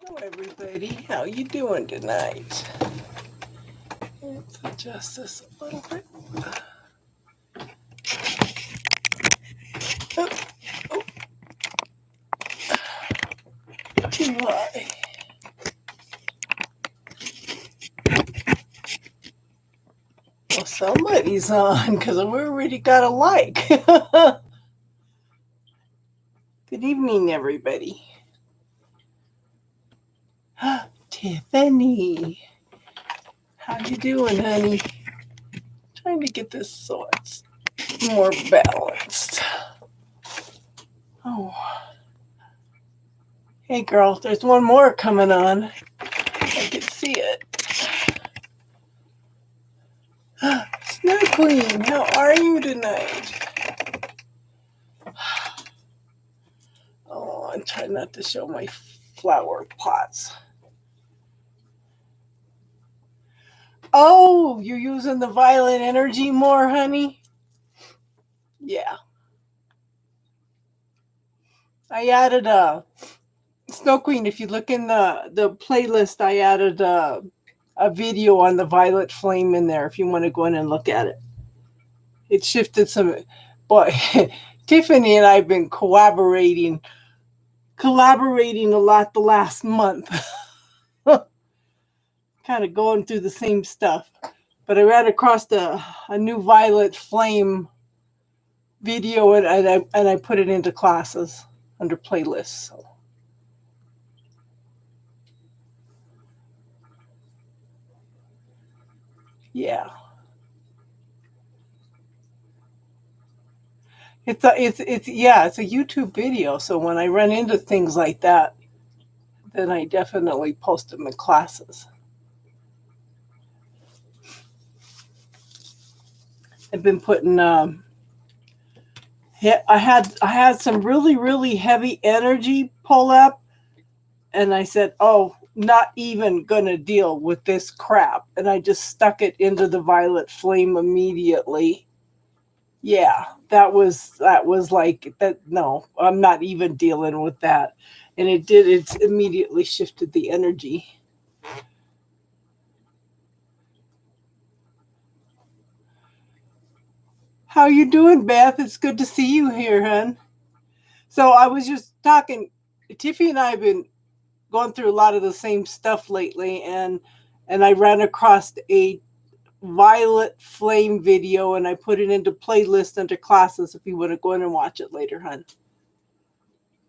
Hello, everybody. How you doing tonight? Let's adjust this a little bit. Oh, oh, too high. Well, somebody's on because we already got a like. Good evening, everybody. Tiffany, how you doing, honey? Trying to get this so it's more balanced. Oh, hey, girl. There's one more coming on. I can see it. Snow Queen, how are you tonight? Oh, I'm trying not to show my flower pots. Oh, you're using the violet energy more, honey? Yeah. I added Snow Queen. If you look in the playlist, I added a video on the violet flame in there if you want to go in and look at it. It shifted some, but Tiffany and I have been collaborating a lot the last month. Kind of going through the same stuff. But I ran across a new violet flame video and I put it into classes under playlists. So. Yeah. It's a YouTube video. So when I run into things like that, then I definitely post them in classes. I've been putting I had some really heavy energy pull up, and I said, "Oh, not even gonna deal with this crap," and I just stuck it into the violet flame immediately. Yeah, that was like that. No, I'm not even dealing with that, and it immediately shifted the energy. How you doing, Beth? It's good to see you here, hon. So I was just talking. Tiffy and I have been going through a lot of the same stuff lately, and I ran across a violet flame video, and I put it into playlist under classes. If you want to go in and watch it later, hon.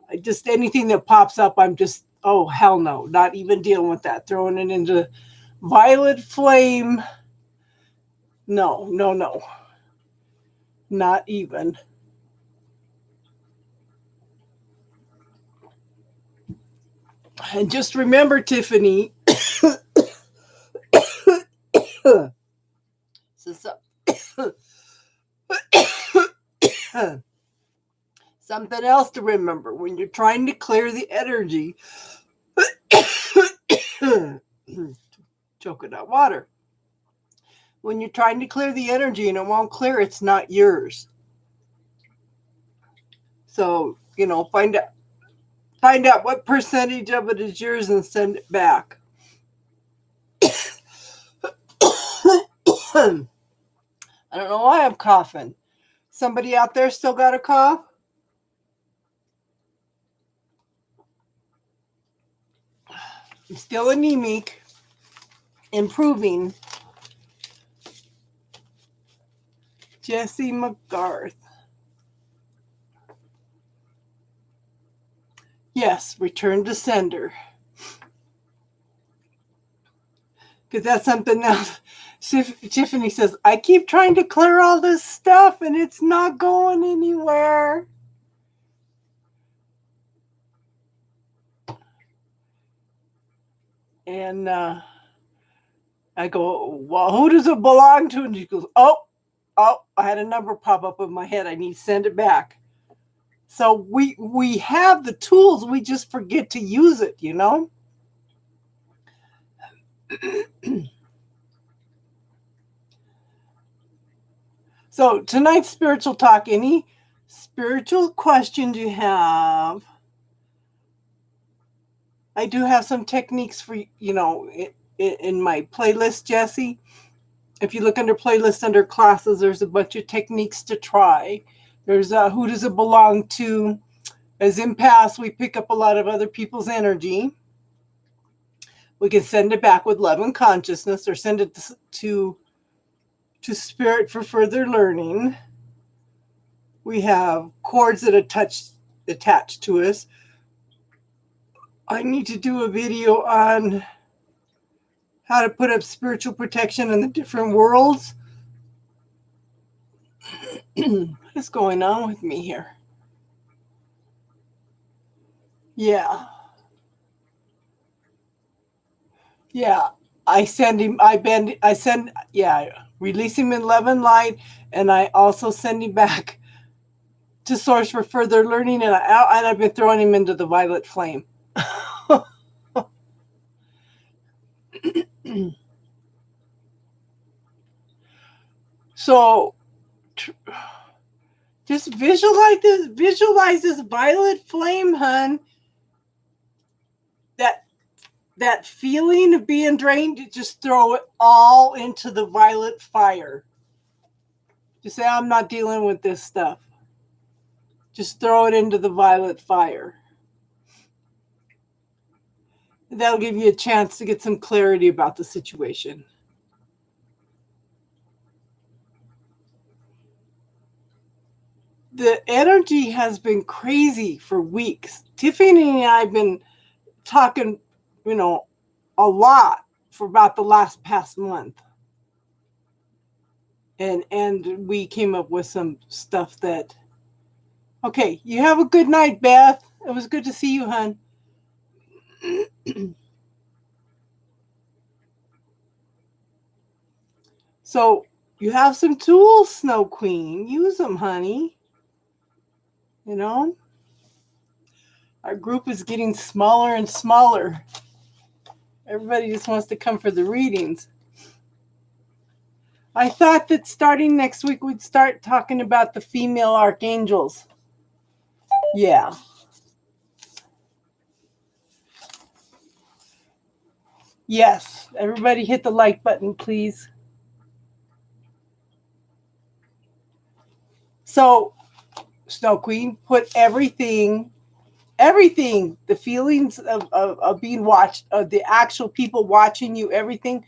I just anything that pops up, I'm just oh hell no, not even dealing with that. Throwing it into violet flame. No, not even. And just remember, Tiffany, something else to remember when you're trying to clear the energy. Choking out water. When you're trying to clear the energy and it won't clear, it's not yours. So, find out what percentage of it is yours and send it back. I don't know why I'm coughing. Somebody out there still got a cough? I'm still anemic, improving. Jesse McGarth. Yes, return to sender. Because that's something else. Tiffany says, I keep trying to clear all this stuff and it's not going anywhere. And I go, well, who does it belong to? And she goes, oh, I had a number pop up in my head. I need to send it back. So we have the tools. We just forget to use it, So tonight's spiritual talk, any spiritual questions you have, I do have some techniques for, in my playlist, Jesse. If you look under playlist under classes, there's a bunch of techniques to try. There's who does it belong to? As empaths, we pick up a lot of other people's energy. We can send it back with love and consciousness, or send it to spirit for further learning. We have cords that are attached to us. I need to do a video on how to put up spiritual protection in the different worlds. What is going on with me here? Yeah. I send him, release him in love and light, and I also send him back to source for further learning, and I've been throwing him into the violet flame. So just visualize this violet flame, hun. That feeling of being drained, just throw it all into the violet fire. Just say, I'm not dealing with this stuff. Just throw it into the violet fire. That'll give you a chance to get some clarity about the situation. The energy has been crazy for weeks. Tiffany and I have been talking, a lot for about the past month. And we came up with some stuff that, okay, you have a good night, Beth. It was good to see you, hon. So you have some tools, Snow Queen. Use them, honey. Our group is getting smaller and smaller. Everybody just wants to come for the readings. I thought that starting next week, we'd start talking about the female archangels. Yeah. Yes. Everybody hit the like button, please. So, Snow Queen, put everything, the feelings of being watched, of the actual people watching you, everything,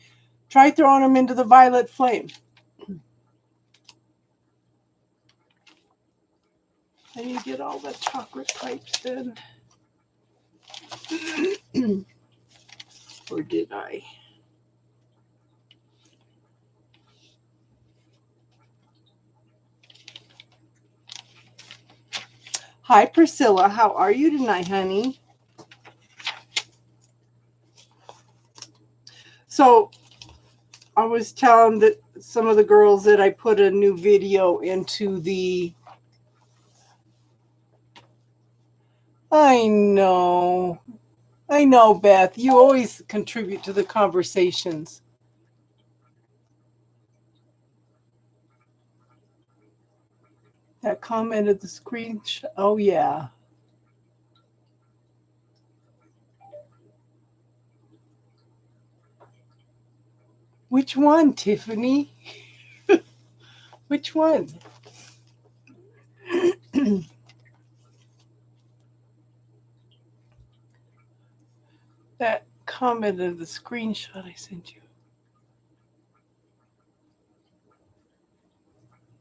try throwing them into the violet flame. I need to get all the chocolate pipes in. Or did I? Hi, Priscilla. How are you tonight, honey? So I was telling some of the girls that I put a new video into the... I know, Beth. You always contribute to the conversations. That comment at the screen. Oh, yeah. Which one, Tiffany? Which one? That comment of the screenshot I sent you.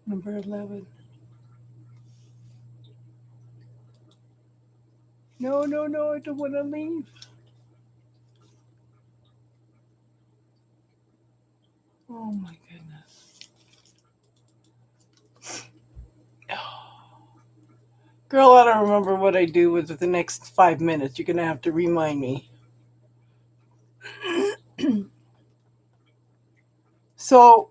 Number 11. No, I don't want to leave. Oh, my goodness. Girl, I don't remember what I do with the next 5 minutes. You're going to have to remind me. So,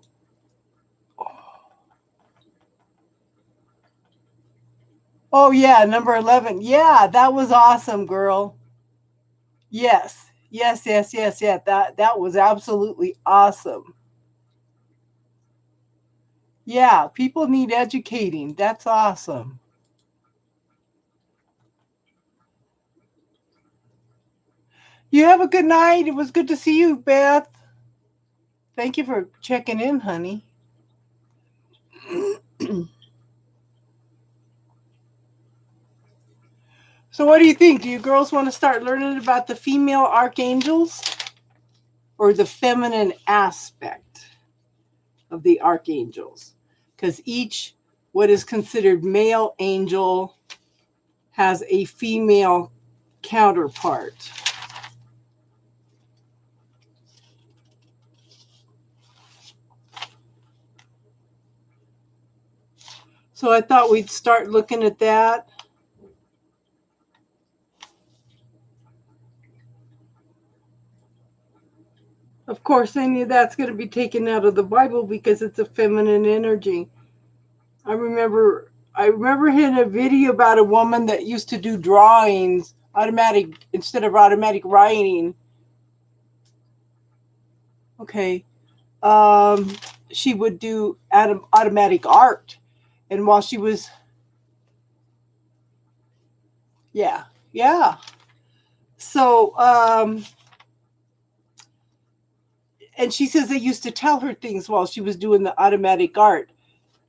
oh yeah, number 11. Yeah, that was awesome, girl. Yes. That was absolutely awesome. Yeah, people need educating. That's awesome. You have a good night. It was good to see you, Beth. Thank you for checking in, honey. So what do you think? Do you girls want to start learning about the female archangels or the feminine aspect of the archangels? Because each what is considered male angel has a female counterpart. So I thought we'd start looking at that. Of course, any of that's going to be taken out of the Bible because it's a feminine energy. I remember hearing a video about a woman that used to do drawings automatic instead of automatic writing. Okay. She would do automatic art. And while she was, yeah. So, and she says they used to tell her things while she was doing the automatic art.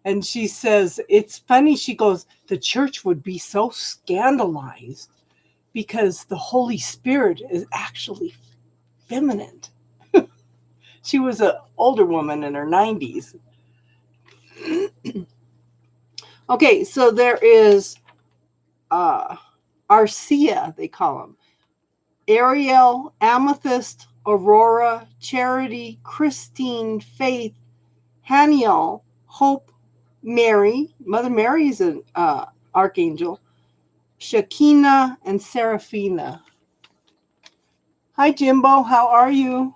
And she says, it's funny. She goes, the church would be so scandalized because the Holy Spirit is actually feminine. She was an older woman in her 90s. Okay, so there is Arcia, they call them. Ariel, Amethyst, Aurora, Charity, Christine, Faith, Haniel, Hope, Mary. Mother Mary is an archangel. Shekinah and Seraphina. Hi, Jimbo. How are you?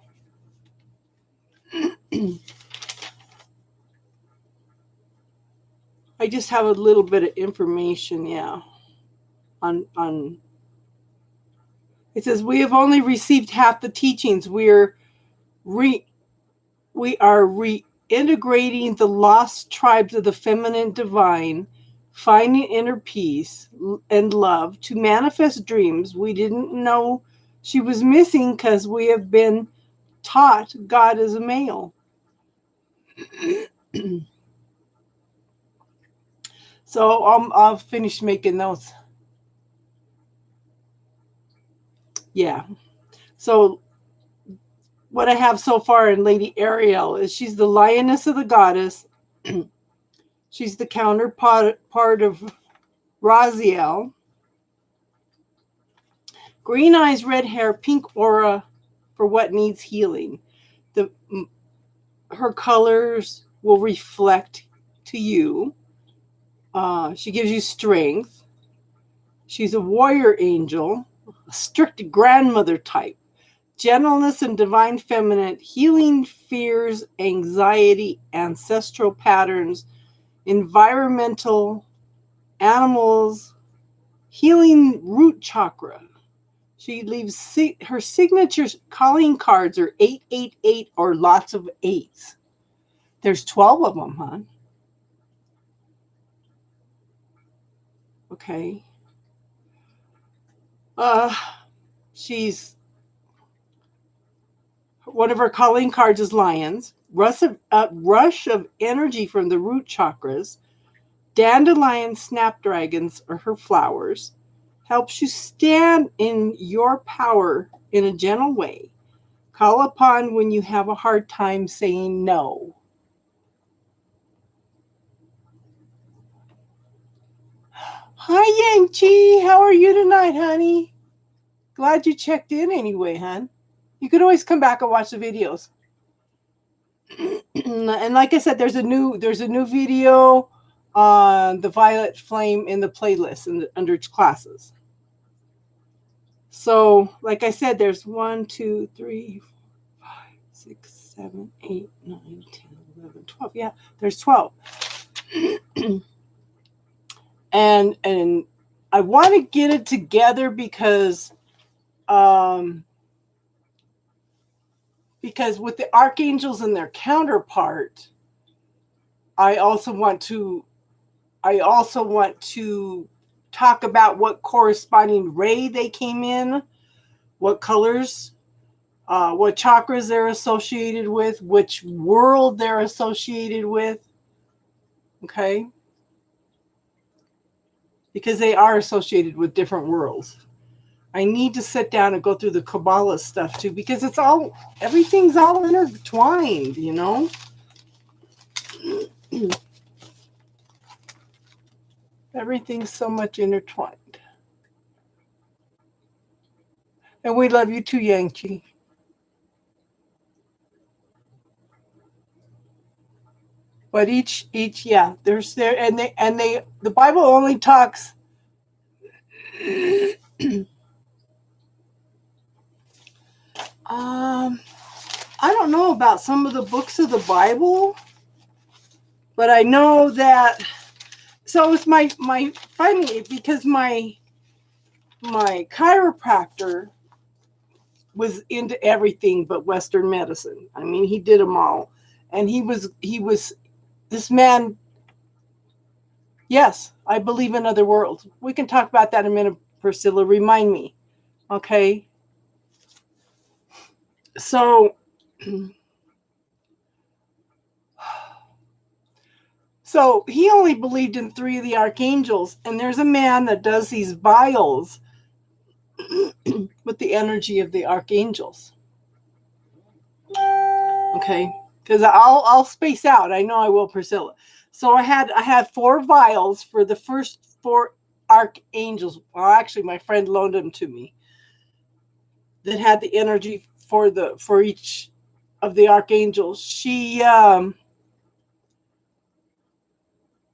I just have a little bit of information, on it says we have only received half the teachings. We are reintegrating the lost tribes of the feminine divine, finding inner peace and love to manifest dreams we didn't know she was missing because we have been taught God is a male. So I'll finish making those. Yeah. So what I have so far in Lady Ariel is she's the lioness of the goddess. She's the counterpart of Raziel. Green eyes, red hair, pink aura for what needs healing. Her colors will reflect to you. She gives you strength. She's a warrior angel, a strict grandmother type. Gentleness and divine feminine, healing fears, anxiety, ancestral patterns, environmental, animals, healing root chakra. She leaves her signature calling cards are 888 or lots of eights. There's 12 of them, huh? Okay. She's one of her calling cards is lions. Rush of energy from the root chakras. Dandelion snapdragons are her flowers. Helps you stand in your power in a gentle way. Call upon when you have a hard time saying no. Hi, Yang Chi. How are you tonight, honey? Glad you checked in anyway, hon. You could always come back and watch the videos. And like I said, there's a new video on the Violet Flame in the playlist under classes. So, like I said, there's 1, 2, 3, 4, 5, 6, 7, 8, 9, 10, 11, 12. Yeah, there's 12. and I want to get it together because with the archangels and their counterpart, I also want to talk about what corresponding ray they came in what colors, what chakras they're associated with, which world they're associated with. Okay? Because they are associated with different worlds. I need to sit down and go through the Kabbalah stuff too, because everything's all intertwined, you know? Everything's so much intertwined. And we love you too, Yang-Chi. But yeah, the Bible only talks I don't know about some of the books of the Bible, but I know that. So it's my funny because my chiropractor was into everything but Western medicine. I mean, he did them all, and he was this man. Yes, I believe in other worlds. We can talk about that in a minute, Priscilla. Remind me, okay? So he only believed in 3 of the archangels, and there's a man that does these vials with the energy of the archangels. Okay, because I'll space out. I know I will, Priscilla. So I had 4 vials for the first 4 archangels. Well, actually, my friend loaned them to me. That had the energy for each of the archangels.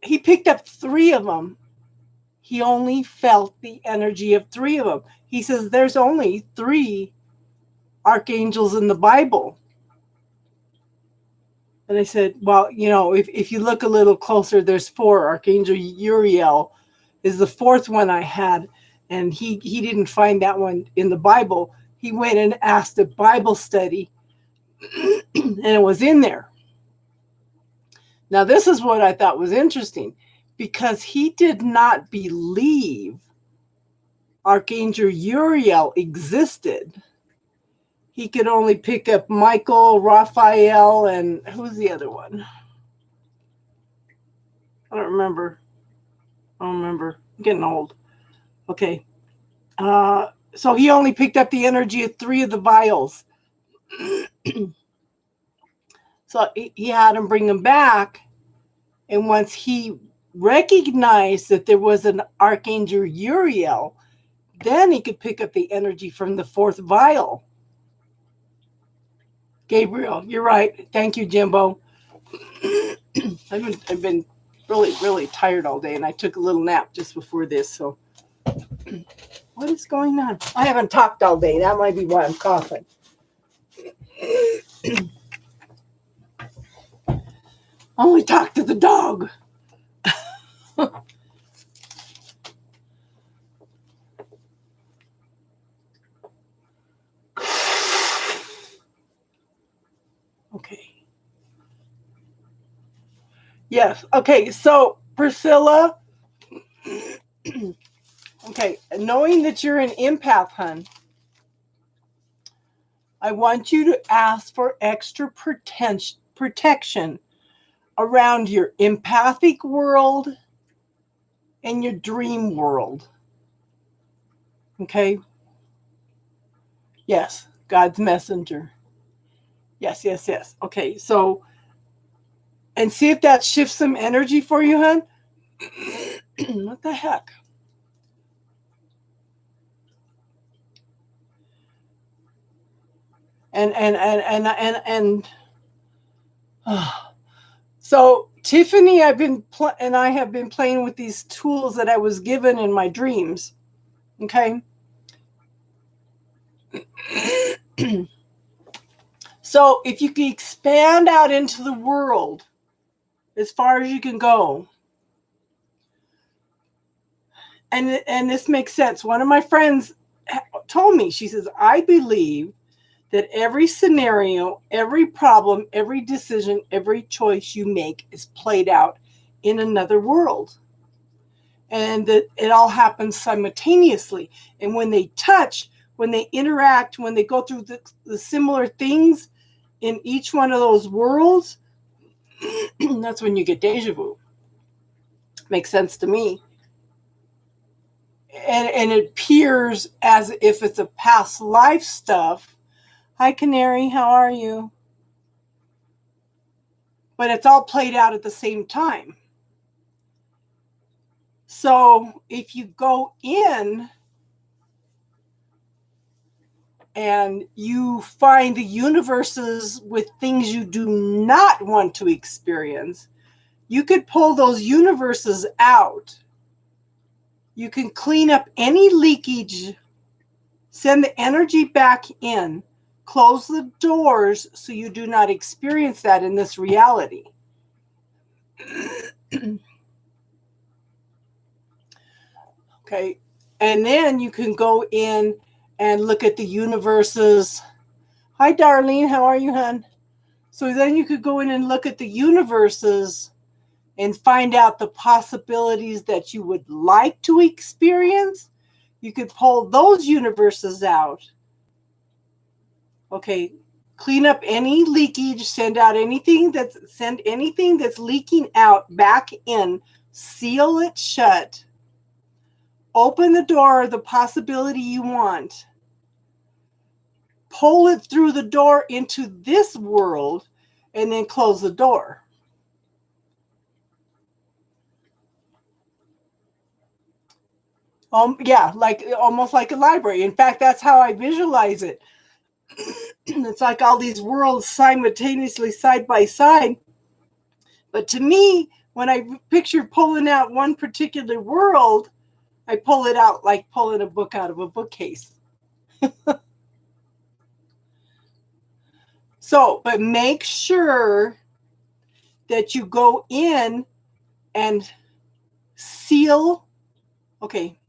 He picked up 3 of them. He only felt the energy of 3 of them. He says there's only 3 archangels in the Bible. And I said, well, you know, if you look a little closer, there's 4. Archangel Uriel is the 4th one I had. And he didn't find that one in the Bible. He went and asked a Bible study, and it was in there. Now, this is what I thought was interesting, because he did not believe Archangel Uriel existed. He could only pick up Michael, Raphael, and who's the other one? I don't remember. I'm getting old. Okay. So he only picked up the energy of 3 of the vials. So he had him bring them back. And once he recognized that there was an Archangel Uriel, then he could pick up the energy from the 4th vial. Gabriel, you're right. Thank you, Jimbo. I've been really, really tired all day, and I took a little nap just before this. So what is going on? I haven't talked all day. That might be why I'm coughing. Only talk to the dog. Okay. Yes. Okay. So, Priscilla, okay, knowing that you're an empath, hun, I want you to ask for extra protection around your empathic world and your dream world. Okay? Yes, God's messenger. Yes. Okay, so, and see if that shifts some energy for you, hun. What the heck? So Tiffany, I have been playing with these tools that I was given in my dreams. Okay. So if you can expand out into the world as far as you can go, and this makes sense. One of my friends told me, she says, I believe that every scenario, every problem, every decision, every choice you make is played out in another world. And that it all happens simultaneously. And when they touch, when they interact, when they go through the similar things in each one of those worlds, that's when you get deja vu. Makes sense to me. And it appears as if it's a past life stuff. Hi, Canary, how are you? But it's all played out at the same time. So if you go in and you find the universes with things you do not want to experience, you could pull those universes out. You can clean up any leakage, send the energy back in, close the doors so you do not experience that in this reality. Okay. And then you can go in and look at the universes. Hi, Darlene. How are you, hon? So then you could go in and look at the universes and find out the possibilities that you would like to experience. You could pull those universes out. Okay. Clean up any leakage, send anything that's leaking out back in, seal it shut. Open the door, the possibility you want. Pull it through the door into this world, and then close the door. Yeah, like almost like a library. In fact, that's how I visualize it. It's like all these worlds simultaneously side by side. But to me, when I picture pulling out one particular world, I pull it out like pulling a book out of a bookcase. So, but make sure that you go in and seal, okay,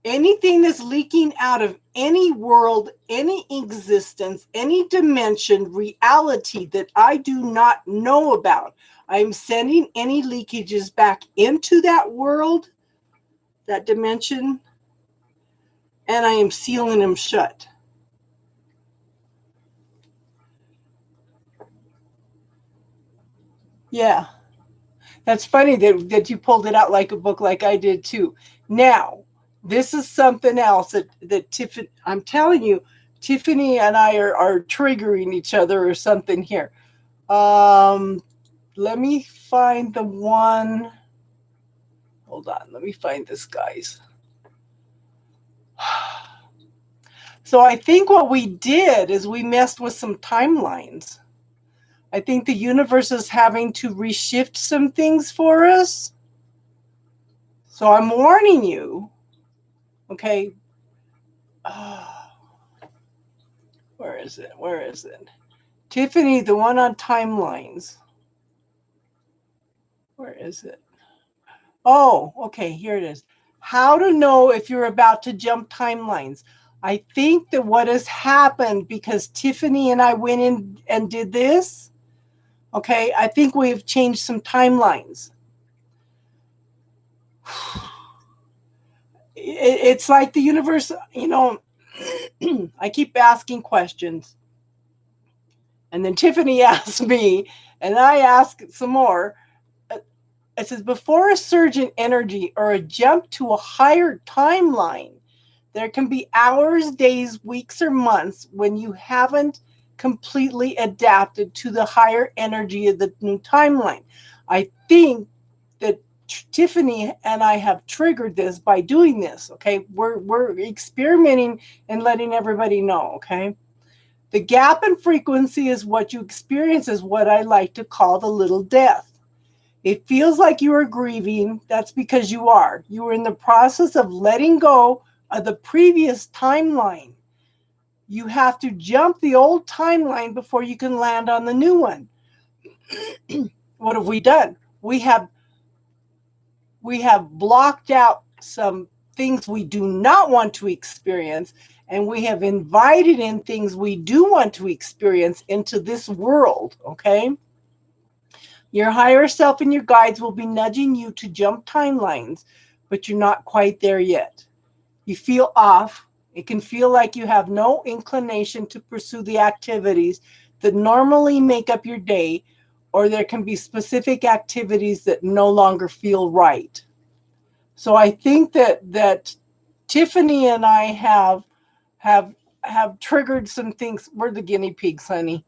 anything that's leaking out of any world, any existence, any dimension, reality that I do not know about. I'm sending any leakages back into that world, that dimension, and I am sealing them shut. Yeah. That's funny that you pulled it out like a book like I did too. Now, this is something else that Tiffany, I'm telling you, Tiffany and I are triggering each other or something here. Let me find the one. Hold on. Let me find this, guys. So I think what we did is we messed with some timelines. I think the universe is having to reshift some things for us. So I'm warning you, okay? Where is it? Where is it? Tiffany, the one on timelines. Where is it? Oh, okay, here it is. How to know if you're about to jump timelines. I think that what has happened, because Tiffany and I went in and did this, okay, I think we've changed some timelines. It's like the universe, you know, I keep asking questions. And then Tiffany asks me, and I ask some more. It says, before a surge in energy or a jump to a higher timeline, there can be hours, days, weeks, or months when you haven't completely adapted to the higher energy of the new timeline. I think that Tiffany and I have triggered this by doing this. Okay, we're experimenting and letting everybody know. Okay, the gap in frequency is what you experience, is what I like to call the little death. It feels like you are grieving. That's because you are. You are in the process of letting go of the previous timeline. You have to jump the old timeline before you can land on the new one. What have we done? We have blocked out some things we do not want to experience, and we have invited in things we do want to experience into this world, okay? Your higher self and your guides will be nudging you to jump timelines, but you're not quite there yet. You feel off. It can feel like you have no inclination to pursue the activities that normally make up your day, or there can be specific activities that no longer feel right. So I think that Tiffany and I have triggered some things. We're the guinea pigs, honey.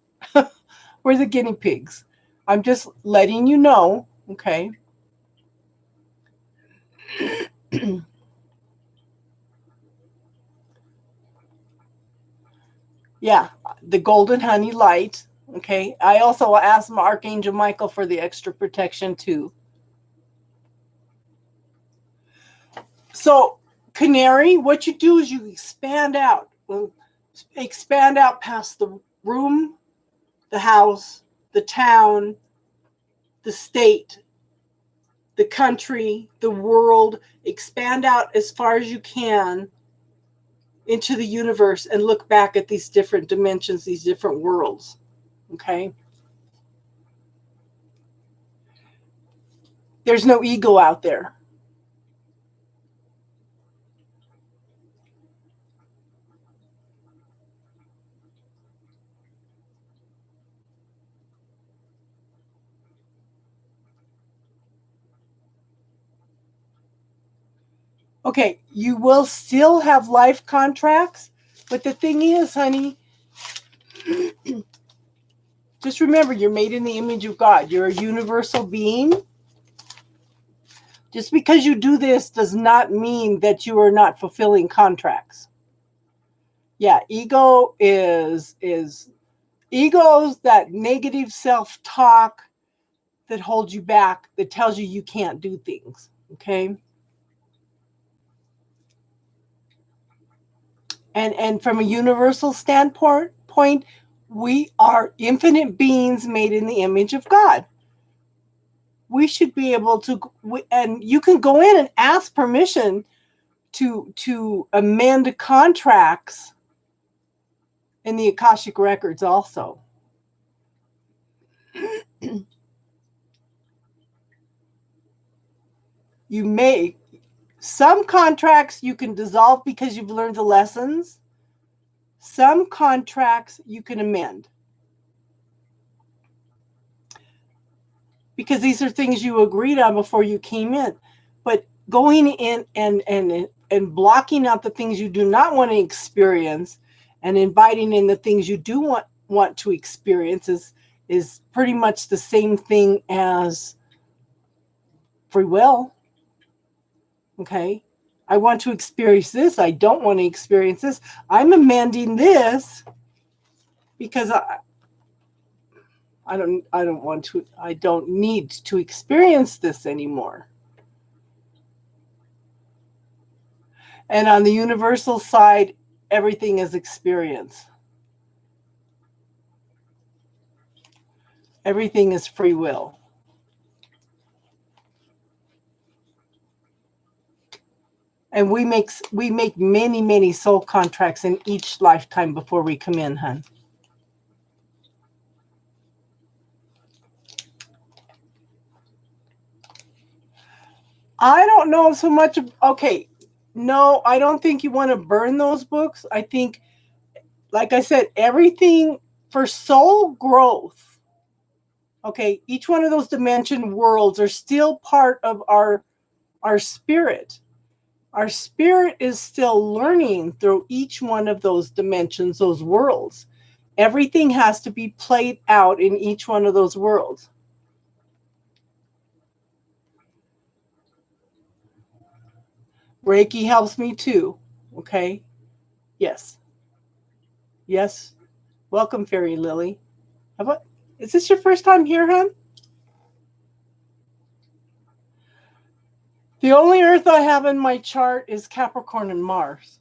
We're the guinea pigs. I'm just letting you know, okay? Yeah, the golden honey light. Okay. I also asked Archangel Michael for the extra protection too. So, Canary, what you do is you expand out. Expand out past the room, the house, the town, the state, the country, the world. Expand out as far as you can into the universe and look back at these different dimensions, these different worlds. Okay? There's no ego out there. Okay, you will still have life contracts, but the thing is, honey, just remember you're made in the image of God. You're a universal being. Just because you do this does not mean that you are not fulfilling contracts. Yeah, ego's that negative self-talk that holds you back, that tells you can't do things. Okay? And from a universal standpoint, we are infinite beings made in the image of God. We should be able to, and you can go in and ask permission to amend contracts in the Akashic records also. You may, some contracts you can dissolve because you've learned the lessons. Some contracts you can amend. Because these are things you agreed on before you came in. But going in and blocking out the things you do not want to experience and inviting in the things you do want to experience is pretty much the same thing as free will. Okay? I want to experience this. I don't want to experience this. I'm amending this because I don't need to experience this anymore. And on the universal side, everything is experience. Everything is free will. And we make many, many soul contracts in each lifetime before we come in, hon. I don't know so much. Okay, no, I don't think you want to burn those books. I think, like I said, everything for soul growth. Okay, each one of those dimension worlds are still part of our spirit. Our spirit is still learning through each one of those dimensions, those worlds. Everything has to be played out in each one of those worlds. Reiki helps me too. Okay. Yes. Yes. Welcome, Fairy Lily. Is this your first time here, hon? The only Earth I have in my chart is Capricorn and Mars.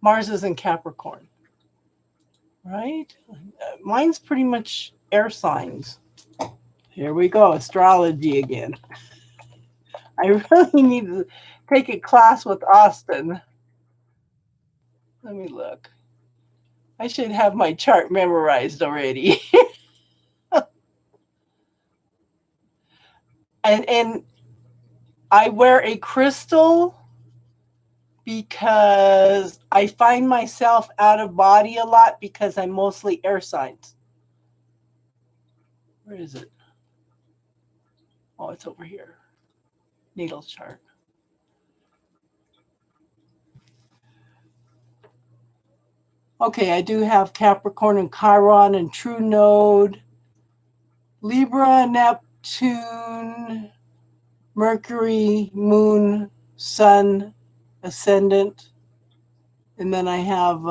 Mars is in Capricorn. Right? Mine's pretty much air signs. Here we go. Astrology again. I really need to take a class with Austin. Let me look. I should have my chart memorized already. and I wear a crystal because I find myself out of body a lot because I'm mostly air signs. Where is it? Oh, it's over here. Natal chart. Okay, I do have Capricorn and Chiron and True Node, Libra, Neptune, Mercury, Moon, Sun, Ascendant, and then I have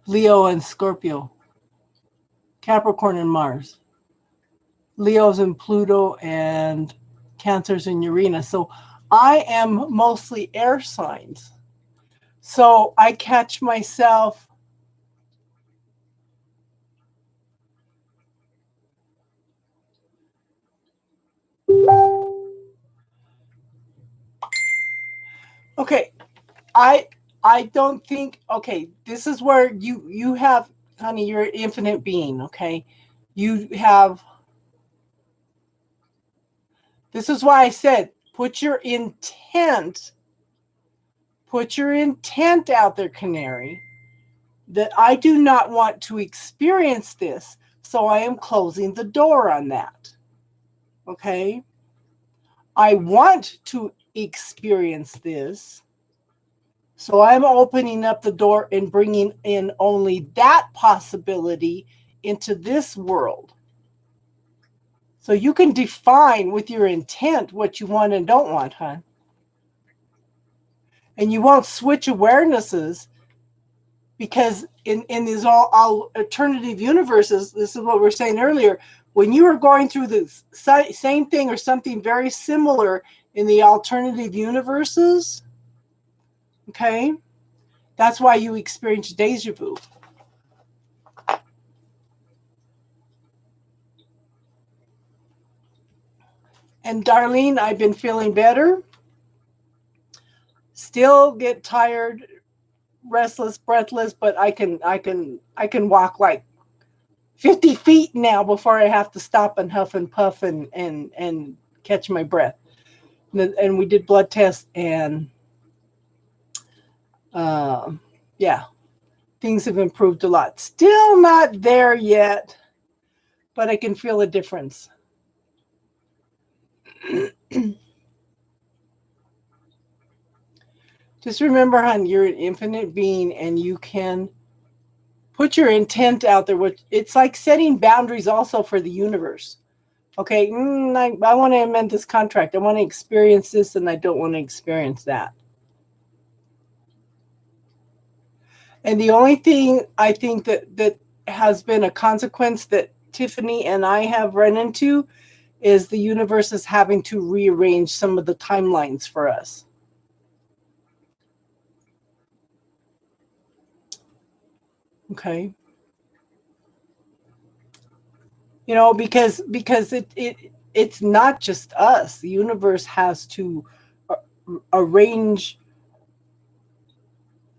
Leo and Scorpio, Capricorn and Mars, Leo's and Pluto, and Cancer's and Uranus. So I am mostly air signs. So I catch myself okay. I don't think, okay, this is where you have, honey, you're an infinite being, okay? You have, this is why I said put your intent out there, Canary, that I do not want to experience this, so I am closing the door on that. Okay? I want to experience this, so I'm opening up the door and bringing in only that possibility into this world. So you can define with your intent what you want and don't want, hon. And you won't switch awarenesses, because in these all alternative universes, this is what we were saying earlier, when you are going through the same thing or something very similar in the alternative universes, okay, that's why you experience deja vu. And Darlene, I've been feeling better. Still get tired, restless, breathless, but I can walk like 50 feet now before I have to stop and huff and puff and catch my breath. And we did blood tests, and yeah, things have improved a lot. Still not there yet, but I can feel a difference. Just remember, hon, you're an infinite being, and you can put your intent out there. Which it's like setting boundaries also for the universe. Okay, I want to amend this contract. I want to experience this, and I don't want to experience that. And the only thing I think that has been a consequence that Tiffany and I have run into is the universe is having to rearrange some of the timelines for us. Okay. You know, because it's not just us. The universe has to arrange,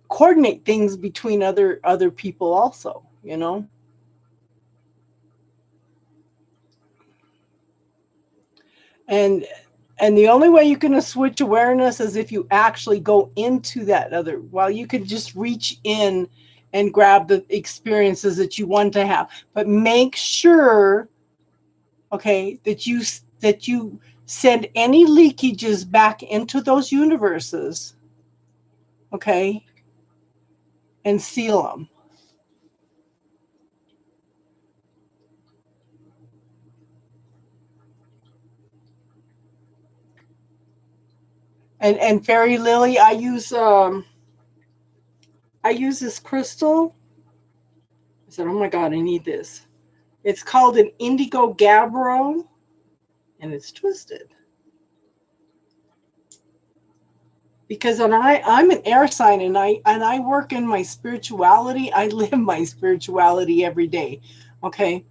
coordinate things between other people also, you know. And the only way you can switch awareness is if you actually go into that other, while you could just reach in and grab the experiences that you want to have, but make sure, okay, that you send any leakages back into those universes, okay, and seal them. And Fairy Lily, I use this crystal. I said, oh my God, I need this. It's called an indigo gabbro, and it's twisted. Because I'm an air sign, and I work in my spirituality. I live my spirituality every day. Okay.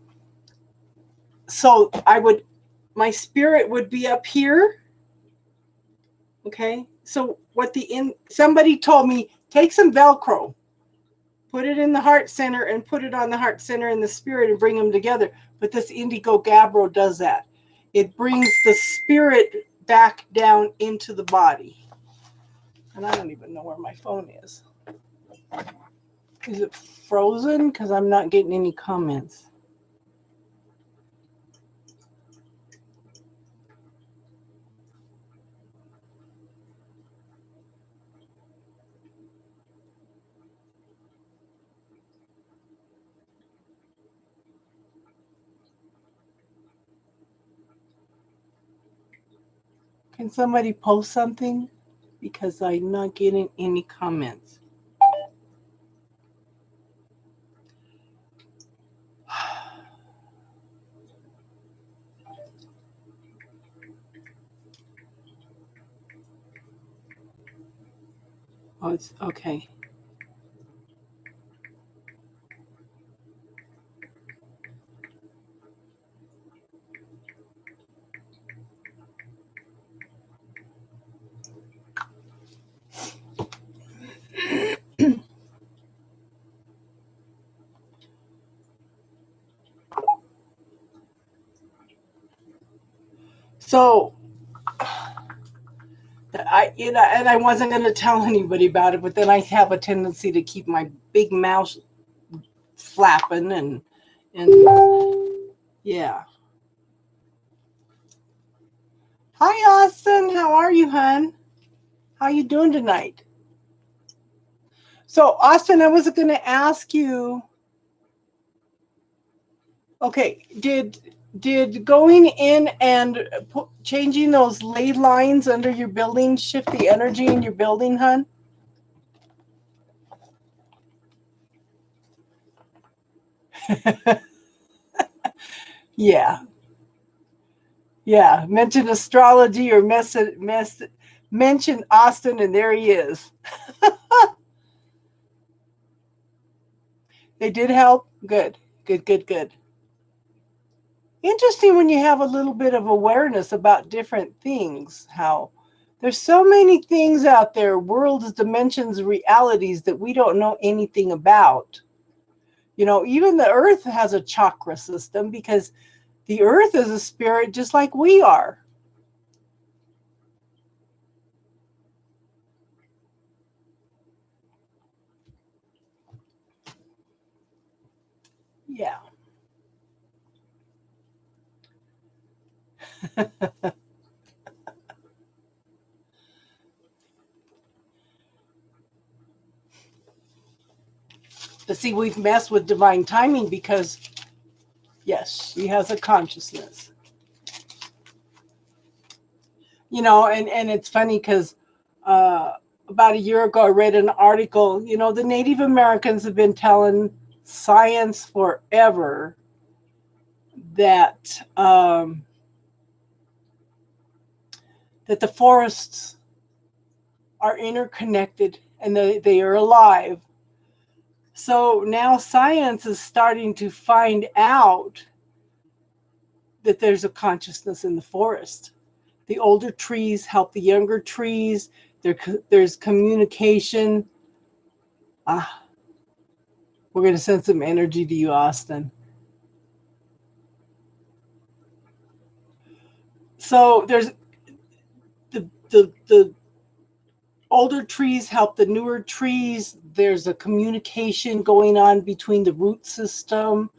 So my spirit would be up here. Okay. So somebody told me, take some Velcro, put it in the heart center, and put it on the heart center in the spirit, and bring them together. But this indigo gabbro does that. it brings the spirit back down into the body. And I don't even know where my phone is. Is it frozen? Because I'm not getting any comments. Can somebody post something? Because I'm not getting any comments. Oh, it's okay. So and I wasn't going to tell anybody about it, but then I have a tendency to keep my big mouth flapping and yeah. Hi, Austin. How are you, hon? How you doing tonight? So, Austin, I was going to ask you. Okay, did going in and changing those ley lines under your building shift the energy in your building, hon? Yeah. Yeah, mention astrology or mention Austin, and there he is. They did help. Good, good, good, good. Interesting when you have a little bit of awareness about different things, how there's so many things out there, worlds, dimensions, realities that we don't know anything about. You know, even the earth has a chakra system because the earth is a spirit just like we are. Yeah. But see, we've messed with divine timing because, yes, she has a consciousness. You know, and it's funny because about a year ago, I read an article. You know, the Native Americans have been telling science forever that that the forests are interconnected and they are alive. So now science is starting to find out that there's a consciousness in the forest. The older trees help the younger trees. There's communication. We're going to send some energy to you, Austin. So there's the older trees help the newer trees. There's a communication going on between the root system.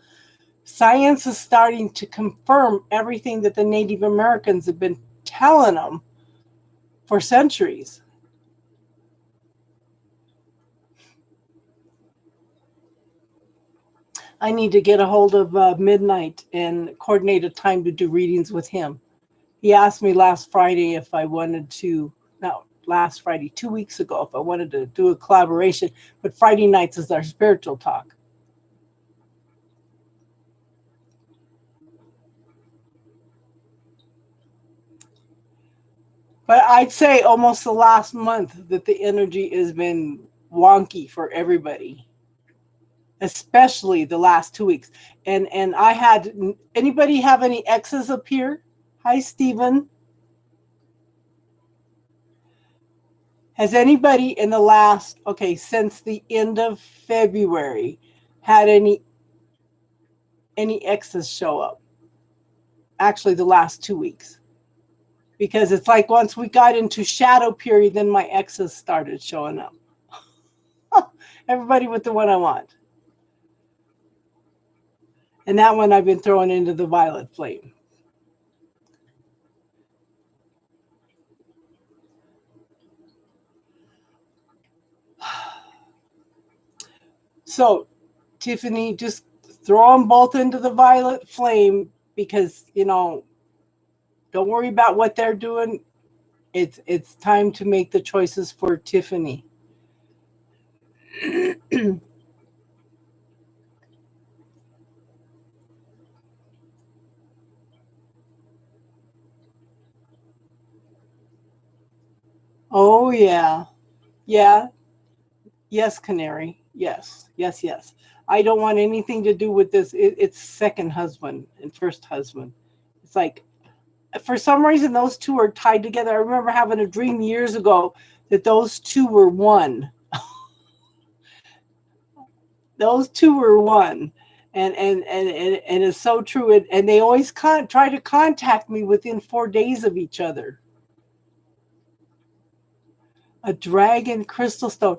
Science is starting to confirm everything that the Native Americans have been telling them for centuries. I need to get a hold of Midnight and coordinate a time to do readings with him. He asked me last Friday if I wanted to, no, last Friday, 2 weeks ago, if I wanted to do a collaboration, but Friday nights is our spiritual talk. But I'd say almost the last month that the energy has been wonky for everybody, especially the last 2 weeks. And I had, anybody have any exes up here? Hi, Stephen. Has anybody in the last, okay, since the end of February, had any exes show up actually the last 2 weeks. Because it's like once we got into shadow period, then my exes started showing up. Everybody with the one I want. And that one I've been throwing into the violet flame. So, Tiffany, just throw them both into the violet flame because, don't worry about what they're doing. It's time to make the choices for Tiffany. Oh, yeah. Yeah. Yes, Canary. Yes. Yes, yes. I don't want anything to do with this. It's second husband and first husband. It's like, for some reason, those two are tied together. I remember having a dream years ago that those two were one. Those two were one. And it's so true. And they always try to contact me within 4 days of each other. A dragon crystal stone.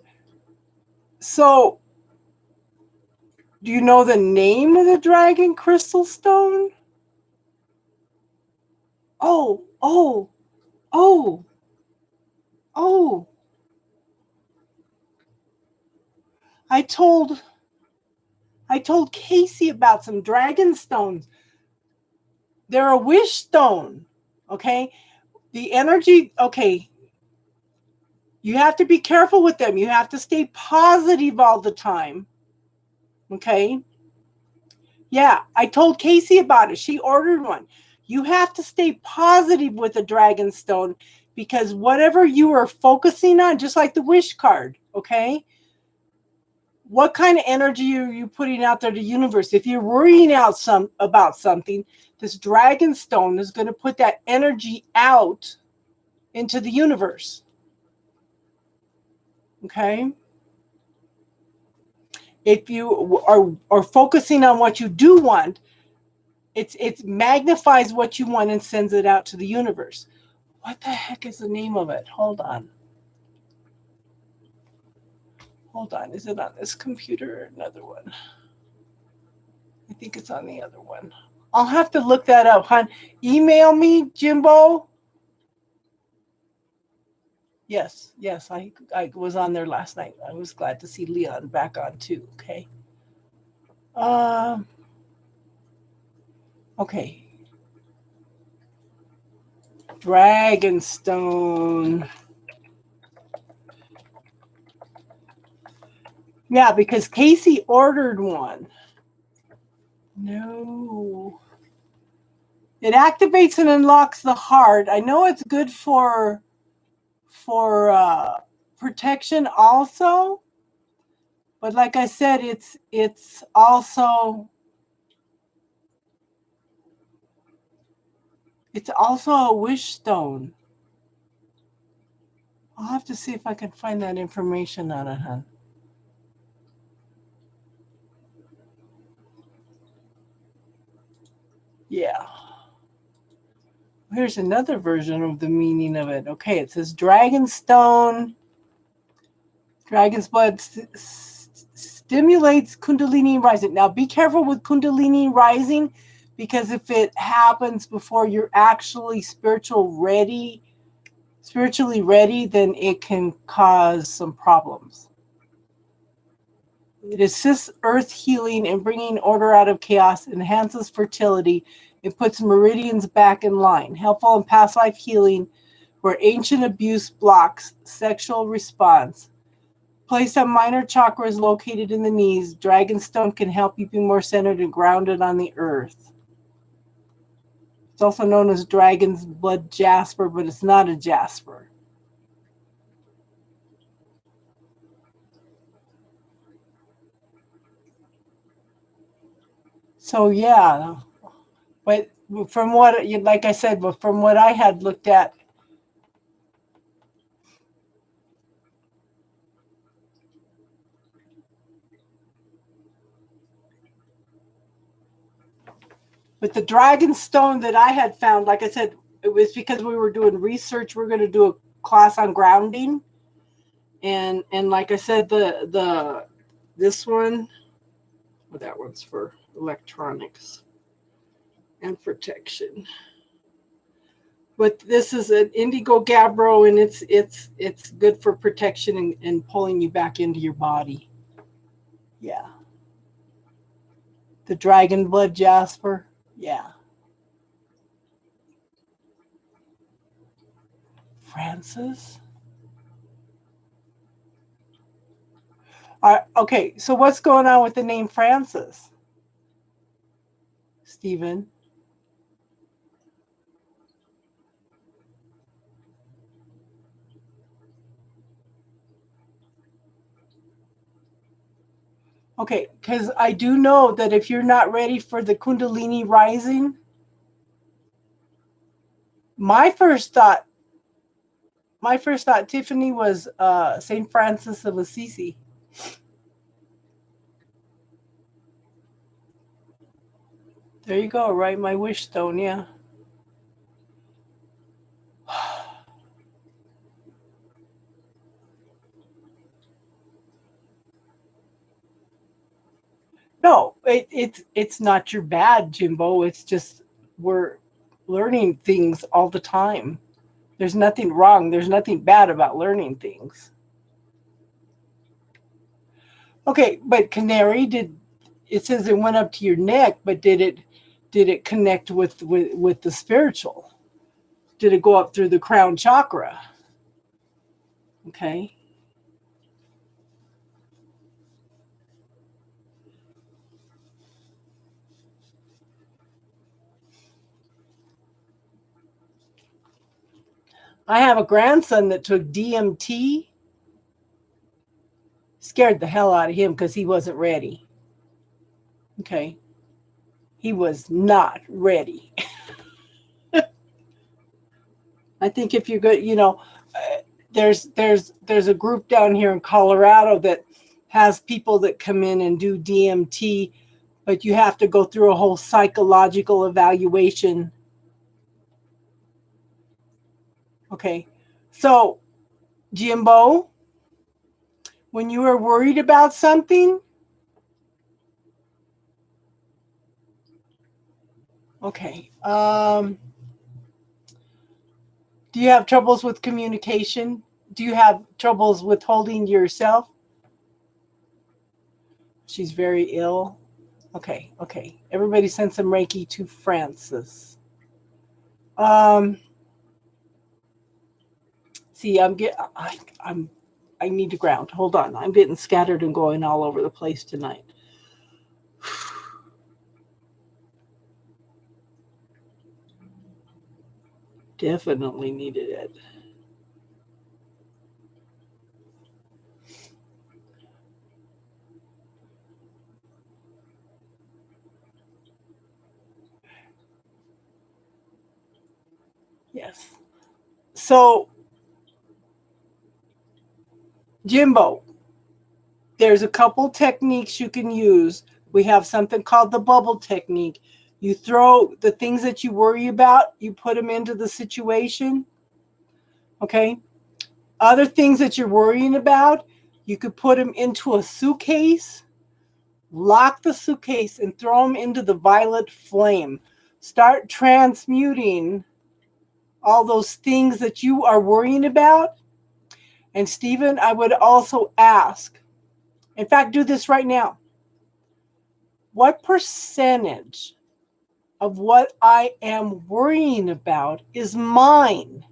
So, do you know the name of the dragon crystal stone? Oh, oh, oh, oh. I told Casey about some dragon stones. They're a wish stone. Okay? The energy, okay. You have to be careful with them. You have to stay positive all the time. Okay? Yeah, I told Casey about it. She ordered one. You have to stay positive with a dragon stone because whatever you are focusing on, just like the wish card, okay? What kind of energy are you putting out there to the universe? If you're worrying about something, this dragon stone is going to put that energy out into the universe. Okay? If you are focusing on what you do want, it magnifies what you want and sends it out to the universe. What the heck is the name of it? Hold on. Is it on this computer or another one? I think it's on the other one. I'll have to look that up, hon. Email me, Jimbo. Yes, I was on there last night. I was glad to see Leon back on too. Okay. Okay. Dragonstone. Yeah, because Casey ordered one. No. It activates and unlocks the heart. I know it's good for protection also, but like I said, it's also a wish stone. I'll have to see if I can find that information on it, huh? Yeah. Here's another version of the meaning of it. Okay, it says Dragonstone. Dragon's blood stimulates Kundalini rising. Now, be careful with Kundalini rising because if it happens before you're actually spiritually ready, then it can cause some problems. It assists earth healing and bringing order out of chaos, enhances fertility, and puts meridians back in line. Helpful in past life healing where ancient abuse blocks sexual response. Placed on minor chakras located in the knees, Dragonstone can help you be more centered and grounded on the earth. It's also known as Dragon's Blood Jasper, but it's not a jasper. So yeah, but from what, like I said, but from what I had looked at, But the dragon stone that I had found, like I said, it was because we were doing research. We're going to do a class on grounding, and like I said, the this one, well, that one's for electronics and protection. But this is an indigo gabbro, and it's good for protection and pulling you back into your body. Yeah. The dragon blood jasper. Yeah. Francis. Okay, so what's going on with the name Francis, Stephen? Okay, because I do know that if you're not ready for the Kundalini rising, my first thought, Tiffany, was Saint Francis of Assisi. There you go, right? My wish stone, yeah. No, it's not your bad, Jimbo. It's just we're learning things all the time. There's nothing wrong. There's nothing bad about learning things. Okay, but canary, did it says it went up to your neck, but did it connect with the spiritual? Did it go up through the crown chakra? Okay. I have a grandson that took DMT. Scared the hell out of him because he wasn't ready. Okay. He was not ready. I think if you're good, there's a group down here in Colorado that has people that come in and do DMT, but you have to go through a whole psychological evaluation. Okay. So, Jimbo, when you are worried about something, okay. Do you have troubles with communication? Do you have troubles with holding yourself? She's very ill. Okay. Everybody send some Reiki to Francis. See, I need to ground. Hold on. I'm getting scattered and going all over the place tonight. Definitely needed it. Yes. So, Jimbo, there's a couple techniques you can use. We have something called the bubble technique. You throw the things that you worry about, you put them into the situation. Okay. Other things that you're worrying about, you could put them into a suitcase, lock the suitcase, and throw them into the violet flame. Start transmuting all those things that you are worrying about. And Stephen, I would also ask, in fact, do this right now. What percentage of what I am worrying about is mine?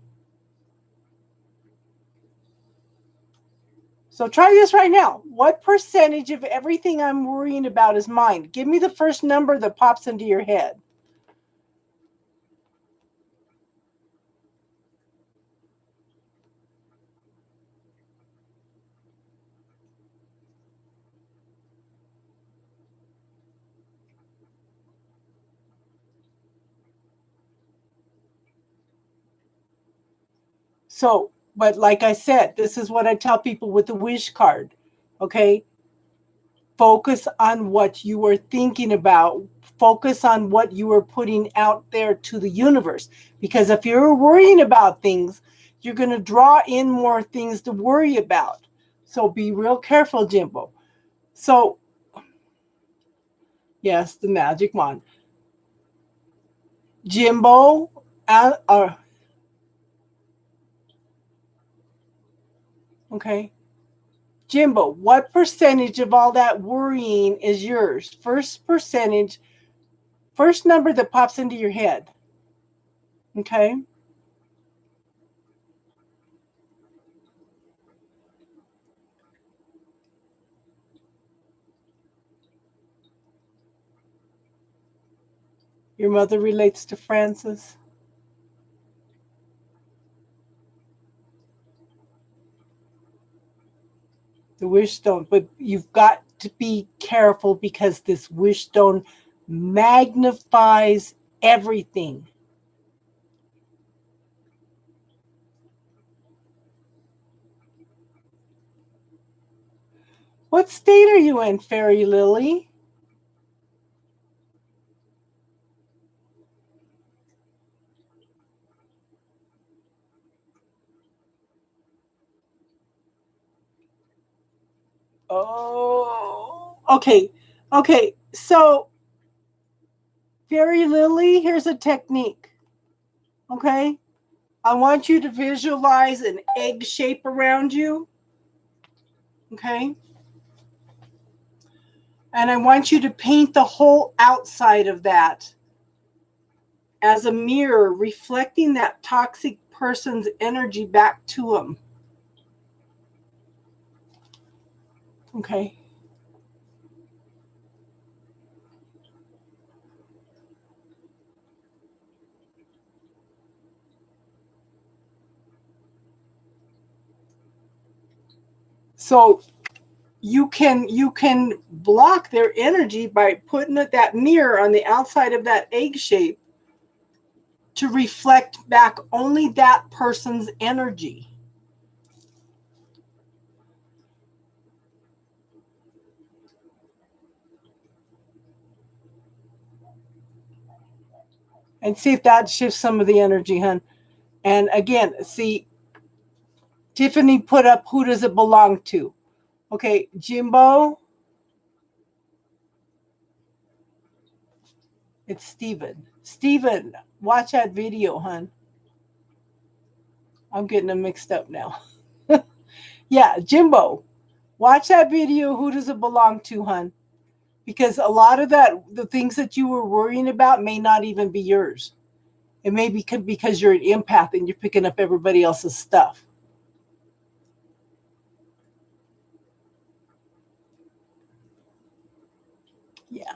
So try this right now. What percentage of everything I'm worrying about is mine? Give me the first number that pops into your head. So, but like I said, this is what I tell people with the wish card. Okay. focus on what you are thinking about. Focus on what you are putting out there to the universe. Because if you're worrying about things, you're going to draw in more things to worry about. So be real careful, Jimbo. So, yes, the magic wand. Jimbo, okay. Jimbo, what percentage of all that worrying is yours? First number that pops into your head. Okay. Your mother relates to Francis. The wish stone, but you've got to be careful because this wish stone magnifies everything. What state are you in, Fairy Lily? Oh, okay. Okay, so Fairy Lily, here's a technique. Okay? I want you to visualize an egg shape around you. Okay? And I want you to paint the whole outside of that as a mirror, reflecting that toxic person's energy back to them. Okay. So you can block their energy by putting that mirror on the outside of that egg shape to reflect back only that person's energy. And see if that shifts some of the energy, hun. And again, see, Tiffany put up, who does it belong to? Okay, Jimbo, it's Steven. Steven, watch that video, hun. I'm getting them mixed up now. Yeah, Jimbo, watch that video, who does it belong to, hun? Because a lot of the things that you were worrying about may not even be yours. It may be because you're an empath and you're picking up everybody else's stuff. Yeah.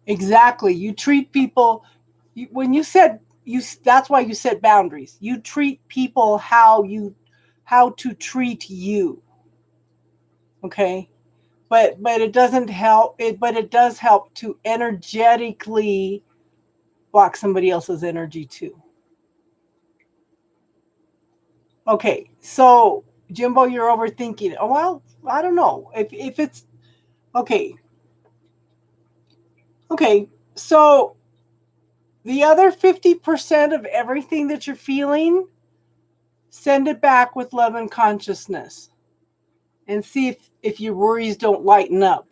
Exactly. You treat people when you said that's why you set boundaries. You treat people how to treat you. Okay? But it doesn't help it but it does help to energetically block somebody else's energy too. Okay. So, Jimbo, you're overthinking. Oh, well, I don't know. If it's okay. Okay. So, the other 50% of everything that you're feeling, send it back with love and consciousness and see if your worries don't lighten up.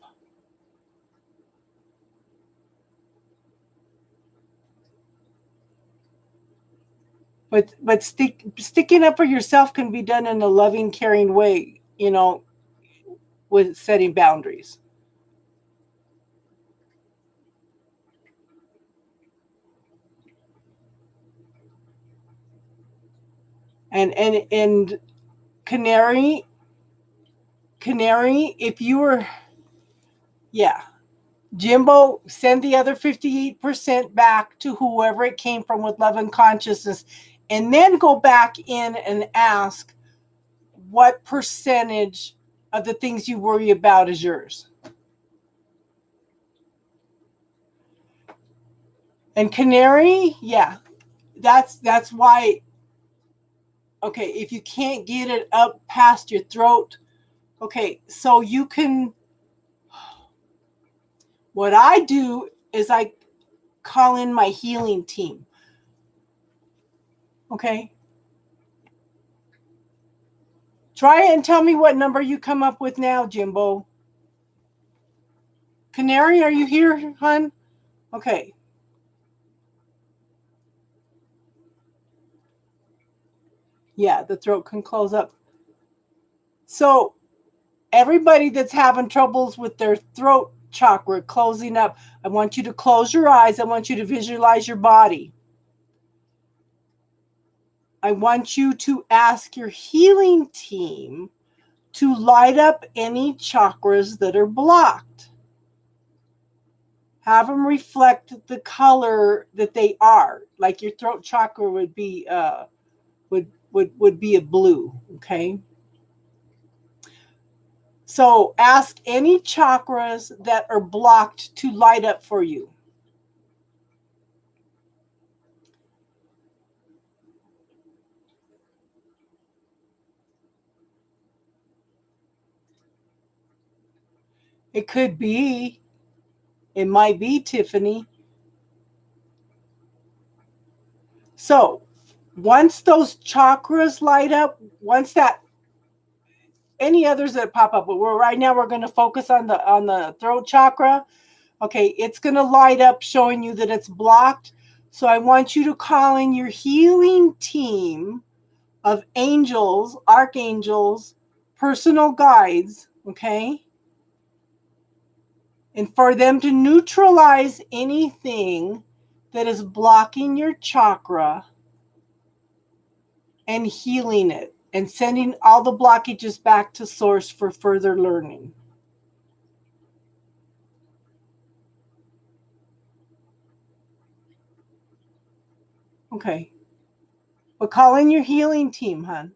But sticking up for yourself can be done in a loving, caring way, with setting boundaries. And Canary, if you were, yeah, Jimbo, send the other 58% back to whoever it came from with love and consciousness, and then go back in and ask what percentage of the things you worry about is yours. And canary, yeah, that's why. Okay, if you can't get it up past your throat, okay, so you can. What I do is I call in my healing team. Okay. Try it and tell me what number you come up with now, Jimbo. Canary, are you here, hon? Okay. Yeah, the throat can close up. So everybody that's having troubles with their throat chakra closing up, I want you to close your eyes. I want you to visualize your body. I want you to ask your healing team to light up any chakras that are blocked. Have them reflect the color that they are. Like your throat chakra would be would be a blue, okay? So ask any chakras that are blocked to light up for you. It could be, it might be Tiffany. So once those chakras light up, once that, any others that pop up, but right now we're going to focus on the throat chakra. Okay, it's going to light up showing you that it's blocked. So I want you to call in your healing team of angels, archangels, personal guides, okay? And for them to neutralize anything that is blocking your chakra and healing it and sending all the blockages back to source for further learning. Okay. But call in your healing team, hon.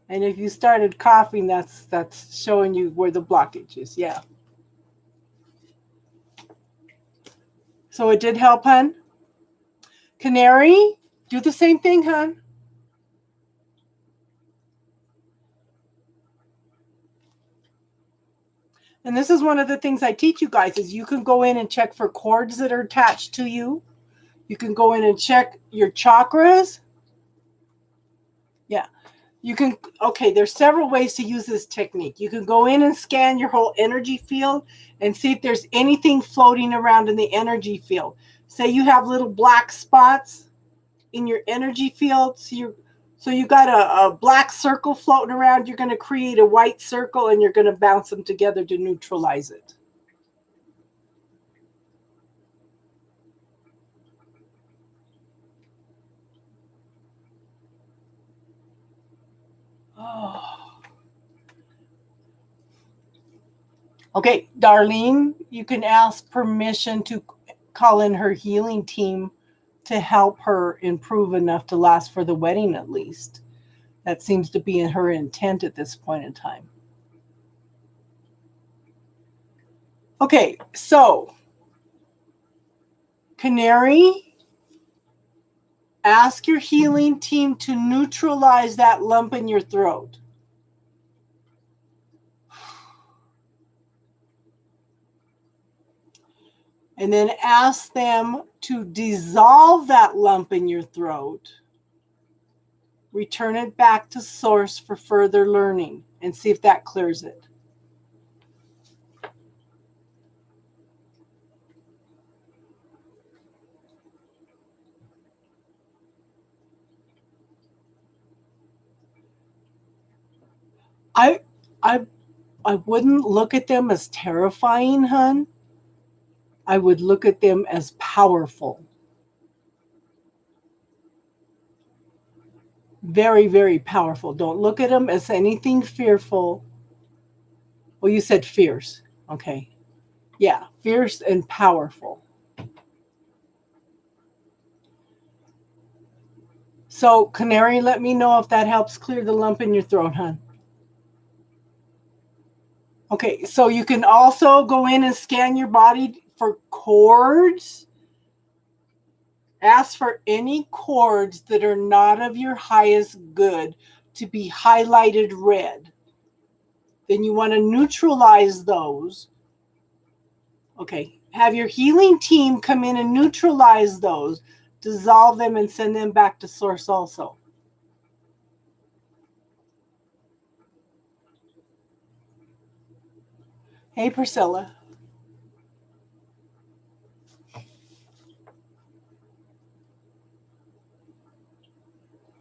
And if you started coughing, that's showing you where the blockage is. Yeah. So it did help, hon. Canary, do the same thing, hon. And this is one of the things I teach you guys is you can go in and check for cords that are attached to you. You can go in and check your chakras. Yeah. You can, okay, there's several ways to use this technique. You can go in and scan your whole energy field and see if there's anything floating around in the energy field. Say you have little black spots in your energy field. So you got a black circle floating around. You're going to create a white circle and you're going to bounce them together to neutralize it. Oh. Okay, Darlene, you can ask permission to call in her healing team to help her improve enough to last for the wedding at least. That seems to be in her intent at this point in time. Okay, so Canary, ask your healing team to neutralize that lump in your throat. And then ask them to dissolve that lump in your throat. Return it back to source for further learning and see if that clears it. I I I wouldn't look at them as terrifying, hun. I would look at them as powerful. Very, very powerful. Don't look at them as anything fearful. Well, you said fierce. Okay. Yeah, fierce and powerful. So, Canary, let me know if that helps clear the lump in your throat, hun. Okay, so you can also go in and scan your body for cords. Ask for any cords that are not of your highest good to be highlighted red. Then you want to neutralize those. Okay, have your healing team come in and neutralize those, dissolve them, and send them back to source also. Hey, Priscilla.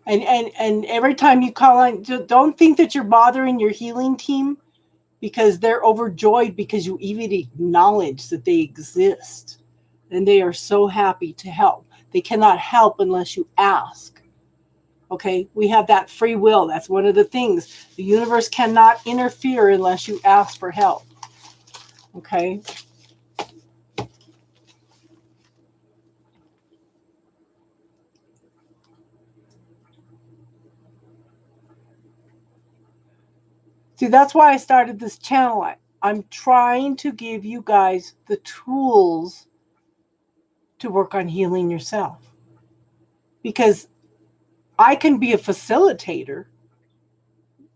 And every time you call on, don't think that you're bothering your healing team, because they're overjoyed because you even acknowledge that they exist, and they are so happy to help. They cannot help unless you ask. Okay, we have that free will. That's one of the things. The universe cannot interfere unless you ask for help. Okay. See, that's why I started this channel. I'm trying to give you guys the tools to work on healing yourself. Because I can be a facilitator,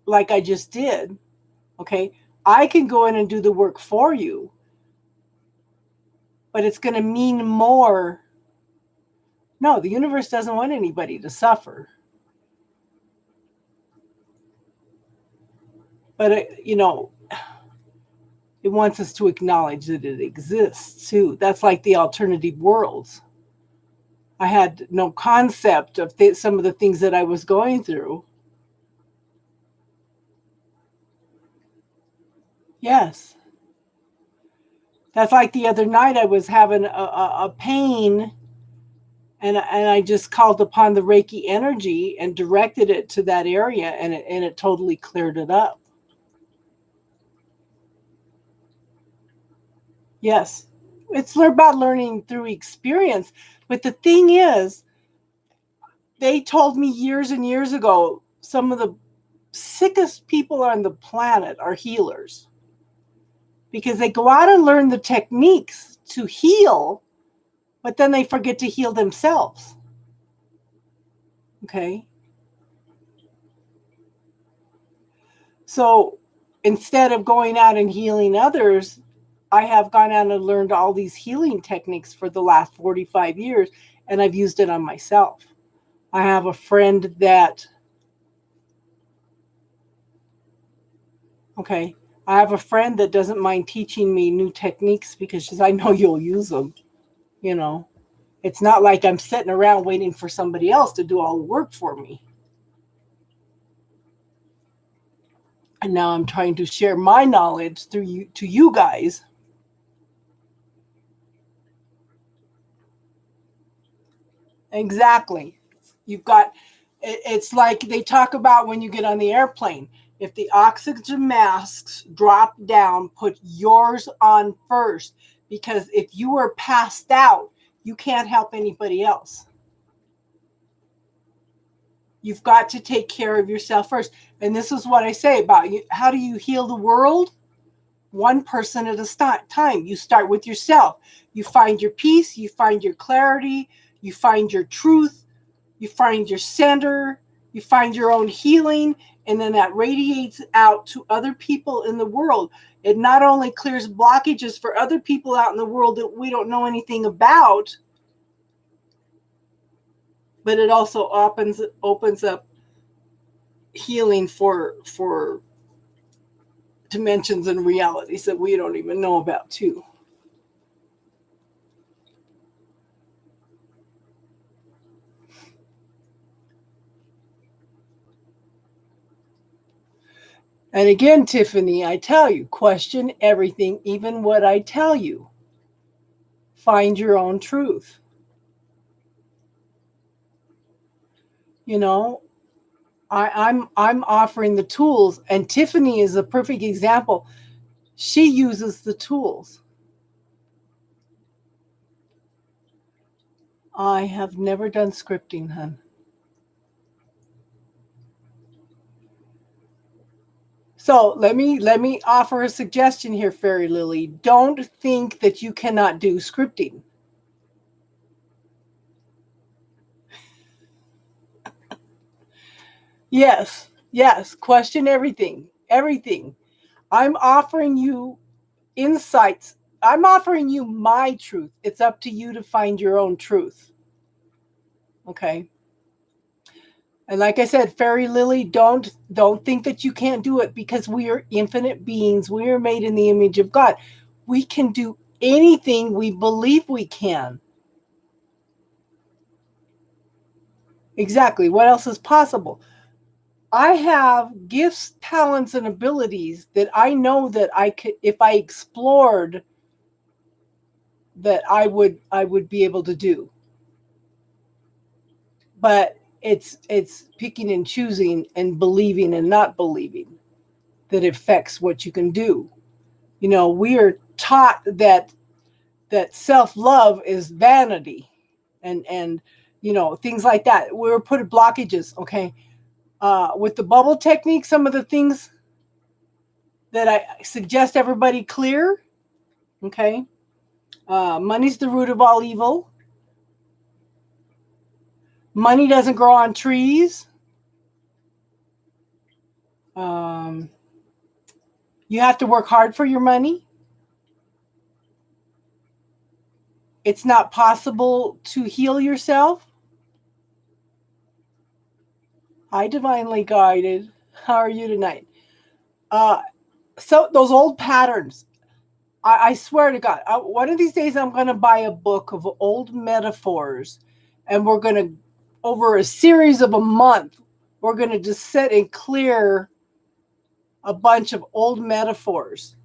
like I just did. Okay. I can go in and do the work for you, but it's going to mean more. No, the universe doesn't want anybody to suffer. But, it wants us to acknowledge that it exists too. That's like the alternative worlds. I had no concept of some of the things that I was going through. Yes. That's like the other night I was having a pain, and I just called upon the Reiki energy and directed it to that area, and it totally cleared it up. Yes. It's about learning through experience. But the thing is, they told me years and years ago, some of the sickest people on the planet are healers, because they go out and learn the techniques to heal, but then they forget to heal themselves. Okay. So instead of going out and healing others, I have gone out and learned all these healing techniques for the last 45 years, and I've used it on myself. I have a friend that, okay, I have a friend that doesn't mind teaching me new techniques because she says, I know you'll use them. You know, it's not like I'm sitting around waiting for somebody else to do all the work for me. And now I'm trying to share my knowledge through you to you guys. Exactly. You've got, it's like they talk about when you get on the airplane. If the oxygen masks drop down, put yours on first, because if you are passed out, you can't help anybody else. You've got to take care of yourself first. And this is what I say about you. How do you heal the world? One person at a time. You start with yourself. You find your peace, you find your clarity, you find your truth, you find your center, you find your own healing, and then that radiates out to other people in the world. It not only clears blockages for other people out in the world that we don't know anything about, but it also opens up healing for dimensions and realities that we don't even know about too. And again, Tiffany, I tell you, question everything, even what I tell you. Find your own truth. You know, I'm offering the tools, and Tiffany is a perfect example. She uses the tools. I have never done scripting, hun. So let me offer a suggestion here, Fairy Lily. Don't think that you cannot do scripting. Yes, yes. Question everything. Everything. I'm offering you insights. I'm offering you my truth. It's up to you to find your own truth. Okay. And like I said, Fairy Lily, don't think that you can't do it, because we are infinite beings. We are made in the image of God. We can do anything we believe we can. Exactly. What else is possible? I have gifts, talents, and abilities that I know that I could, if I explored, that I would be able to do. But it's picking and choosing and believing and not believing that affects what you can do. We are taught that self-love is vanity, and things like that. We're put blockages. Okay. With the bubble technique, some of the things that I suggest everybody clear. Okay. Money's the root of all evil. Money doesn't grow on trees. Um, you have to work hard for your money. It's not possible to heal yourself. Hi, divinely guided. How are you tonight? Uh, so those old patterns. I swear to God, one of these days I'm going to buy a book of old metaphors, and we're going to, over a series of a month, we're going to just sit and clear a bunch of old metaphors.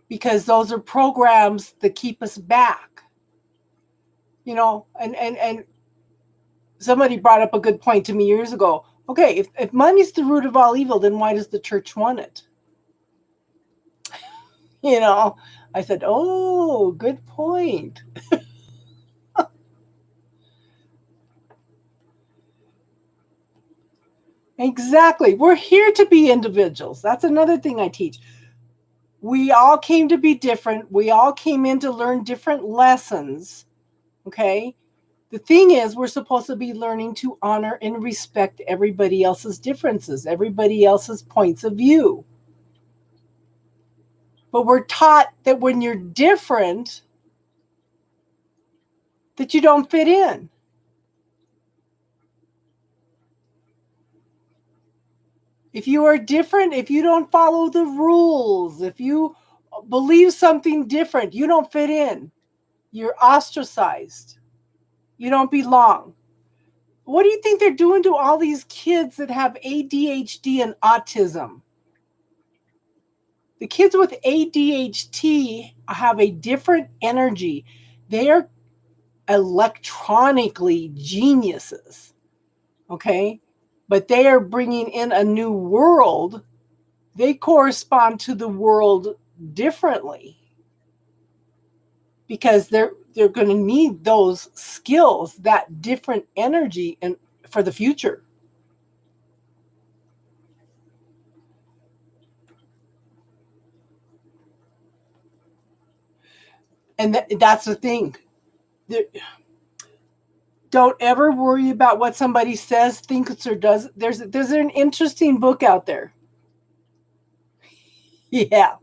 Because those are programs that keep us back. And somebody brought up a good point to me years ago. Okay, if money's the root of all evil, then why does the church want it? I said, oh, good point. Exactly. We're here to be individuals. That's another thing I teach. We all came to be different. We all came in to learn different lessons. Okay. The thing is, we're supposed to be learning to honor and respect everybody else's differences, everybody else's points of view. But we're taught that when you're different, that you don't fit in. If you are different, if you don't follow the rules, if you believe something different, you don't fit in. You're ostracized. You don't belong. What do you think they're doing to all these kids that have ADHD and autism? The kids with ADHD have a different energy. They are electronically geniuses, okay? But they are bringing in a new world. They correspond to the world differently because they're going to need those skills, that different energy, and for the future. And that's the thing. Don't ever worry about what somebody says, thinks, or does. There's an interesting book out there. Yeah.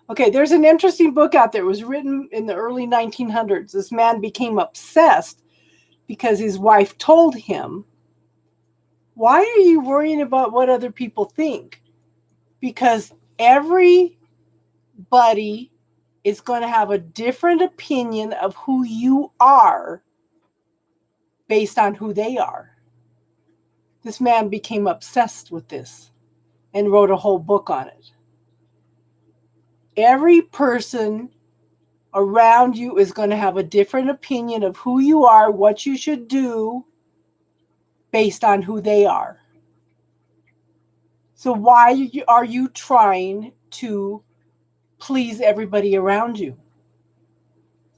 Okay, there's an interesting book out there. It was written in the early 1900s. This man became obsessed because his wife told him, why are you worrying about what other people think? Because everybody is going to have a different opinion of who you are based on who they are. This man became obsessed with this and wrote a whole book on it. Every person around you is going to have a different opinion of who you are, what you should do based on who they are. So why are you trying to please everybody around you?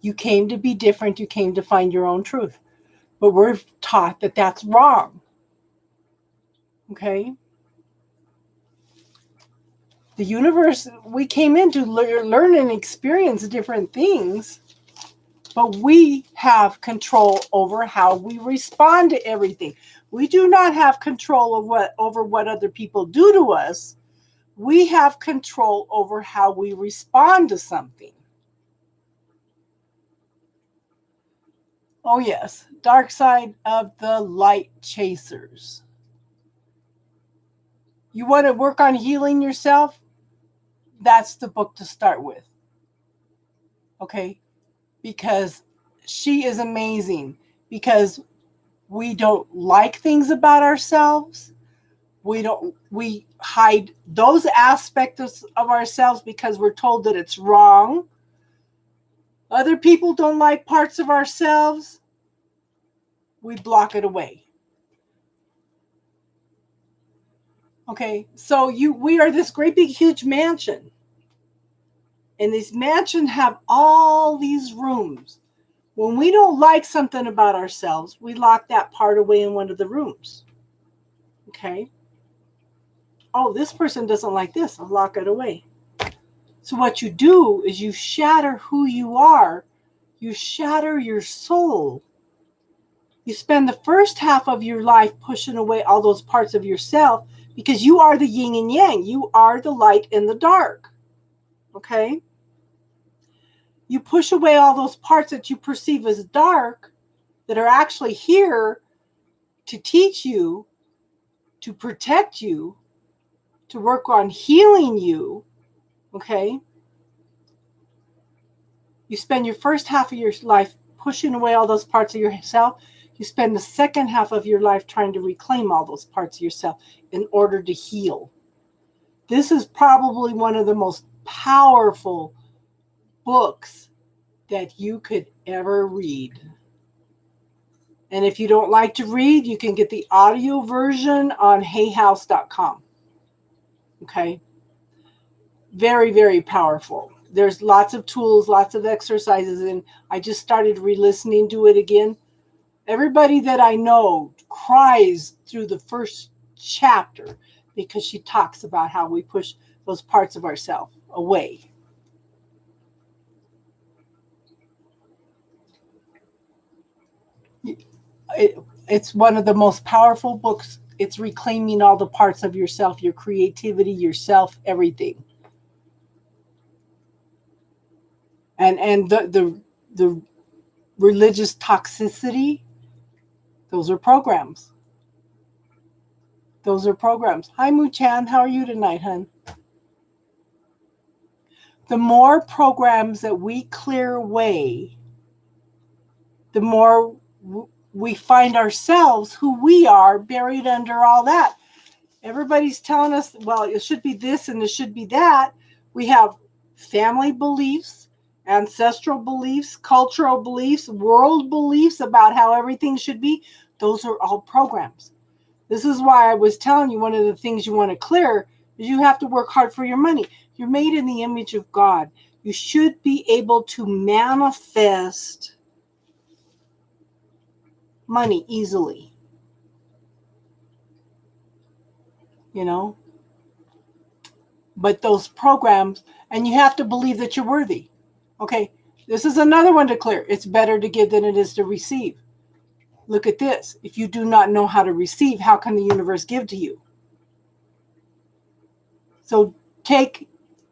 You came to be different. You came to find your own truth. but we're taught that that's wrong. Okay? The universe, we came in to learn and experience different things, but we have control over how we respond to everything. We do not have control over what other people do to us. We have control over how we respond to something. Oh yes, Dark Side of the Light Chasers. You want to work on healing yourself? That's the book to start with. Okay? Because she is amazing. Because we don't like things about ourselves. We hide those aspects of ourselves because we're told that it's wrong. Other people don't like parts of ourselves. We block it away. Okay, so we are this great big huge mansion. And this mansion have all these rooms. When we don't like something about ourselves, we lock that part away in one of the rooms. Okay? Oh, this person doesn't like this. I'll lock it away. So what you do is you shatter who you are. You shatter your soul. You spend the first half of your life pushing away all those parts of yourself because you are the yin and yang. You are the light and the dark. Okay? You push away all those parts that you perceive as dark that are actually here to teach you, to protect you, to work on healing you. Okay? You spend your first half of your life pushing away all those parts of yourself. You spend the second half of your life trying to reclaim all those parts of yourself in order to heal. This is probably one of the most powerful books that you could ever read. And if you don't like to read, you can get the audio version on hayhouse.com. Okay? Very, very powerful. There's lots of tools, lots of exercises, and I just started re-listening to it again. Everybody that I know cries through the first chapter because she talks about how we push those parts of ourselves away. It's one of the most powerful books. It's reclaiming all the parts of yourself, your creativity, yourself, everything. And the religious toxicity, those are programs. Those are programs. Hi, Moo-chan. How are you tonight, hun? The more programs that we clear away, the more we find ourselves, who we are, buried under all that. Everybody's telling us, well, it should be this and it should be that. We have family beliefs, ancestral beliefs, cultural beliefs, world beliefs about how everything should be. Those are all programs. This is why I was telling you one of the things you want to clear is you have to work hard for your money. You're made in the image of God. You should be able to manifest money easily. You know? But those programs, and you have to believe that you're worthy. Okay, this is another one to clear. It's better to give than it is to receive. Look at this. If you do not know how to receive, how can the universe give to you? So take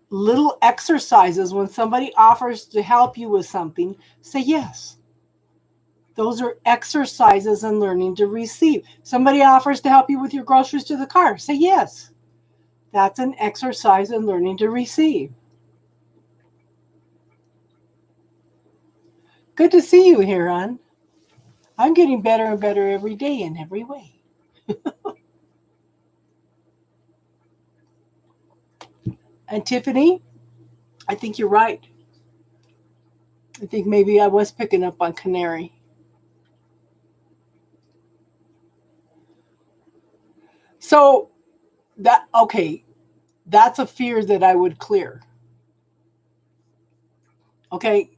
little exercises. When somebody offers to help you with something, say yes. Those are exercises in learning to receive. Somebody offers to help you with your groceries to the car, say yes. That's an exercise in learning to receive. Good to see you here, hon. I'm getting better and better every day in every way. And Tiffany, I think you're right. I think maybe I was picking up on canary. So that's a fear that I would clear. Okay.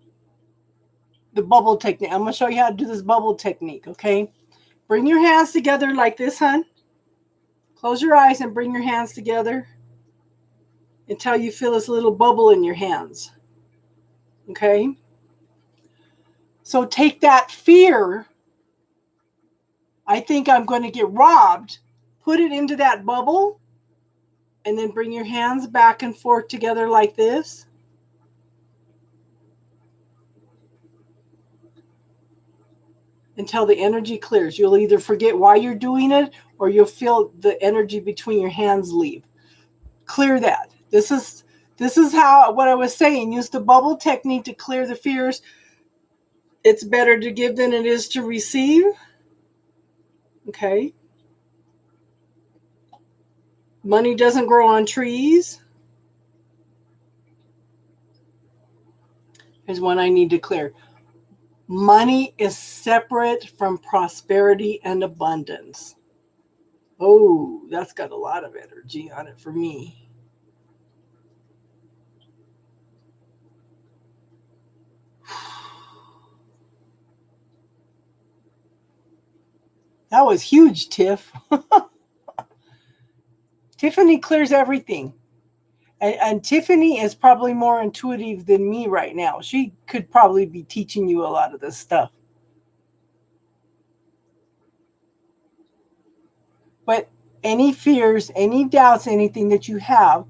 the bubble technique. I'm going to show you how to do this bubble technique, okay? Bring your hands together like this, hon. Close your eyes and bring your hands together until you feel this little bubble in your hands, okay? So take that fear, I think I'm going to get robbed, put it into that bubble, and then bring your hands back and forth together like this. Until the energy clears. You'll either forget why you're doing it or you'll feel the energy between your hands leave. Clear that. This is how, what I was saying, use the bubble technique to clear the fears. It's better to give than it is to receive. Okay. Money doesn't grow on trees. Here's one I need to clear. Money is separate from prosperity and abundance. Oh, that's got a lot of energy on it for me. That was huge, Tiff. Tiffany clears everything. And Tiffany is probably more intuitive than me right now. She could probably be teaching you a lot of this stuff. But any fears, any doubts, anything that you have,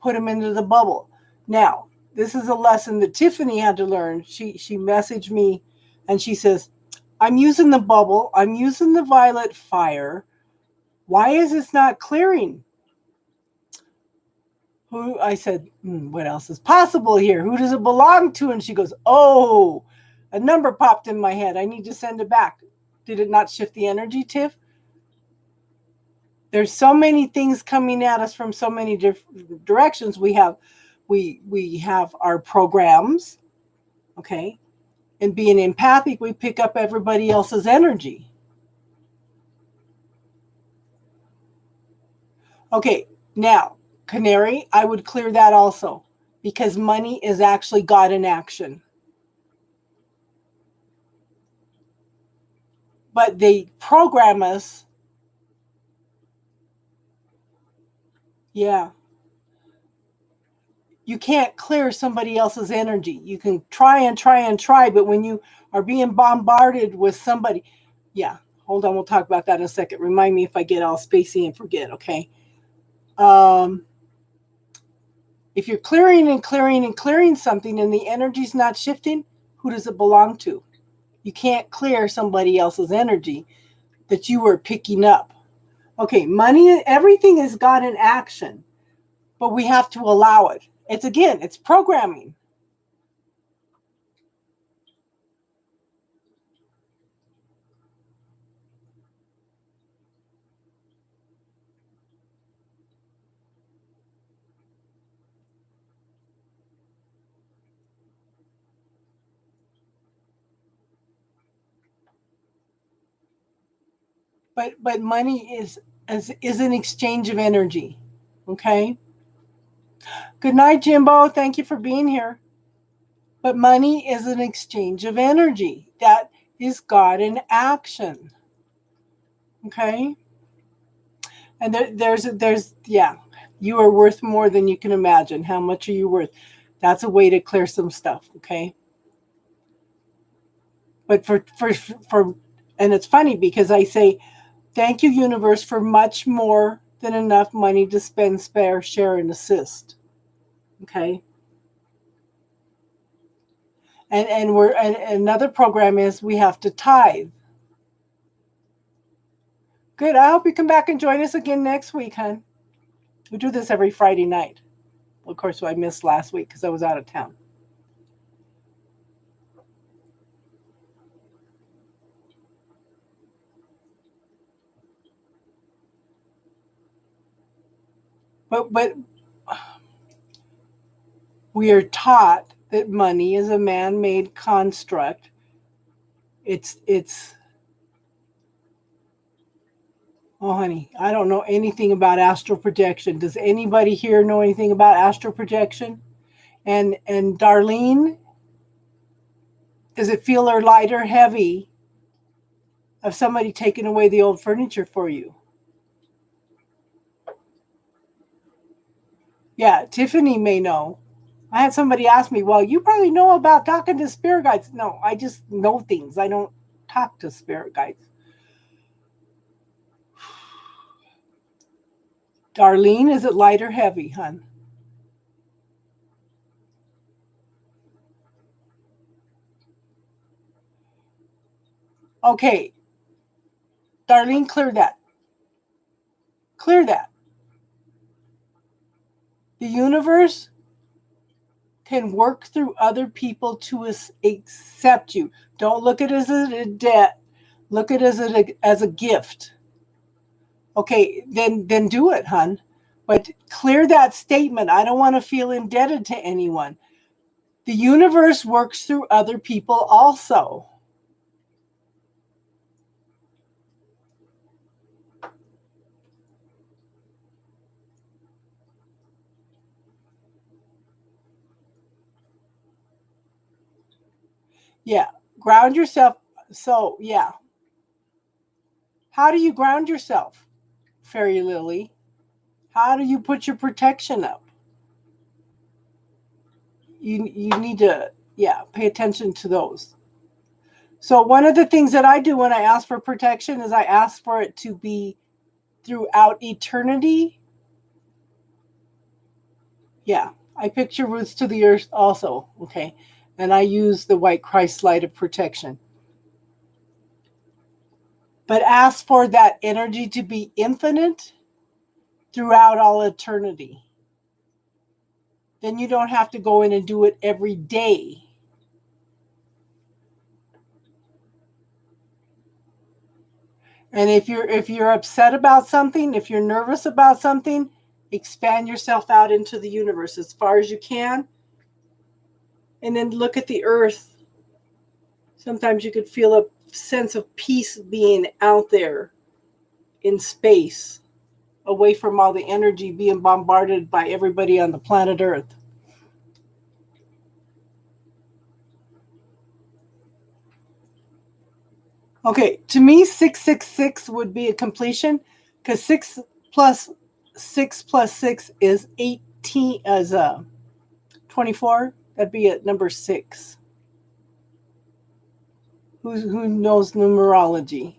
put them into the bubble. Now, this is a lesson that Tiffany had to learn. She messaged me and she says, I'm using the bubble. I'm using the violet fire. Why is this not clearing? Who I said, what else is possible here? Who does it belong to? And she goes, oh, a number popped in my head. I need to send it back. Did it not shift the energy, Tiff? There's so many things coming at us from so many different directions. We have our programs, okay? And being empathic, we pick up everybody else's energy. Okay, now, Canary, I would clear that also because money is actually God in action. But they program us. Yeah. You can't clear somebody else's energy. You can try and try and try, but when you are being bombarded with somebody, yeah, hold on, we'll talk about that in a second. Remind me if I get all spacey and forget, okay? If you're clearing and clearing and clearing something and the energy's not shifting, who does it belong to? You can't clear somebody else's energy that you were picking up. Okay, money, everything is God in action, but we have to allow it. It's programming. But money is an exchange of energy. Okay. Good night, Jimbo. Thank you for being here. But money is an exchange of energy. That is God in action. Okay. And there's you are worth more than you can imagine. How much are you worth? That's a way to clear some stuff. Okay. But for and it's funny because I say, thank you, universe, for much more than enough money to spend, spare, share, and assist. Okay. And another program is we have to tithe. Good. I hope you come back and join us again next week, hon. We do this every Friday night. Well, of course, I missed last week because I was out of town. But we are taught that money is a man-made construct. It's oh honey, I don't know anything about astral projection. Does anybody here know anything about astral projection? And Darlene, Does it feel or light or heavy of somebody taking away the old furniture for you? Yeah, Tiffany may know. I had somebody ask me, well, you probably know about talking to spirit guides. No, I just know things. I don't talk to spirit guides. Darlene, is it light or heavy, hon? Okay. Darlene, clear that. Clear that. The universe can work through other people to accept you. Don't look at it as a debt. Look at it as a gift. Okay, then do it, hon. But clear that statement. I don't want to feel indebted to anyone. The universe works through other people also. Yeah, ground yourself. So, yeah. How do you ground yourself, Fairy Lily? How do you put your protection up? You need to, yeah, pay attention to those. So one of the things that I do when I ask for protection is I ask for it to be throughout eternity. Yeah, I picture roots to the earth also, okay? And I use the white Christ light of protection. But ask for that energy to be infinite throughout all eternity. Then you don't have to go in and do it every day. And if you're upset about something, if you're nervous about something, expand yourself out into the universe as far as you can. And then look at the earth. Sometimes you could feel a sense of peace being out there in space, away from all the energy being bombarded by everybody on the planet Earth. Okay, to me, 666 would be a completion because 6 plus 6 is 18, as 24. That'd be at number 6. Who knows numerology?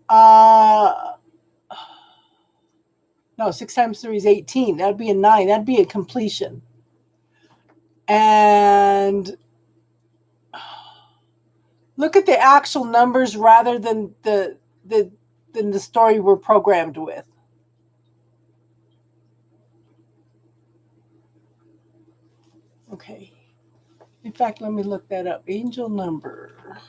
No, 6 times 3 is 18. That'd be a 9. That'd be a completion. And look at the actual numbers rather than the story we're programmed with. Okay. In fact, let me look that up. Angel number.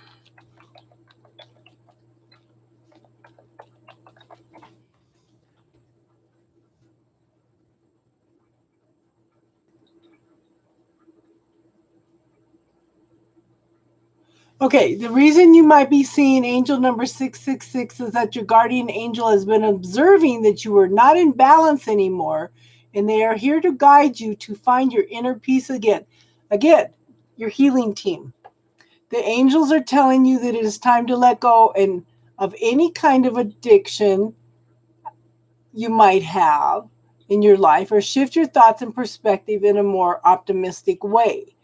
Okay, the reason you might be seeing angel number 666 is that your guardian angel has been observing that you are not in balance anymore, and they are here to guide you to find your inner peace again. Again, your healing team. The angels are telling you that it is time to let go of any kind of addiction you might have in your life, or shift your thoughts and perspective in a more optimistic way.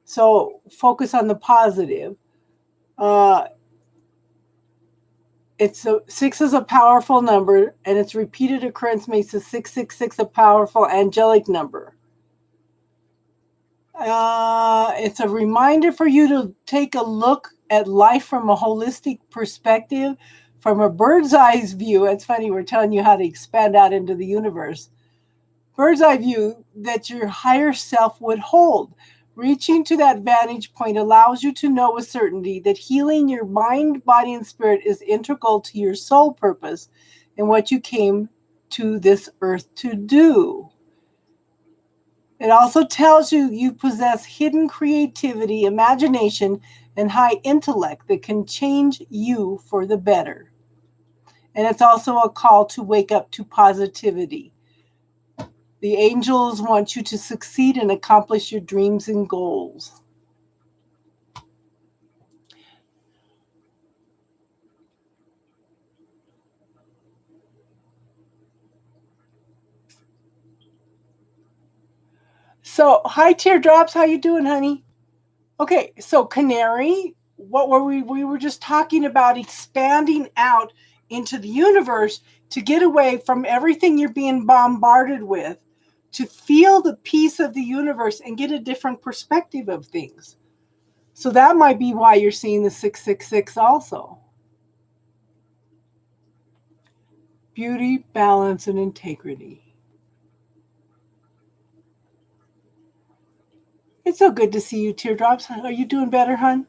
So focus on the positive. It's 6 is a powerful number, and its repeated occurrence makes the 666 a powerful angelic number. It's a reminder for you to take a look at life from a holistic perspective, from a bird's eye view. It's funny, we're telling you how to expand out into the universe. Bird's eye view that your higher self would hold. Reaching to that vantage point allows you to know with certainty that healing your mind, body, and spirit is integral to your soul purpose and what you came to this earth to do. It also tells you you possess hidden creativity, imagination, and high intellect that can change you for the better. And it's also a call to wake up to positivity. The angels want you to succeed and accomplish your dreams and goals. So, hi Teardrops, how you doing, honey? Okay, so Canary, what were we were just talking about expanding out into the universe to get away from everything you're being bombarded with, to feel the peace of the universe and get a different perspective of things. So that might be why you're seeing the 666 also. Beauty, balance, and integrity. It's so good to see you, Teardrops. Are you doing better, hon?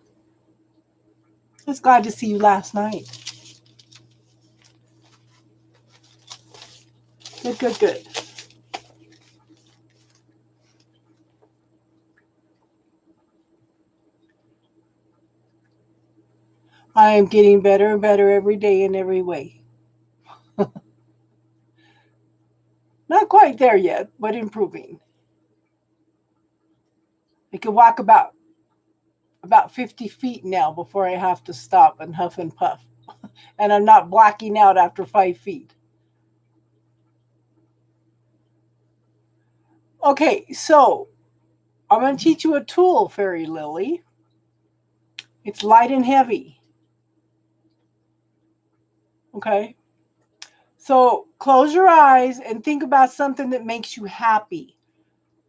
I was glad to see you last night. Good, good, good. I am getting better and better every day in every way. Not quite there yet, but improving. I can walk about 50 feet now before I have to stop and huff and puff. And I'm not blacking out after 5 feet. Okay, so I'm going to teach you a tool, Fairy Lily. It's light and heavy. Okay? So close your eyes and think about something that makes you happy.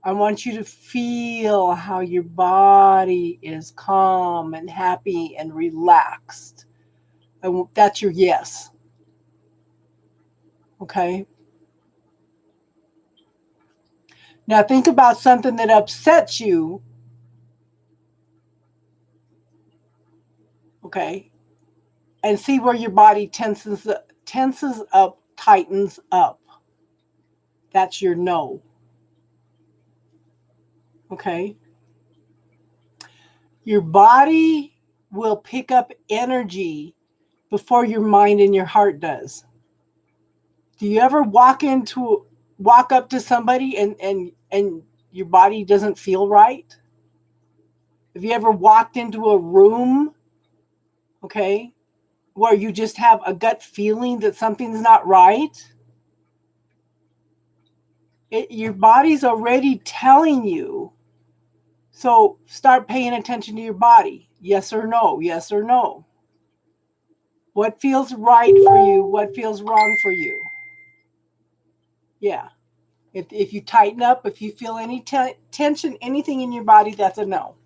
I want you to feel how your body is calm and happy and relaxed. And that's your yes. Okay? Now think about something that upsets you. Okay? And see where your body tenses up, tightens up. That's your no. Okay? Your body will pick up energy before your mind and your heart does. Do you ever walk up to somebody and your body doesn't feel right? Have you ever walked into a room, okay, where you just have a gut feeling that something's not right? Your body's already telling you. So start paying attention to your body. Yes or no? Yes or no? What feels right for you? What feels wrong for you? Yeah. If you tighten up, if you feel any tension, anything in your body, that's a no.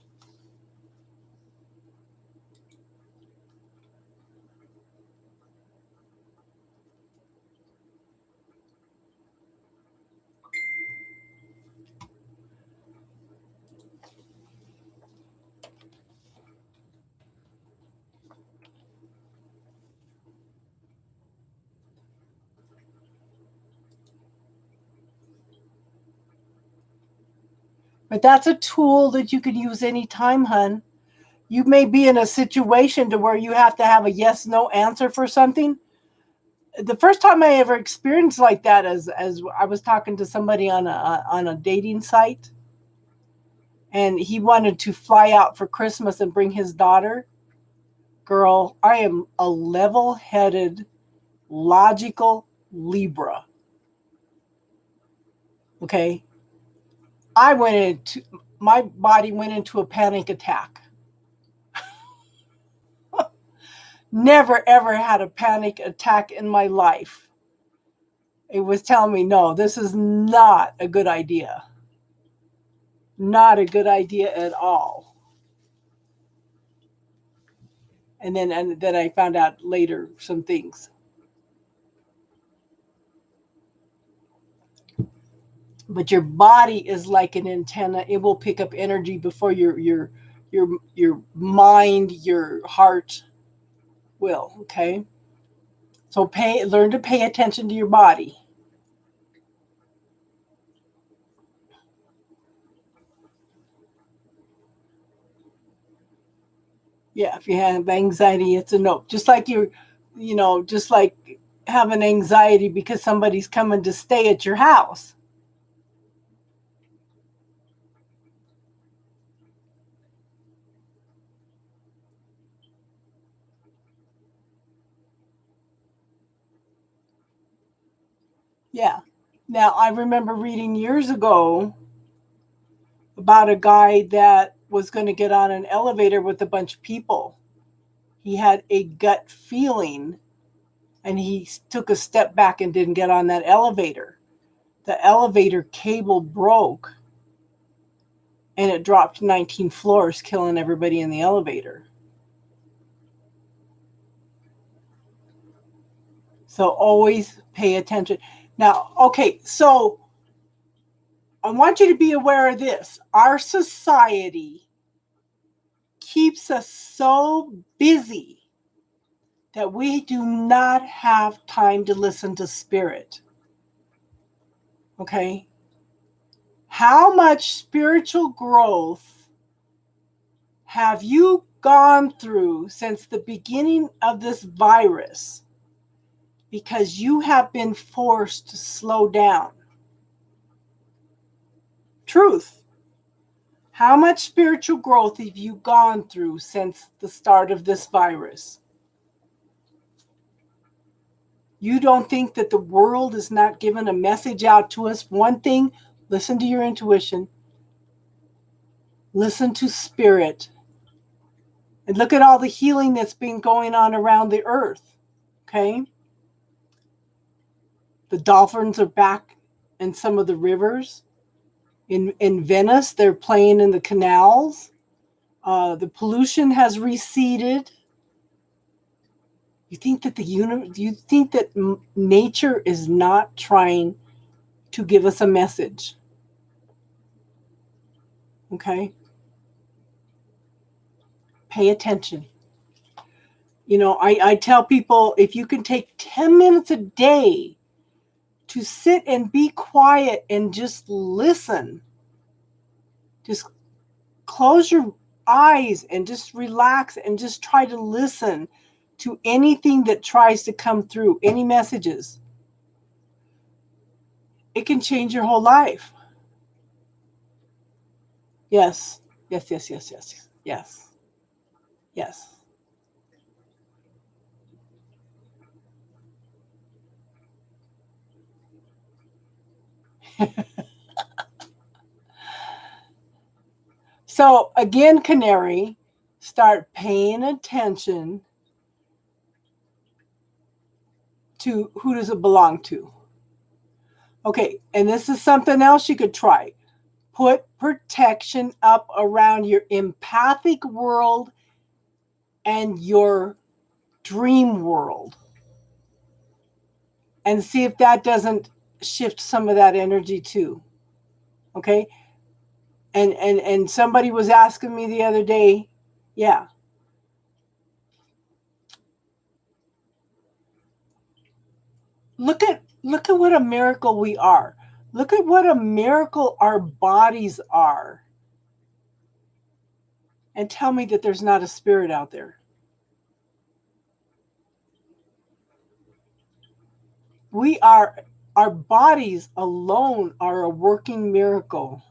But that's a tool that you can use anytime, hun. You may be in a situation to where you have to have a yes no answer for something. The first time I ever experienced like that, as I was talking to somebody on a dating site, and he wanted to fly out for Christmas and bring his daughter. Girl, I am a level-headed, logical Libra. Okay, my body went into a panic attack. Never ever had a panic attack in my life. It was telling me, no, this is not a good idea. Not a good idea at all. And then I found out later some things. But your body is like an antenna. It will pick up energy before your mind, your heart will. Okay. So learn to pay attention to your body. Yeah, if you have anxiety, it's a no. Just like just like having anxiety because somebody's coming to stay at your house. Yeah. Now, I remember reading years ago about a guy that was going to get on an elevator with a bunch of people. He had a gut feeling and he took a step back and didn't get on that elevator. The elevator cable broke and it dropped 19 floors, killing everybody in the elevator. So always pay attention. Now, okay, so I want you to be aware of this. Our society keeps us so busy that we do not have time to listen to spirit. Okay? How much spiritual growth have you gone through since the beginning of this virus? Because you have been forced to slow down. Truth. How much spiritual growth have you gone through since the start of this virus? You don't think that the world is not giving a message out to us? One thing, listen to your intuition. Listen to spirit. And look at all the healing that's been going on around the earth. Okay? The dolphins are back in some of the rivers. In Venice, they're playing in the canals. The pollution has receded. You think that nature is not trying to give us a message? Okay? Pay attention. You know, I tell people, if you can take 10 minutes a day to sit and be quiet and just listen, just close your eyes and just relax and just try to listen to anything that tries to come through, any messages. It can change your whole life. Yes, yes, yes, yes, yes, yes, yes. So again, Canary, start paying attention to who does it belong to. Okay, and this is something else you could try. Put protection up around your empathic world and your dream world. And see if that doesn't shift some of that energy too. Okay? And somebody was asking me the other day, yeah. Look at what a miracle we are. Look at what a miracle our bodies are. And tell me that there's not a spirit out there. Our bodies alone are a working miracle.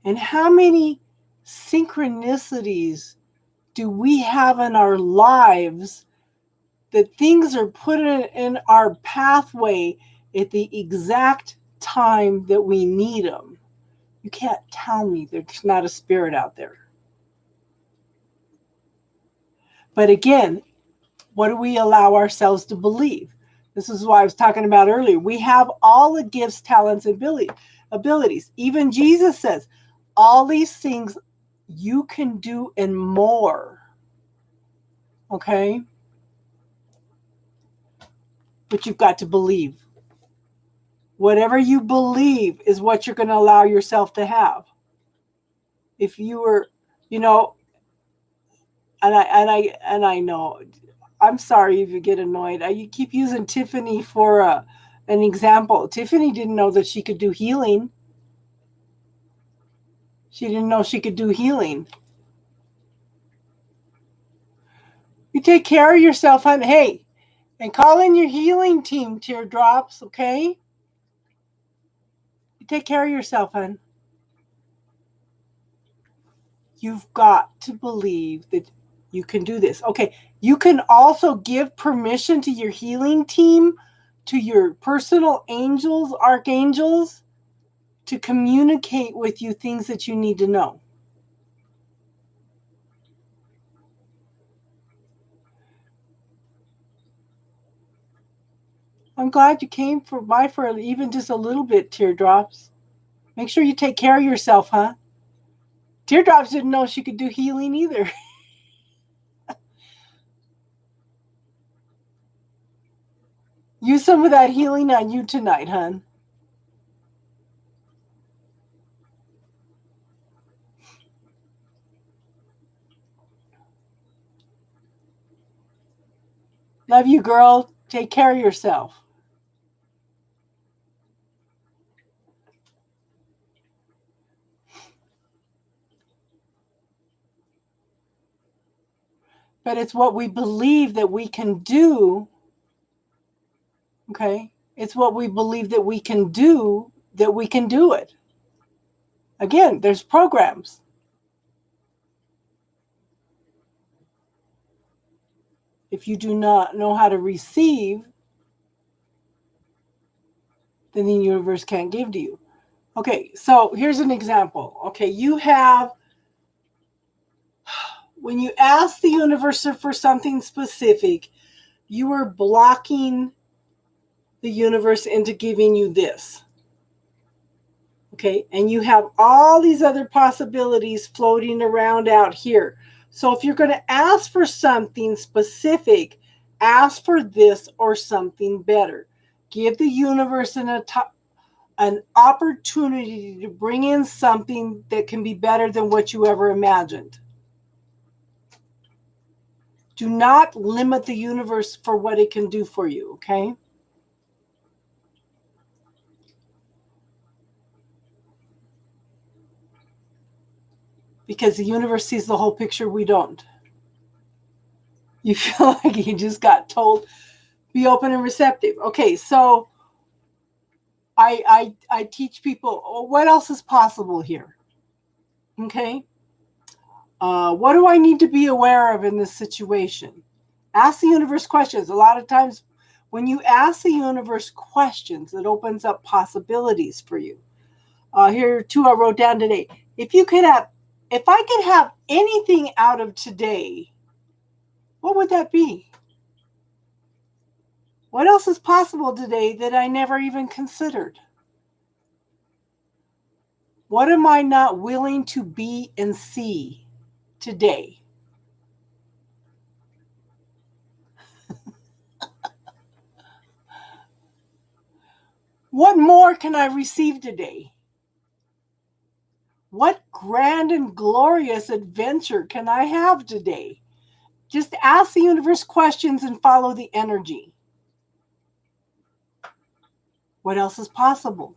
And how many synchronicities do we have in our lives that things are put in our pathway at the exact time that we need them? You can't tell me there's not a spirit out there. But again, what do we allow ourselves to believe? This is what I was talking about earlier. We have all the gifts, talents, and abilities. Even Jesus says, all these things you can do and more. Okay? But you've got to believe. Whatever you believe is what you're going to allow yourself to have. If you were, you know, and I know, I'm sorry if you get annoyed. You keep using Tiffany for an example. Tiffany didn't know that she could do healing. She didn't know she could do healing. You take care of yourself, honey. Hey, and call in your healing team, Teardrops, okay? You take care of yourself, hon. You've got to believe that you can do this. Okay, you can also give permission to your healing team, to your personal angels, archangels, to communicate with you things that you need to know. I'm glad you came by for even just a little bit, Teardrops. Make sure you take care of yourself, huh? Teardrops didn't know she could do healing either. Use some of that healing on you tonight, hon. Love you, girl. Take care of yourself. But it's what we believe that we can do. Okay? It's what we believe that we can do it. Again, there's programs. If you do not know how to receive, then the universe can't give to you. Okay, so here's an example. Okay, you have, when you ask the universe for something specific, you are blocking the universe into giving you this. Okay, and you have all these other possibilities floating around out here. So if you're going to ask for something specific, ask for this or something better. Give the universe an opportunity to bring in something that can be better than what you ever imagined. Do not limit the universe for what it can do for you, okay? Because the universe sees the whole picture, we don't. You feel like you just got told, be open and receptive. Okay, so I teach people, what else is possible here? Okay? What do I need to be aware of in this situation? Ask the universe questions. A lot of times when you ask the universe questions, it opens up possibilities for you. Here are two I wrote down today. If I could have anything out of today, what would that be? What else is possible today that I never even considered? What am I not willing to be and see today? What more can I receive today? What grand and glorious adventure can I have today? Just ask the universe questions and follow the energy. What else is possible?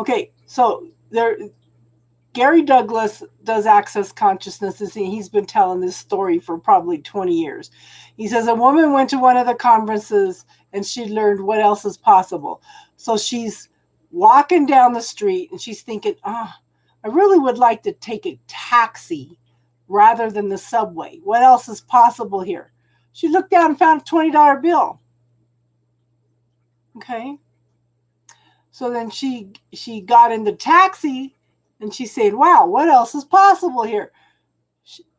Okay, so Gary Douglas does Access Consciousness, and he's been telling this story for probably 20 years. He says a woman went to one of the conferences and she learned what else is possible. So she's walking down the street and she's thinking, I really would like to take a taxi rather than the subway. What else is possible here? She looked down and found a $20 bill. Okay. So then she got in the taxi and she said, wow, what else is possible here?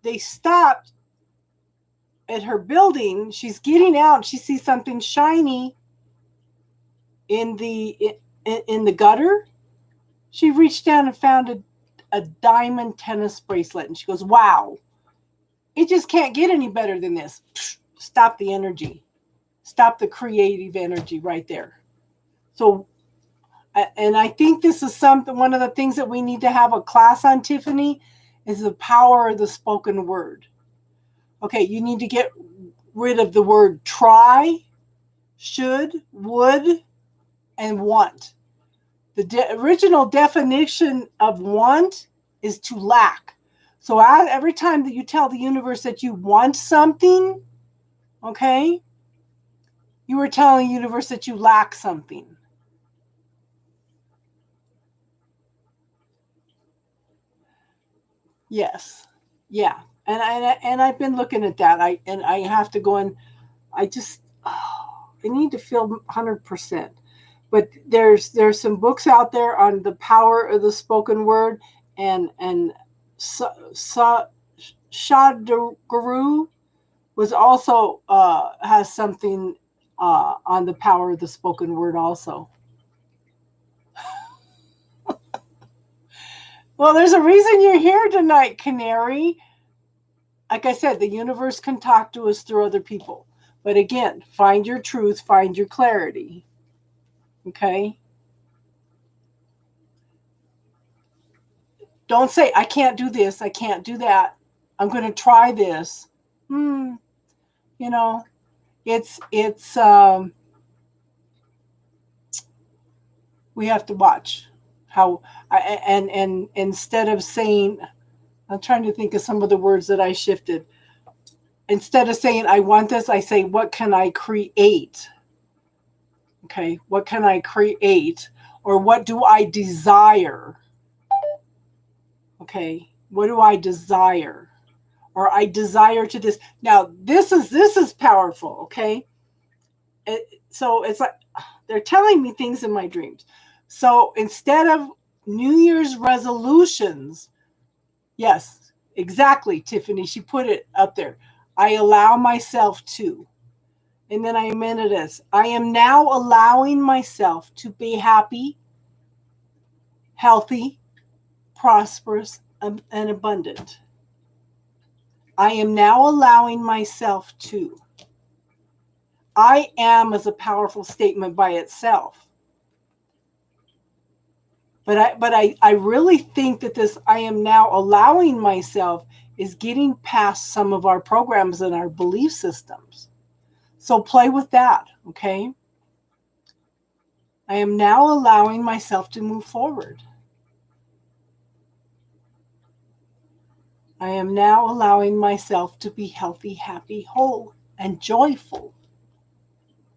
They stopped at her building. She's getting out. She sees something shiny in the gutter. She reached down and found a diamond tennis bracelet. And she goes, wow, it just can't get any better than this. Stop the energy. Stop the creative energy right there. So, and I think this is one of the things that we need to have a class on, Tiffany, is the power of the spoken word. Okay, you need to get rid of the word try, should, would, and want. The original definition of want is to lack. So every time that you tell the universe that you want something, okay, you are telling the universe that you lack something. Yes. Yeah. And I've been looking at that. I have to go and I need to feel 100%. But there's some books out there on the power of the spoken word, and Sadhguru was also has something on the power of the spoken word also. Well, there's a reason you're here tonight, Canary. Like I said, the universe can talk to us through other people. But again, find your truth, find your clarity. Okay? Don't say, I can't do this, I can't do that. I'm going to try this. You know, it's we have to watch how and instead of saying, I'm trying to think of some of the words that I shifted. Instead of saying I want this, I say what can I create? Okay, what can I create? Or what do I desire? Okay, what do I desire? Or I desire to this. Now, this is powerful, okay? So it's like they're telling me things in my dreams. So instead of New Year's resolutions, yes, exactly, Tiffany, she put it up there. I allow myself to. And then I amended this. I am now allowing myself to be happy, healthy, prosperous, and abundant. I am now allowing myself to. I am is a powerful statement by itself. But I really think that this I am now allowing myself is getting past some of our programs and our belief systems. So play with that, okay? I am now allowing myself to move forward. I am now allowing myself to be healthy, happy, whole, and joyful.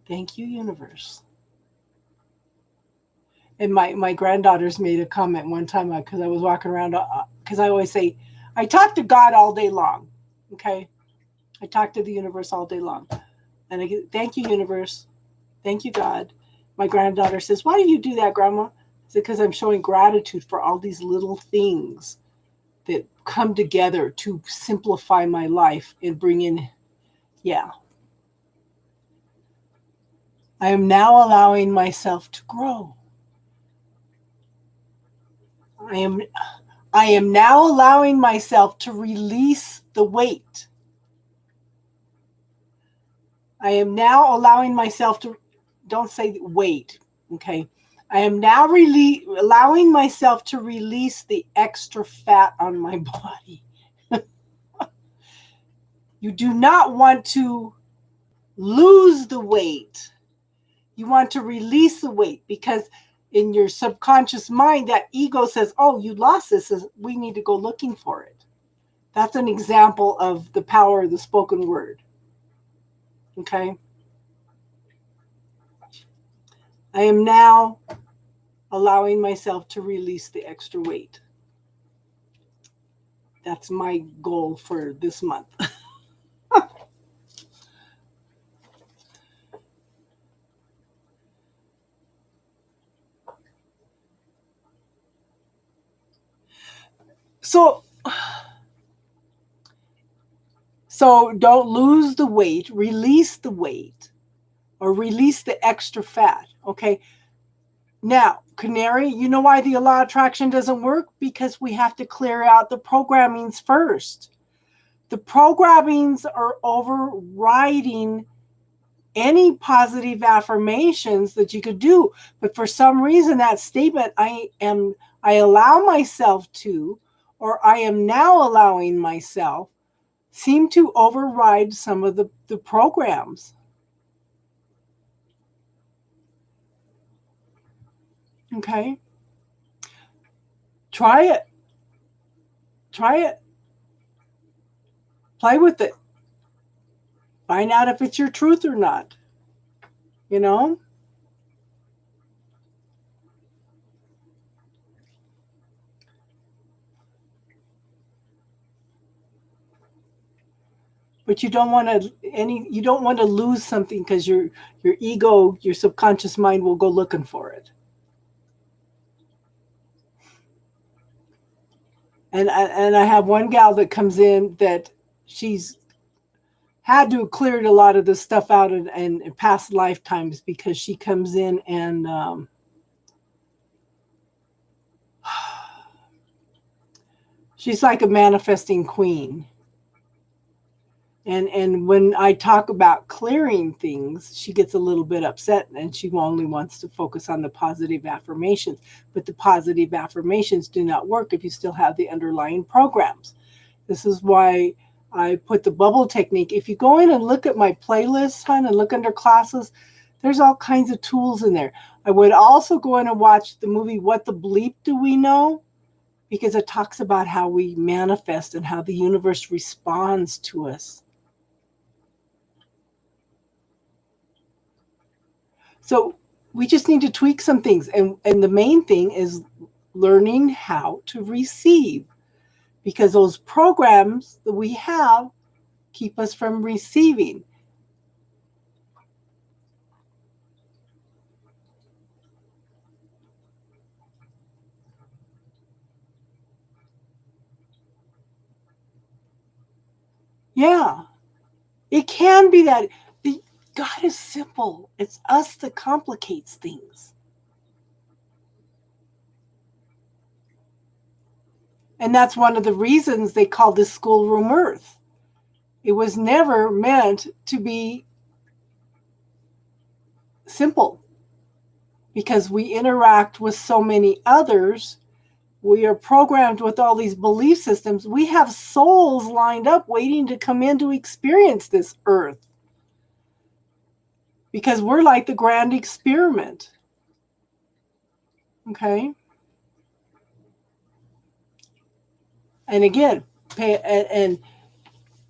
Thank you, universe. And my granddaughters made a comment one time because I was walking around, because I always say, I talk to God all day long. Okay? I talk to the universe all day long. And I get, thank you, universe. Thank you, God. My granddaughter says, why do you do that, Grandma? I said, because I'm showing gratitude for all these little things that come together to simplify my life and bring in, yeah. I am now allowing myself to grow. I am now allowing myself to release the weight. I am now allowing myself to, don't say wait, okay? I am now allowing myself to release the extra fat on my body. You do not want to lose the weight. You want to release the weight because in your subconscious mind, that ego says, oh, you lost this. We need to go looking for it. That's an example of the power of the spoken word. Okay? I am now allowing myself to release the extra weight. That's my goal for this month. So don't lose the weight, release the weight, or release the extra fat. Okay. Now, Canary, you know why the law of attraction doesn't work? Because we have to clear out the programmings first. The programmings are overriding any positive affirmations that you could do. But for some reason, that statement, I allow myself to, or I am now allowing myself, seem to override some of the programs. Okay? Try it. Try it. Play with it. Find out if it's your truth or not. You know? but you don't want to lose something, because your ego, your subconscious mind will go looking for it. And I have one gal that comes in that she's had to have cleared a lot of this stuff out in past lifetimes, because she comes in and she's like a manifesting queen. And when I talk about clearing things, she gets a little bit upset, and she only wants to focus on the positive affirmations. But the positive affirmations do not work if you still have the underlying programs. This is why I put the bubble technique. If you go in and look at my playlist, hon, and look under classes, there's all kinds of tools in there. I would also go in and watch the movie What the Bleep Do We Know? Because it talks about how we manifest and how the universe responds to us. So we just need to tweak some things. And the main thing is learning how to receive, because those programs that we have keep us from receiving. Yeah, it can be that. God is simple. It's us that complicates things. And that's one of the reasons they call this schoolroom Earth. It was never meant to be simple, because we interact with so many others. We are programmed with all these belief systems. We have souls lined up waiting to come in to experience this earth, because we're like the grand experiment. Okay? And again,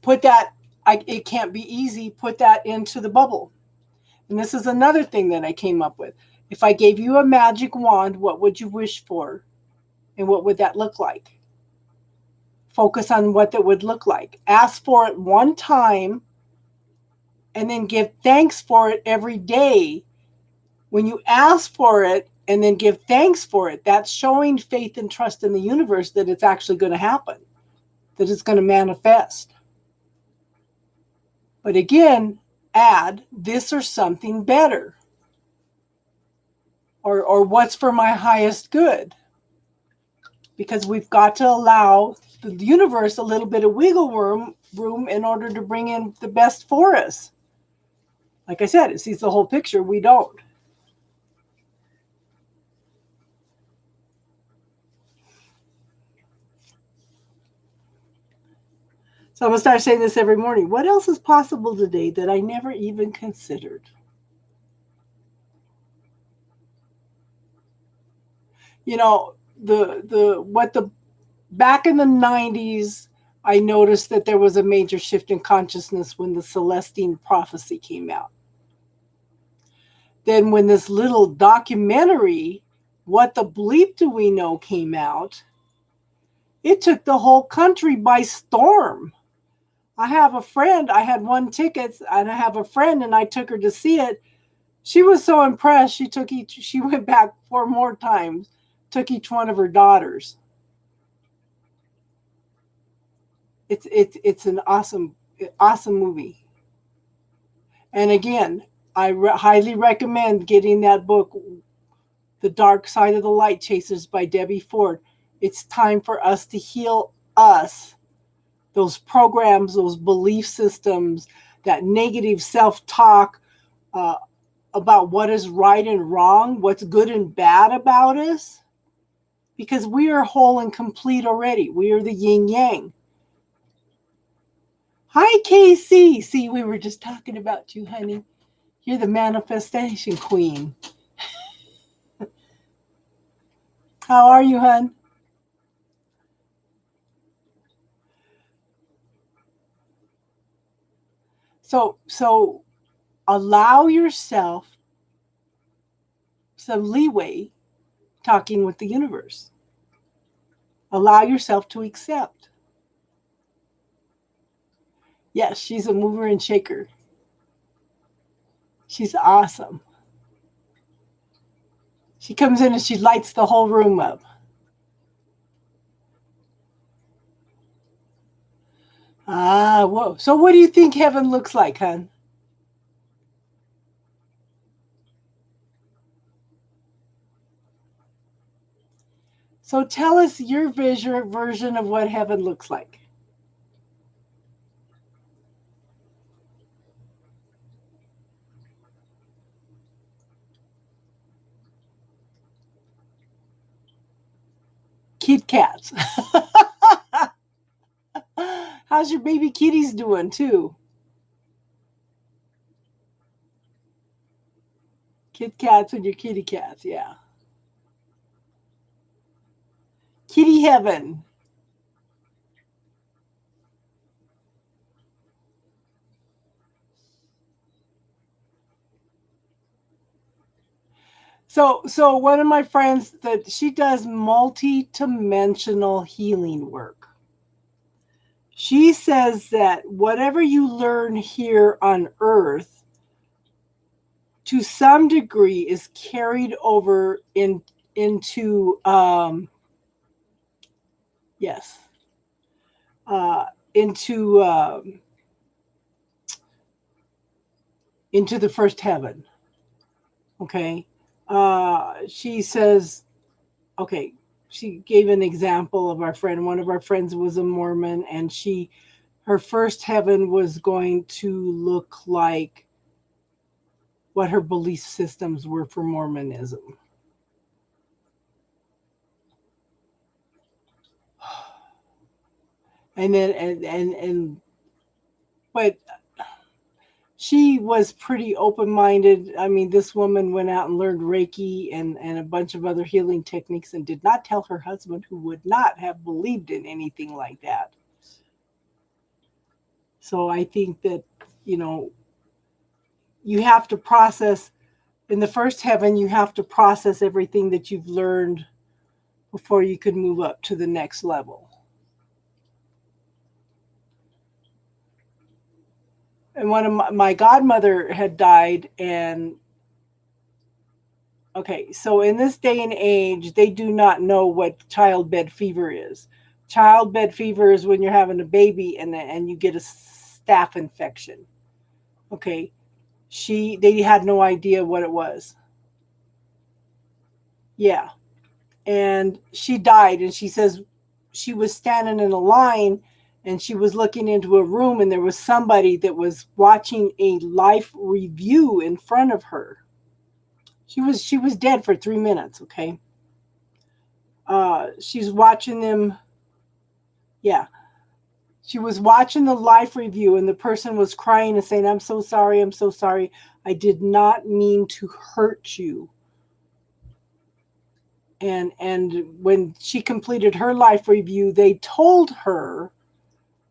put that, it can't be easy, put that into the bubble. And this is another thing that I came up with. If I gave you a magic wand, what would you wish for? And what would that look like? Focus on what that would look like. Ask for it one time, and then give thanks for it every day. When you ask for it and then give thanks for it, that's showing faith and trust in the universe that it's actually going to happen, that it's going to manifest. But again, add this or something better, or what's for my highest good, because we've got to allow the universe a little bit of wiggle room in order to bring in the best for us. Like I said, it sees the whole picture. We don't. So I'm going to start saying this every morning. What else is possible today that I never even considered? You know, back in the 90s, I noticed that there was a major shift in consciousness when the Celestine prophecy came out. Then when this little documentary, What the Bleep Do We Know, came out, it took the whole country by storm. I have a friend, I had one ticket, and I have a friend, and I took her to see it. She was so impressed, she went back 4 more times, took each one of her daughters. It's an awesome movie. And again, I highly recommend getting that book, The Dark Side of the Light Chasers by Debbie Ford. It's time for us to heal us. Those programs, those belief systems, that negative self-talk about what is right and wrong, what's good and bad about us. Because we are whole and complete already. We are the yin yang. Hi, Casey. See, we were just talking about you, honey. You're the manifestation queen. How are you, hon? So allow yourself some leeway talking with the universe. Allow yourself to accept. Yes, she's a mover and shaker. She's awesome. She comes in and she lights the whole room up. Ah, whoa. So what do you think heaven looks like, hon? So tell us your version of what heaven looks like. Kit Kats. How's your baby kitties doing too? Kit Kats and your kitty cats, yeah. Kitty heaven. So one of my friends that she does multi-dimensional healing work. She says that whatever you learn here on earth to some degree is carried over into yes uh, into into the first heaven. Okay, she says, okay, she gave an example of our friend. One of our friends was a Mormon, and her first heaven was going to look like what her belief systems were for Mormonism. And then and but she was pretty open-minded. I mean, this woman went out and learned Reiki and a bunch of other healing techniques and did not tell her husband, who would not have believed in anything like that. So I think that, you know, you have to process in the first heaven, you have to process everything that you've learned before you could move up to the next level. And one of my godmother had died, and okay, so in this day and age, they do not know what childbed fever is. Childbed fever is when you're having a baby and you get a staph infection. Okay, they had no idea what it was. Yeah, and she died, and she says she was standing in a line and she was looking into a room, and there was somebody that was watching a life review in front of her. She was dead for 3 minutes. Okay, she's watching them. Yeah, she was watching the life review, and the person was crying and saying, "I'm so sorry, I'm so sorry, I did not mean to hurt you." And when she completed her life review, they told her,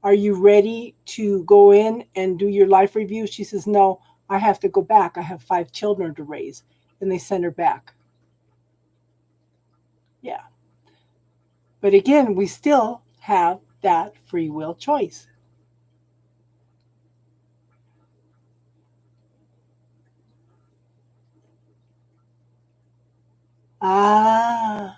"Are you ready to go in and do your life review?" She says, "No, I have to go back. I have 5 children to raise." And they sent her back. Yeah. But again, we still have that free will choice. Ah,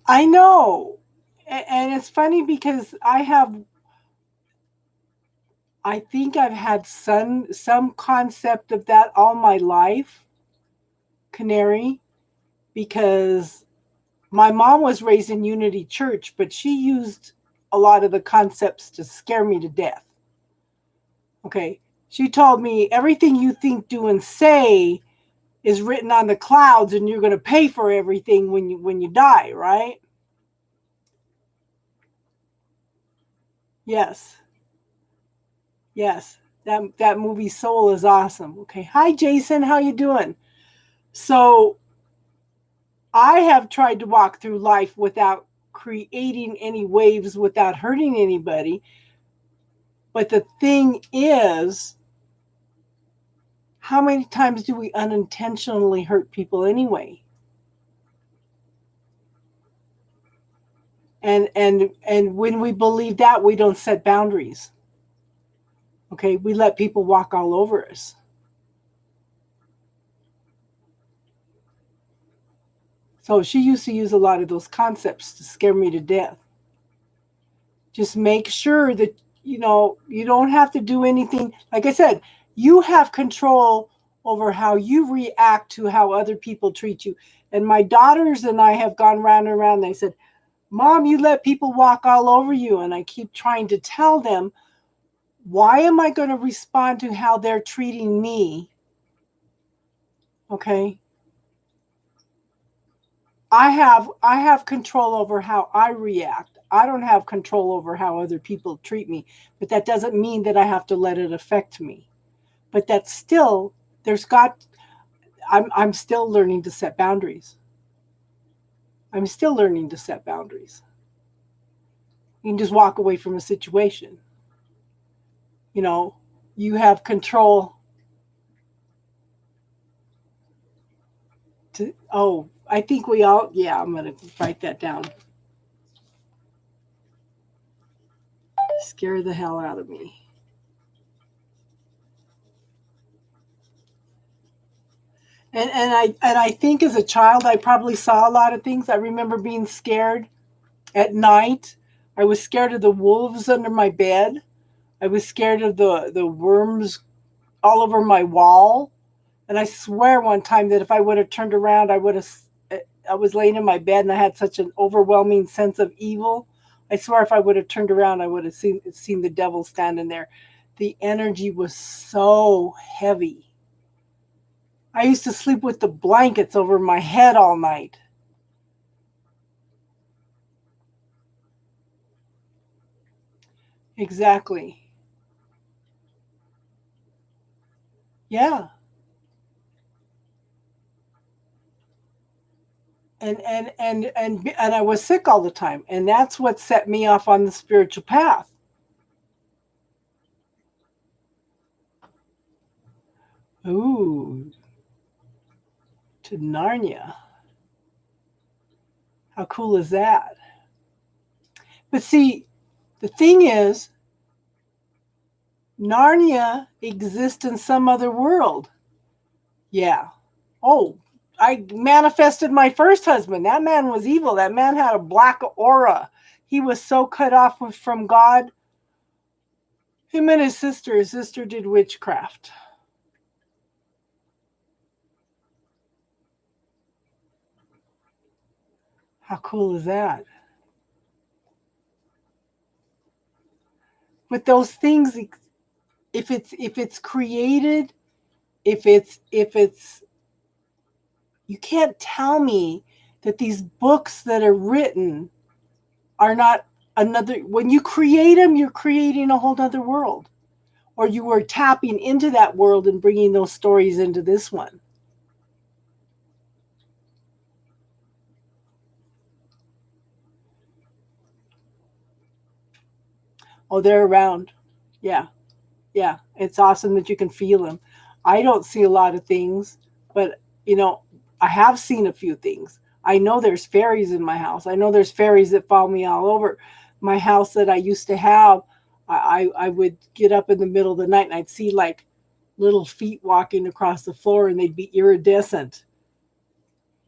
I know. And it's funny because I think I've had some concept of that all my life, Canary, because my mom was raised in Unity Church, but she used a lot of the concepts to scare me to death. Okay. She told me everything you think, do, and say is written on the clouds, and you're going to pay for everything when you die, right? Yes. Yes. That movie Soul is awesome. Okay. Hi Jason, how you doing? So I have tried to walk through life without creating any waves, without hurting anybody. But the thing is, how many times do we unintentionally hurt people anyway? And when we believe that, we don't set boundaries. Okay, we let people walk all over us. So she used to use a lot of those concepts to scare me to death. Just make sure that you don't have to do anything. Like I said, you have control over how you react to how other people treat you. And my daughters and I have gone round and round. They said, Mom, you let people walk all over you. And I keep trying to tell them, why am I going to respond to how they're treating me? Okay. I have control over how I react. I don't have control over how other people treat me, but that doesn't mean that I have to let it affect me. But that's still I'm still learning to set boundaries. I'm still learning to set boundaries. You can just walk away from a situation. You know, you have control to I think we all I'm going to write that down. Scare the hell out of me. And I think as a child I probably saw a lot of things. I remember being scared at night. I was scared of the wolves under my bed. I was scared of the worms all over my wall. And I swear one time that if I would have turned around, I was laying in my bed and I had such an overwhelming sense of evil. I swear if I would have turned around, I would have seen the devil standing there. The energy was so heavy. I used to sleep with the blankets over my head all night. Exactly. Yeah. And I was sick all the time. And that's what set me off on the spiritual path. Ooh, to Narnia. How cool is that? But see, the thing is, Narnia exists in some other world. Yeah. Oh, I manifested my first husband. That man was evil. That man had a black aura. He was so cut off from God. Him and his sister did witchcraft. How cool is that? But those things, if it's created, if it's you can't tell me that these books that are written are not another. When you create them, you're creating a whole other world, or you were tapping into that world and bringing those stories into this one. Oh, they're around. Yeah, yeah. It's awesome that you can feel them. I don't see a lot of things, but I have seen a few things. I know there's fairies in my house. I know there's fairies that follow me all over. My house that I used to have, I would get up in the middle of the night and I'd see like little feet walking across the floor and they'd be iridescent.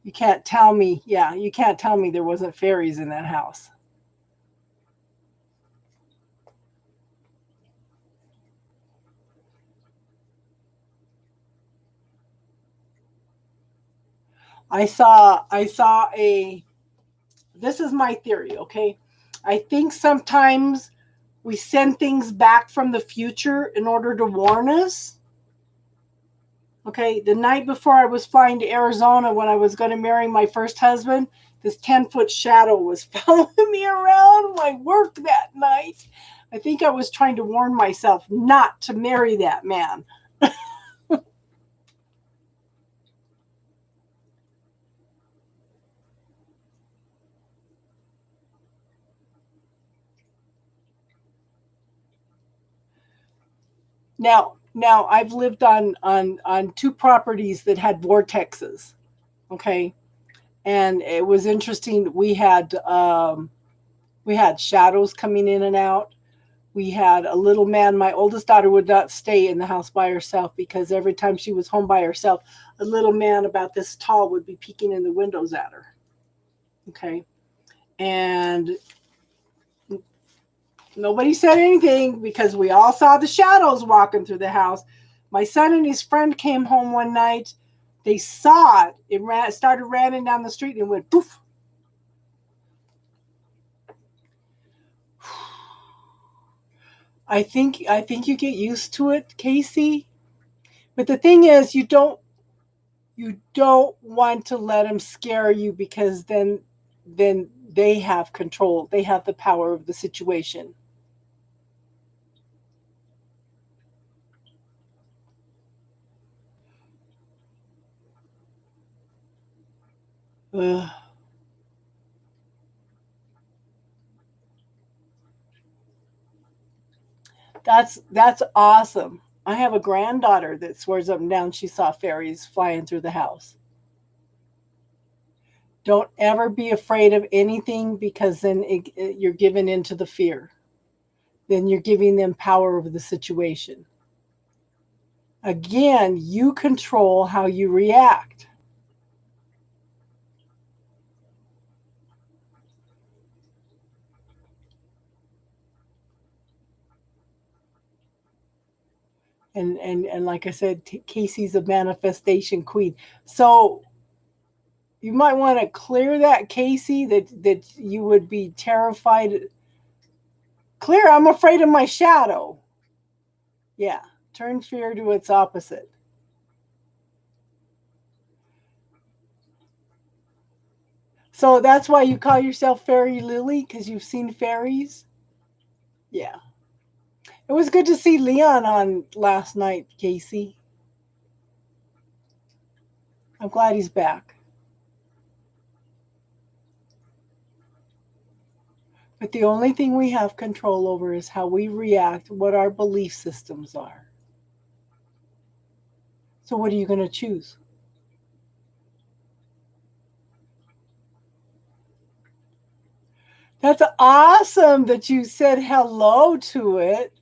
You can't tell me there wasn't fairies in that house. I saw a this is my theory, okay? I think sometimes we send things back from the future in order to warn us. Okay, the night before I was flying to Arizona when I was going to marry my first husband, this 10-foot shadow was following me around my work that night. I think I was trying to warn myself not to marry that man. Now I've lived on two properties that had vortexes. Okay, and it was interesting. We had We had shadows coming in and out. We had a little man. My oldest daughter would not stay in the house by herself because every time she was home by herself, a little man about this tall would be peeking in the windows at her. Okay. And nobody said anything because we all saw the shadows walking through the house. My son and his friend came home one night. They saw it. It started running down the street and went poof. I think you get used to it, Casey. But the thing is, you don't want to let them scare you because then they have control. They have the power of the situation. Ugh. That's awesome. I have a granddaughter that swears up and down she saw fairies flying through the house. Don't ever be afraid of anything because then you're giving into the fear. Then you're giving them power over the situation. Again, you control how you react. And like I said, Casey's a manifestation queen. So you might want to clear that, Casey, that you would be terrified. Clear, I'm afraid of my shadow. Yeah, turn fear to its opposite. So that's why you call yourself Fairy Lily, because you've seen fairies? Yeah. It was good to see Leon on last night, Casey. I'm glad he's back. But the only thing we have control over is how we react, what our belief systems are. So, what are you going to choose? That's awesome that you said hello to it.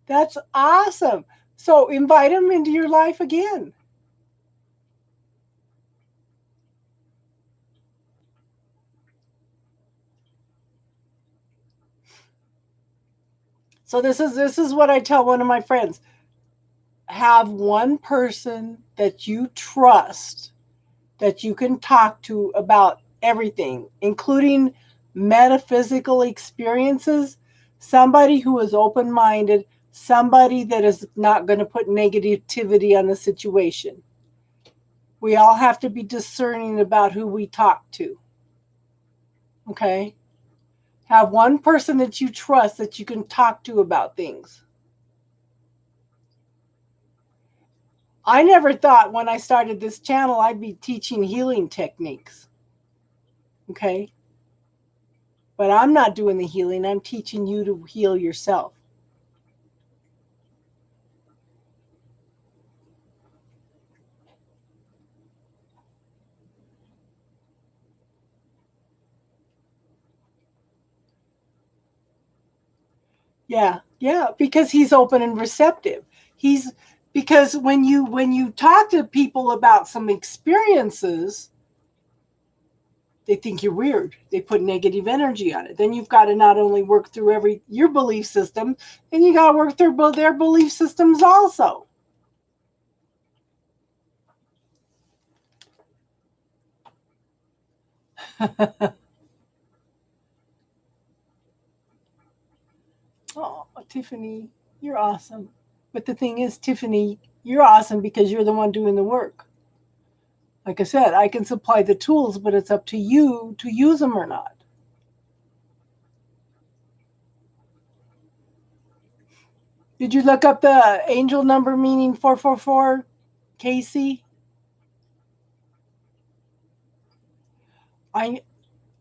That's awesome. So, invite him into your life again. So, this is what I tell one of my friends. Have one person that you trust that you can talk to about everything, including metaphysical experiences, somebody who is open minded, somebody that is not going to put negativity on the situation. We all have to be discerning about who we talk to. Okay? Have one person that you trust that you can talk to about things. I never thought when I started this channel I'd be teaching healing techniques. Okay? But I'm not doing the healing. I'm teaching you to heal yourself. Yeah, yeah, because he's open and receptive. He's because when you talk to people about some experiences, they think you're weird. They put negative energy on it. Then you've got to not only work through your belief system, then you got to work through their belief systems also. Oh, Tiffany, you're awesome. But the thing is, Tiffany, you're awesome because you're the one doing the work. Like I said, I can supply the tools, but it's up to you to use them or not. Did you look up the angel number meaning 444, Casey? I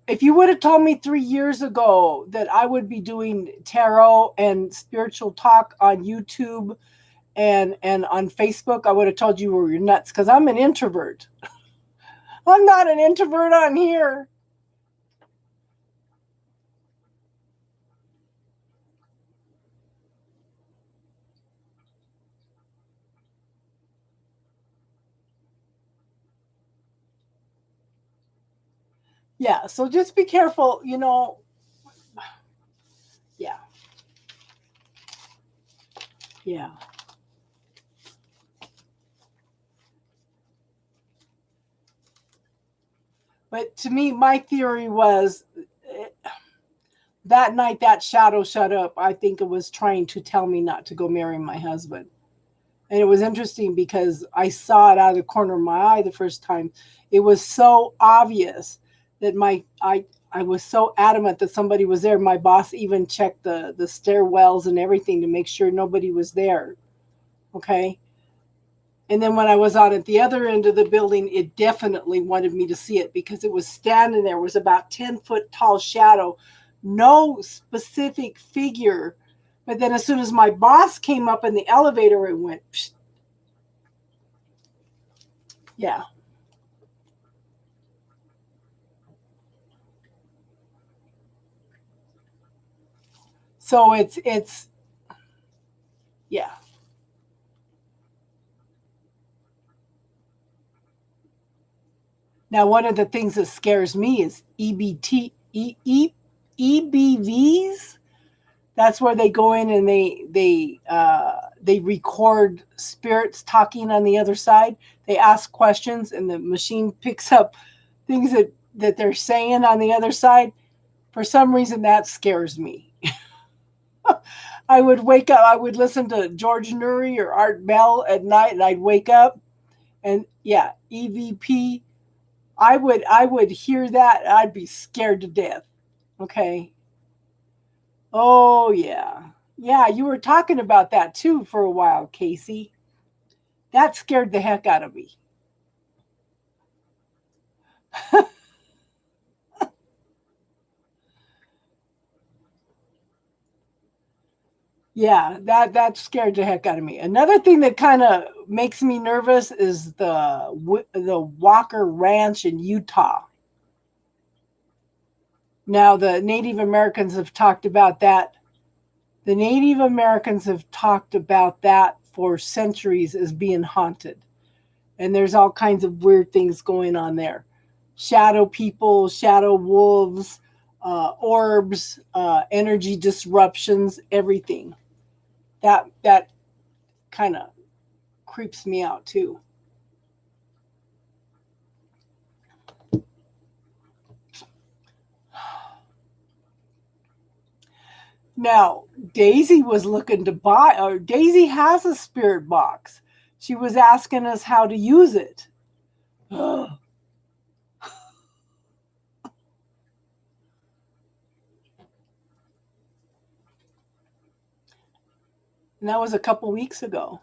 If you would have told me 3 years ago that I would be doing tarot and spiritual talk on YouTube and on Facebook, I would have told you you're nuts because I'm an introvert. I'm not an introvert on here. Yeah, so just be careful, you know. Yeah. Yeah. But to me, my theory was that night that shadow shut up. I think it was trying to tell me not to go marry my husband. And it was interesting because I saw it out of the corner of my eye the first time. It was so obvious that I was so adamant that somebody was there. My boss even checked the stairwells and everything to make sure nobody was there. Okay. And then when I was out at the other end of the building, it definitely wanted me to see it because it was standing there. It was about 10-foot tall shadow, no specific figure. But then as soon as my boss came up in the elevator, it went, psh. Yeah. So it's yeah. Now one of the things that scares me is EBVs. That's where they go in and they record spirits talking on the other side. They ask questions and the machine picks up things that they're saying on the other side. For some reason that scares me. I would wake up, I would listen to George Nuri or Art Bell at night and I'd wake up and yeah, EVP. I would hear that, I'd be scared to death. Okay. Oh yeah. Yeah, you were talking about that too for a while, Casey. That scared the heck out of me. Yeah, that scared the heck out of me. Another thing that kind of makes me nervous is the Walker Ranch in Utah. Now the Native Americans have talked about that. The Native Americans have talked about that for centuries as being haunted. And there's all kinds of weird things going on there. Shadow people, shadow wolves, orbs, energy disruptions, everything. That kind of creeps me out too. Now, Daisy was looking to buy, or Daisy has a spirit box. She was asking us how to use it. And that was a couple weeks ago.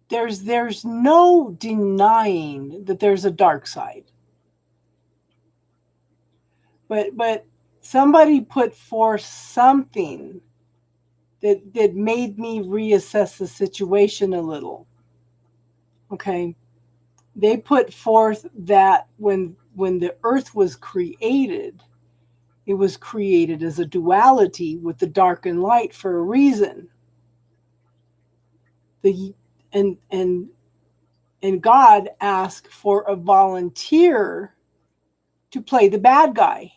There's no denying that there's a dark side. But somebody put forth something that made me reassess the situation a little. Okay. They put forth that when the earth was created, it was created as a duality with the dark and light for a reason. The and God asked for a volunteer to play the bad guy.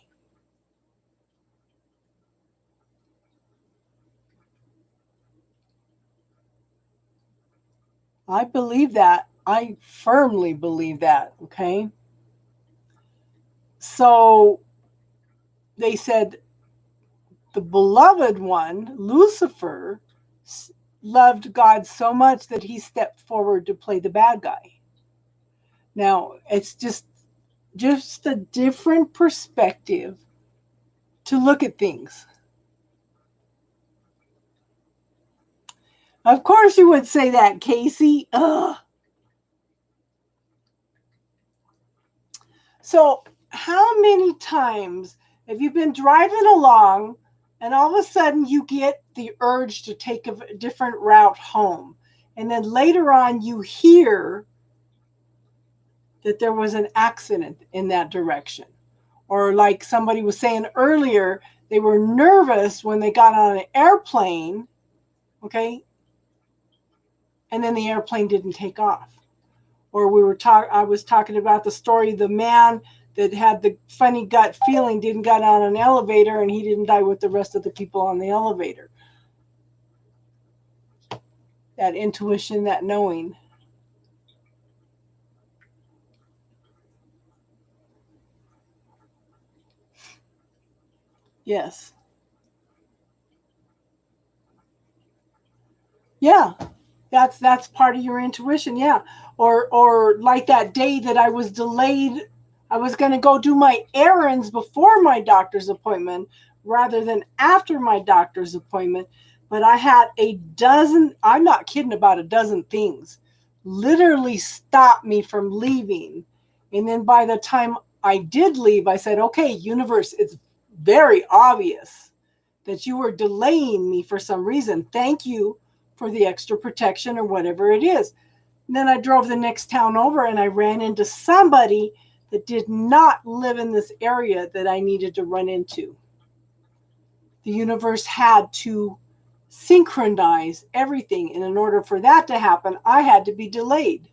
I believe that. I firmly believe that. Okay. So they said the beloved one, Lucifer, loved God so much that he stepped forward to play the bad guy. Now, it's just a different perspective to look at things. Of course you would say that, Casey. Ugh. So, how many times have you been driving along and all of a sudden you get the urge to take a different route home? And then later on you hear that there was an accident in that direction. Or like somebody was saying earlier, they were nervous when they got on an airplane, okay, and then the airplane didn't take off. Or I was talking about the story, the man that had the funny gut feeling didn't get on an elevator and he didn't die with the rest of the people on the elevator. That intuition, that knowing. Yes. Yeah. That's part of your intuition, yeah. Or like that day that I was delayed, I was going to go do my errands before my doctor's appointment rather than after my doctor's appointment, but I had a dozen, I'm not kidding, about a dozen things literally stop me from leaving. And then by the time I did leave, I said, okay, universe, it's very obvious that you were delaying me for some reason. Thank you for the extra protection or whatever it is. And then I drove the next town over and I ran into somebody that did not live in this area that I needed to run into. The universe had to synchronize everything. And in order for that to happen, I had to be delayed.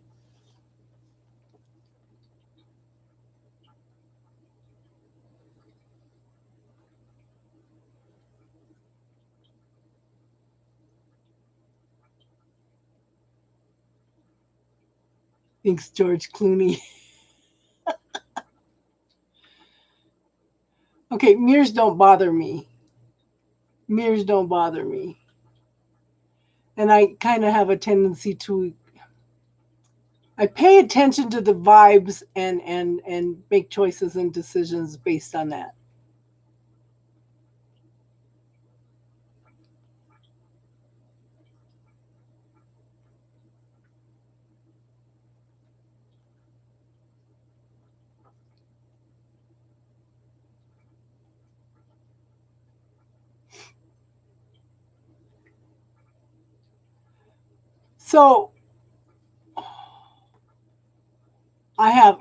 Thanks, George Clooney. Okay, mirrors don't bother me. Mirrors don't bother me. And I kind of have a tendency to, I pay attention to the vibes and make choices and decisions based on that. So I have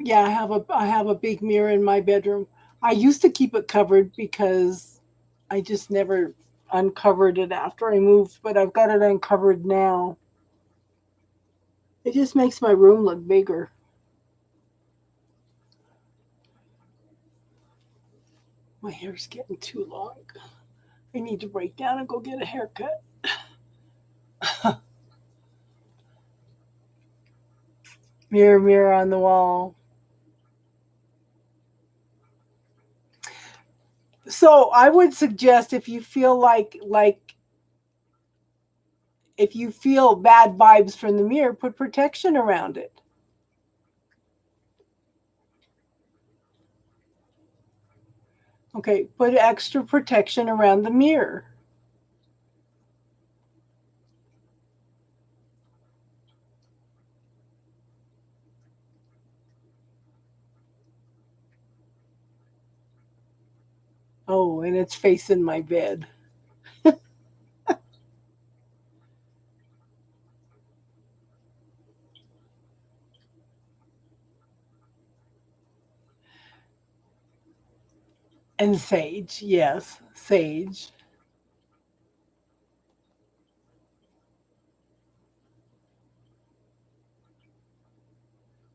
a big mirror in my bedroom. I used to keep it covered because I just never uncovered it after I moved, but I've got it uncovered now. It just makes my room look bigger. My hair's getting too long. I need to break down and go get a haircut. Mirror, mirror on the wall. So I would suggest, if you feel like if you feel bad vibes from the mirror, put protection around it. Okay, put extra protection around the mirror. Oh, and it's facing my bed. And sage, yes, sage.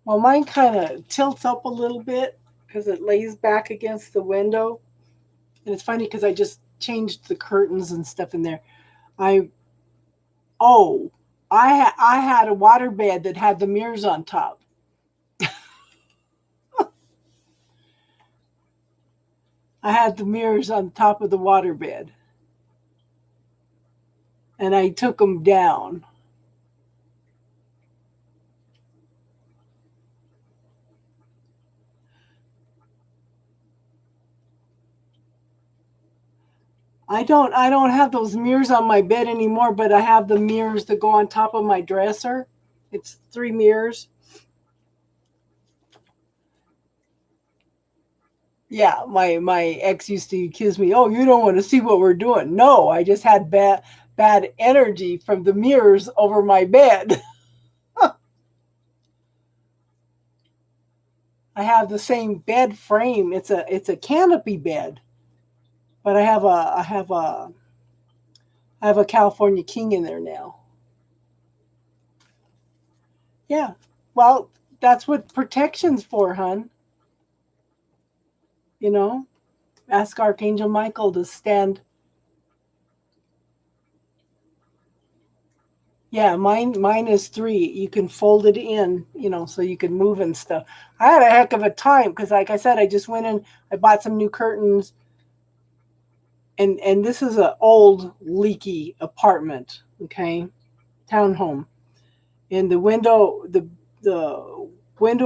Well, mine kind of tilts up a little bit because it lays back against the window. And it's funny because I just changed the curtains and stuff in there. I oh, I had a water bed that had the mirrors on top. I had the mirrors on top of the water bed, and I took them down. I don't have those mirrors on my bed anymore, but I have the mirrors that go on top of my dresser. It's 3 mirrors. Yeah, my ex used to accuse me, "Oh, you don't want to see what we're doing." No, I just had bad energy from the mirrors over my bed. I have the same bed frame. It's a canopy bed. But I have a California king in there now. Yeah. Well, that's what protection's for, hon. You know, ask Archangel Michael to stand. Yeah, mine is 3. You can fold it in, so you can move and stuff. I had a heck of a time because, like I said, I just went in, I bought some new curtains, and this is an old leaky apartment, okay, townhome, and the window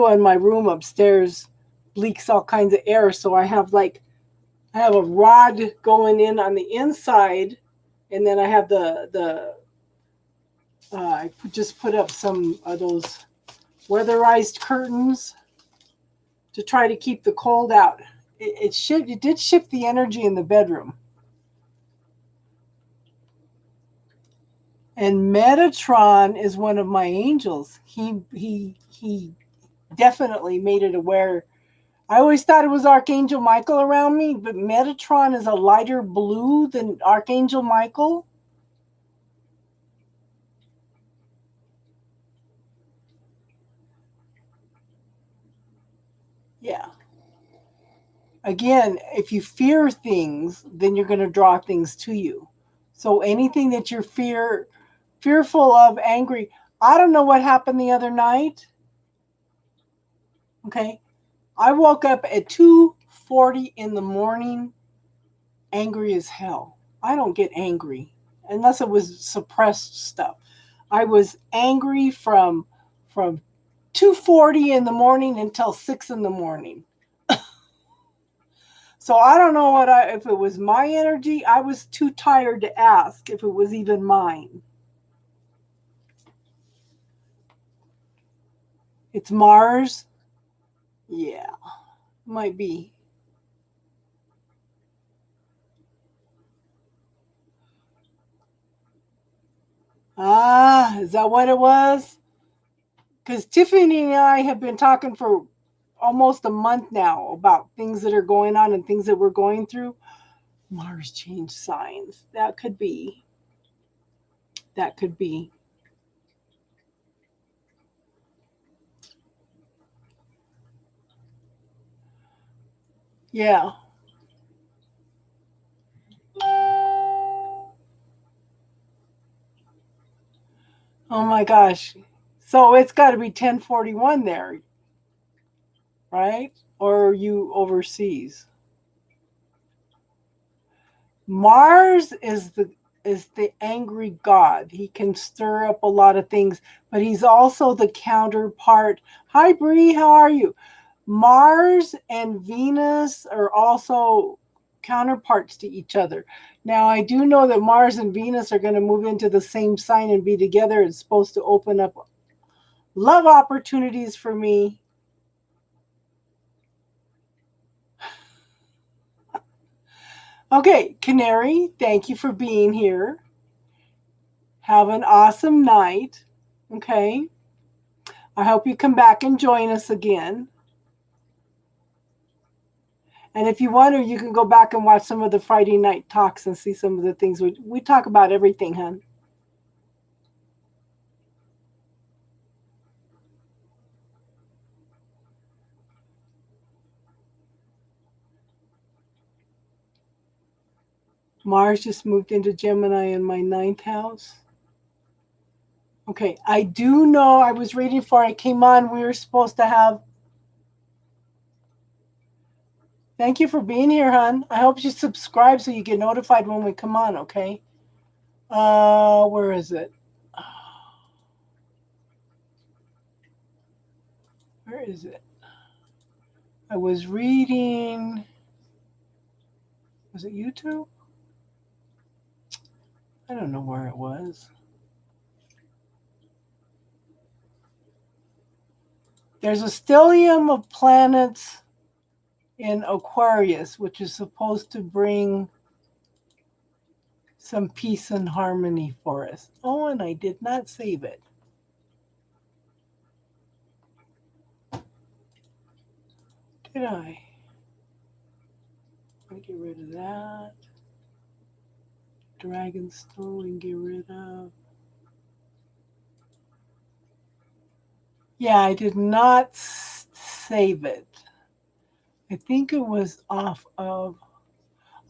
in my room upstairs leaks all kinds of air, so I have a rod going in on the inside, and then I have I just put up some of those weatherized curtains to try to keep the cold out. It did shift the energy in the bedroom. And Metatron is one of my angels. He definitely made it aware. I always thought it was Archangel Michael around me, but Metatron is a lighter blue than Archangel Michael. Yeah. Again, if you fear things, then you're going to draw things to you. So anything that you're fearful of, angry. I don't know what happened the other night. Okay. I woke up at 2:40 in the morning, angry as hell. I don't get angry unless it was suppressed stuff. I was angry from 2:40 in the morning until 6 in the morning. So I don't know if it was my energy. I was too tired to ask if it was even mine. It's Mars? Yeah, might be. Ah, is that what it was? Because Tiffany and I have been talking for almost a month now about things that are going on and things that we're going through. Mars changed signs. That could be. That could be. Yeah. Oh my gosh. So it's got to be 1041 there, right? Or are you overseas? Mars is the angry god. He can stir up a lot of things, but he's also the counterpart. Hi Bree, how are you? Mars and Venus are also counterparts to each other. Now, I do know that Mars and Venus are going to move into the same sign and be together. It's supposed to open up love opportunities for me. Okay, Canary, thank you for being here. Have an awesome night. Okay. I hope you come back and join us again. And if you want to, you can go back and watch some of the Friday night talks and see some of the things we talk about everything, hon. Mars just moved into Gemini in my 9th house. Okay, I do know I was reading before I came on. We were supposed to have. Thank you for being here, hon. I hope you subscribe so you get notified when we come on, okay? Where is it? Where is it? I was reading. Was it YouTube? I don't know where it was. There's a stellium of planets in Aquarius, which is supposed to bring some peace and harmony for us. Oh, and I did not save it. Did I? Let me get rid of that. Dragon Stone and get rid of. Yeah, I did not save it. I think it was off of.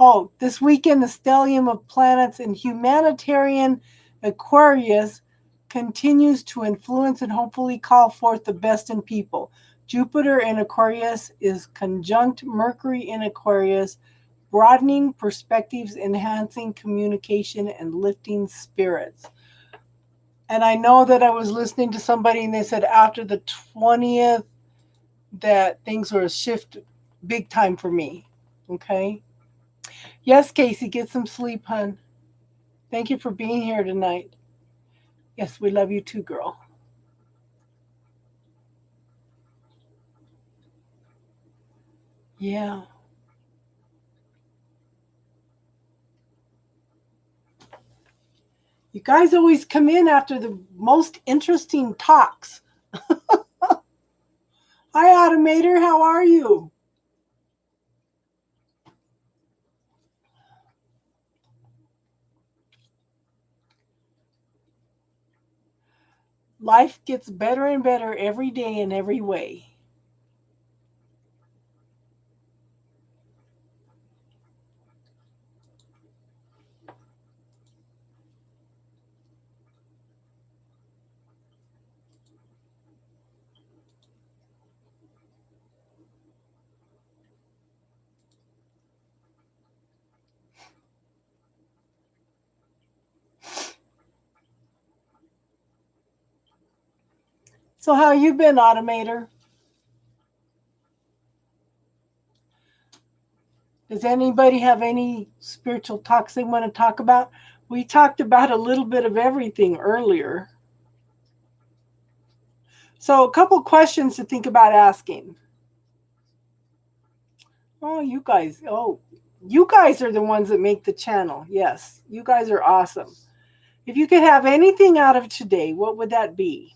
Oh, this weekend, the stellium of planets in humanitarian Aquarius continues to influence and hopefully call forth the best in people. Jupiter in Aquarius is conjunct Mercury in Aquarius, broadening perspectives, enhancing communication, and lifting spirits. And I know that I was listening to somebody and they said after the 20th that things were a shift big time for me. Okay. Yes, Casey, get some sleep, hun. Thank you for being here tonight. Yes, we love you too, girl. Yeah. You guys always come in after the most interesting talks. Hi, Automator. How are you? Life gets better and better every day in every way. So how you been, Automator? Does anybody have any spiritual talks they want to talk about? We talked about a little bit of everything earlier. So a couple questions to think about asking. Oh, you guys. Oh, you guys are the ones that make the channel. Yes, you guys are awesome. If you could have anything out of today, what would that be?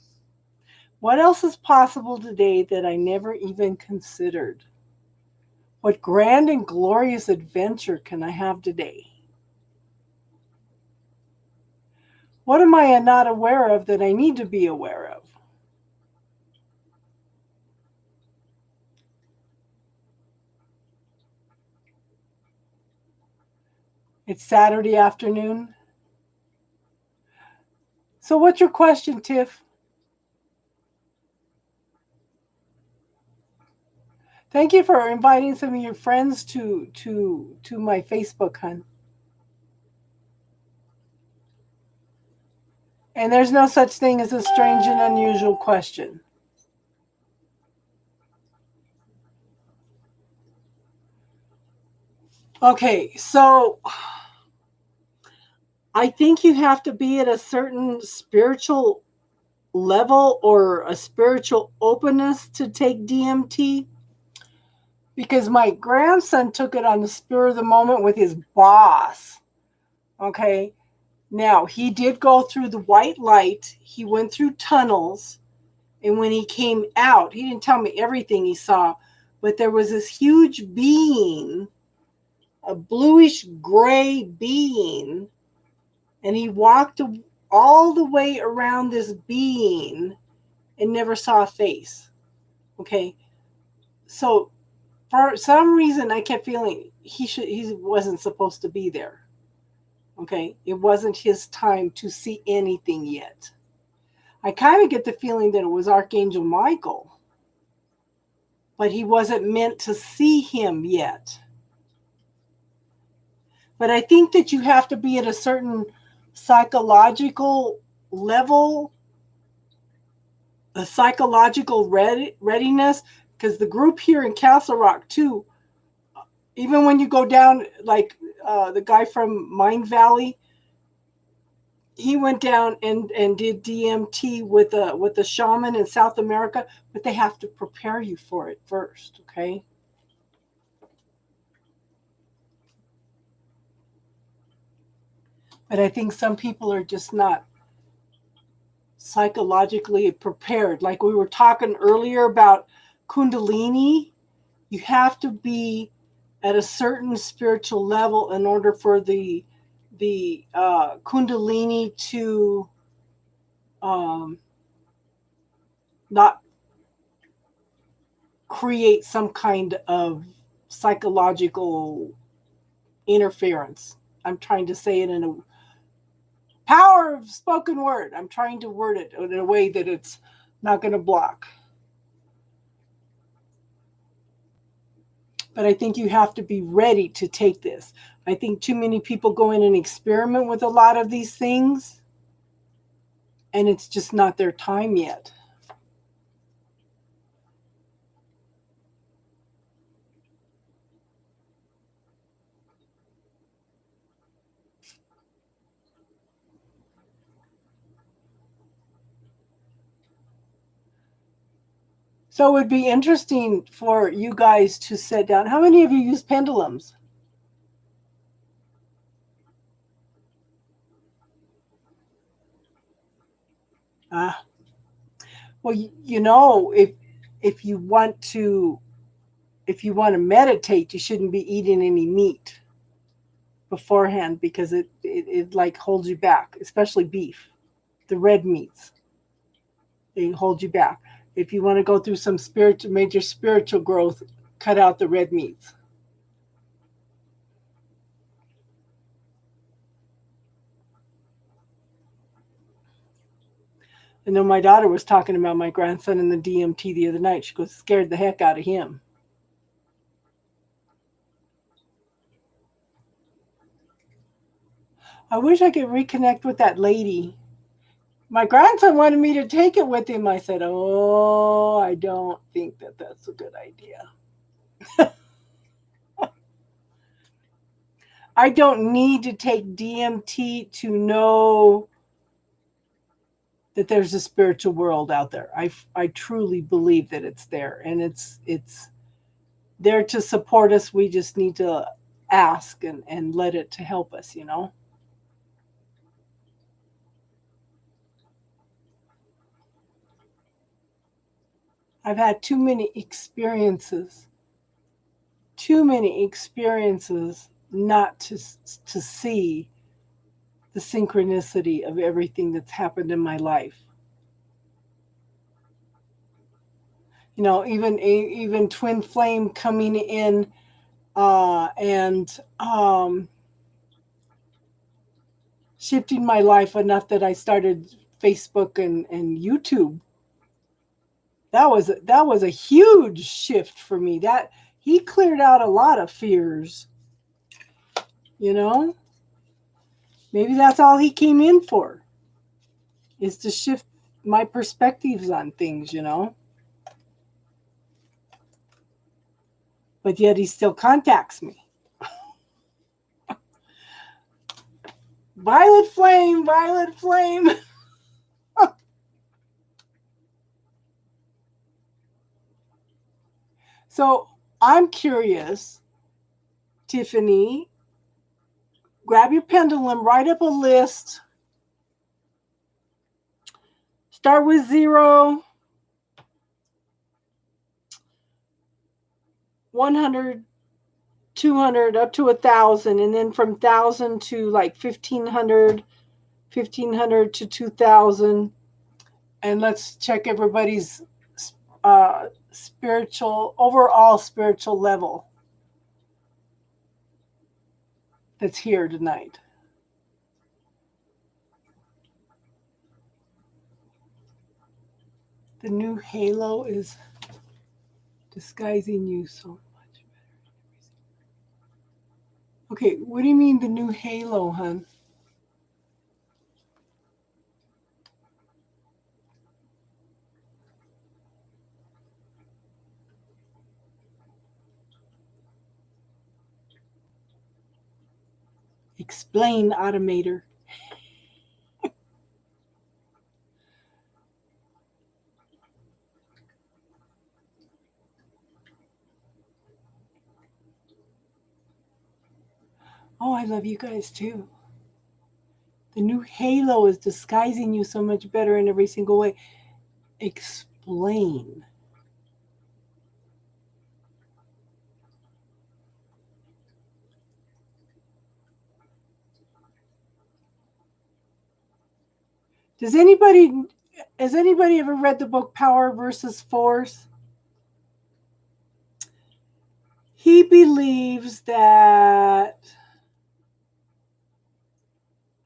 What else is possible today that I never even considered? What grand and glorious adventure can I have today? What am I not aware of that I need to be aware of? It's Saturday afternoon. So what's your question, Tiff? Thank you for inviting some of your friends to my Facebook, hun. And there's no such thing as a strange and unusual question. Okay, so I think you have to be at a certain spiritual level or a spiritual openness to take DMT. Because my grandson took it on the spur of the moment with his boss. Okay. Now, he did go through the white light, he went through tunnels. And when he came out, he didn't tell me everything he saw, but there was this huge being, a bluish gray being, and he walked all the way around this being and never saw a face. Okay. So for some reason I kept feeling he wasn't supposed to be there. Okay. It wasn't his time to see anything yet. I kind of get the feeling that it was Archangel Michael, but he wasn't meant to see him yet. But I think that you have to be at a certain psychological level, a psychological readiness, because the group here in Castle Rock too, even when you go down, like the guy from Mind Valley, he went down and did DMT with a shaman in South America, but they have to prepare you for it first, okay? But I think some people are just not psychologically prepared. Like we were talking earlier about Kundalini, you have to be at a certain spiritual level in order for the the Kundalini to not create some kind of psychological interference. I'm trying to say it in a power of spoken word. I'm trying to word it in a way that it's not going to block. But I think you have to be ready to take this. I think too many people go in and experiment with a lot of these things, and it's just not their time yet. So it would be interesting for you guys to sit down. How many of you use pendulums? Well, you know, if you want to meditate, you shouldn't be eating any meat beforehand because it like holds you back, especially beef, the red meats. They hold you back. If you want to go through some major spiritual growth, cut out the red meats. I know my daughter was talking about my grandson in the DMT the other night. She goes, scared the heck out of him. I wish I could reconnect with that lady. My grandson wanted me to take it with him. I said, oh, I don't think that that's a good idea. I don't need to take DMT to know that there's a spiritual world out there. I truly believe that it's there, and it's there to support us. We just need to ask and let it to help us, you know. I've had too many experiences not to see the synchronicity of everything that's happened in my life. You know, even twin flame coming in and shifting my life enough that I started Facebook and YouTube. That was a huge shift for me. That he cleared out a lot of fears. You know, maybe that's all he came in for, is to shift my perspectives on things, you know. But yet he still contacts me. Violet flame, violet flame. So I'm curious, Tiffany, grab your pendulum, write up a list. Start with 0, 100, 200, up to 1,000, and then from 1,000 to like 1,500, 1,500 to 2,000. And let's check everybody's overall spiritual level that's here tonight. The new halo is disguising you so much better. Okay, what do you mean the new halo, hun? Explain, automator. Oh, I love you guys too. The new halo is disguising you so much better in every single way. Explain. Does anybody has anybody ever read the book Power versus Force? He believes that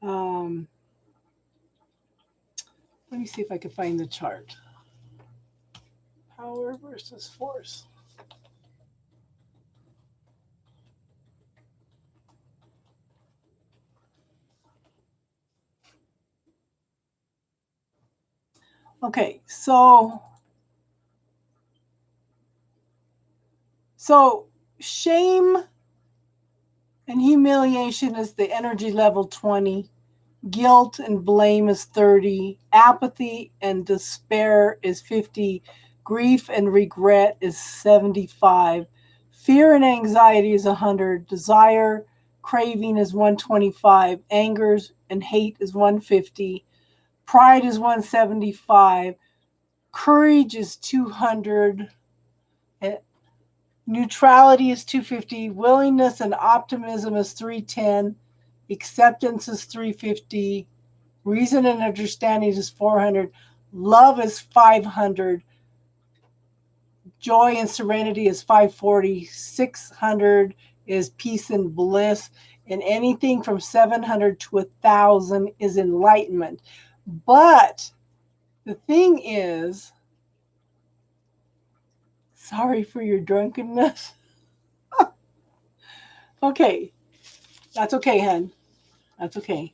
let me see if I can find the chart. Power versus Force. Okay, so shame and humiliation is the energy level 20. Guilt and blame is 30. Apathy and despair is 50. Grief and regret is 75. Fear and anxiety is 100. Desire, craving is 125. Anger and hate is 150. Pride is 175. Courage is 200. Neutrality is 250. Willingness and optimism is 310. Acceptance is 350. Reason and understanding is 400. Love is 500. Joy and serenity is 540. 600 is peace and bliss. And anything from 700 to 1,000 is enlightenment. But the thing is, sorry for your drunkenness. Okay. That's okay, hun. That's okay.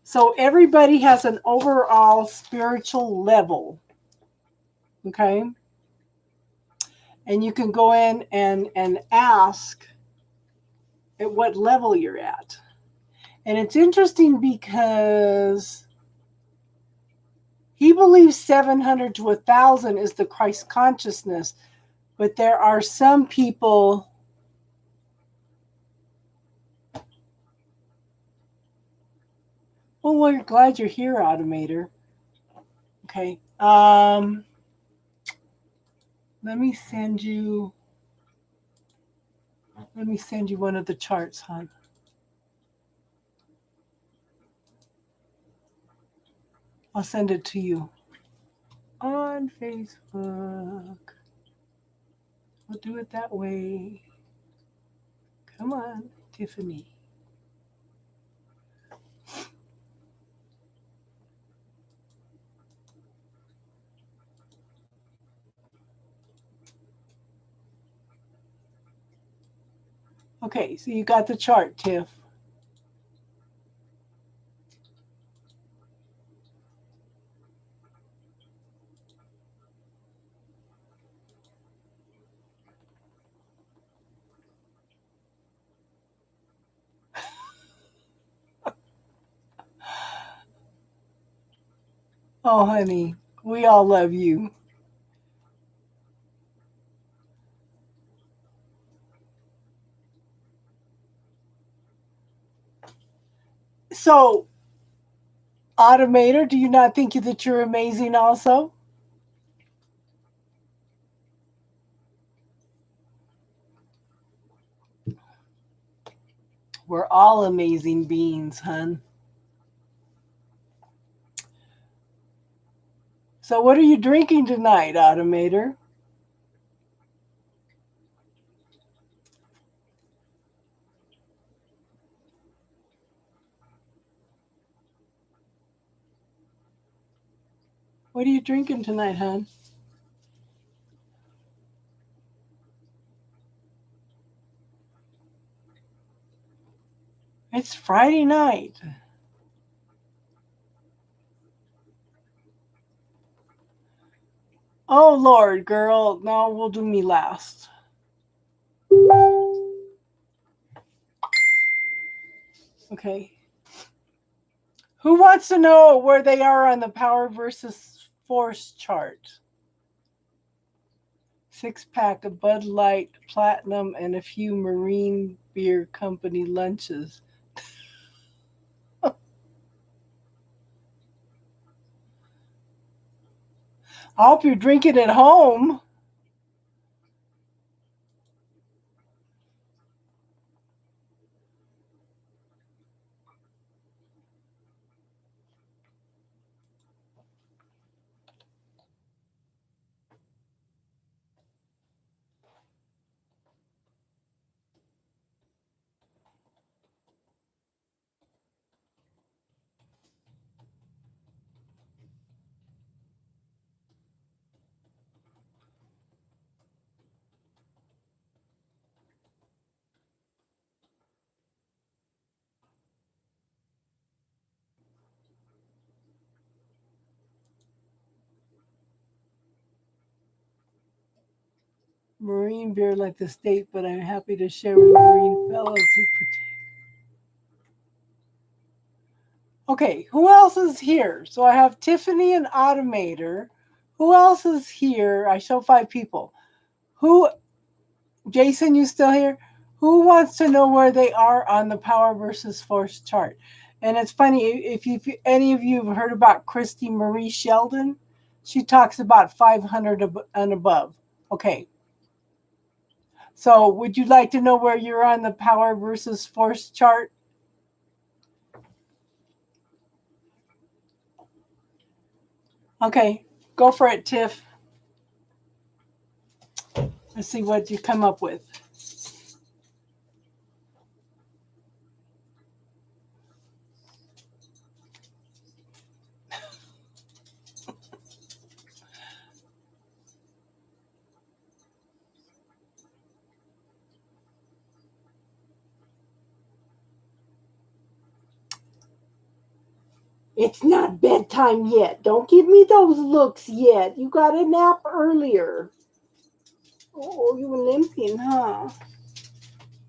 So everybody has an overall spiritual level. Okay? And you can go in and ask at what level you're at. And it's interesting because he believes 700 to 1,000 is the Christ consciousness. But there are some people well, we're glad you're here, Automator. Okay. Let me send you one of the charts, hon. I'll send it to you on Facebook. We'll do it that way. Come on, Tiffany. Okay, so you got the chart, Tiff. Oh, honey, we all love you. So, Automator, do you not think that you're amazing also? We're all amazing beings, hun. So what are you drinking tonight, Automator? What are you drinking tonight, hun? It's Friday night. Oh, Lord, girl. No, we'll do me last. Okay. Who wants to know where they are on the power versus force chart? 6-pack of Bud Light, Platinum, and a few Marine Beer Company lunches. I hope you're drinking at home. Marine beer like the state, but I'm happy to share with Marine fellows who protect. Okay, who else is here? So I have Tiffany and Automator. Who else is here? I show 5 people. Who, Jason, you still here? Who wants to know where they are on the power versus force chart? And it's funny, if any of you have heard about Christy Marie Sheldon, she talks about 500 and above. Okay. So would you like to know where you're on the power versus force chart? Okay, go for it, Tiff. Let's see what you come up with. It's not bedtime yet. Don't give me those looks yet. You got a nap earlier. Oh, you were limping, huh?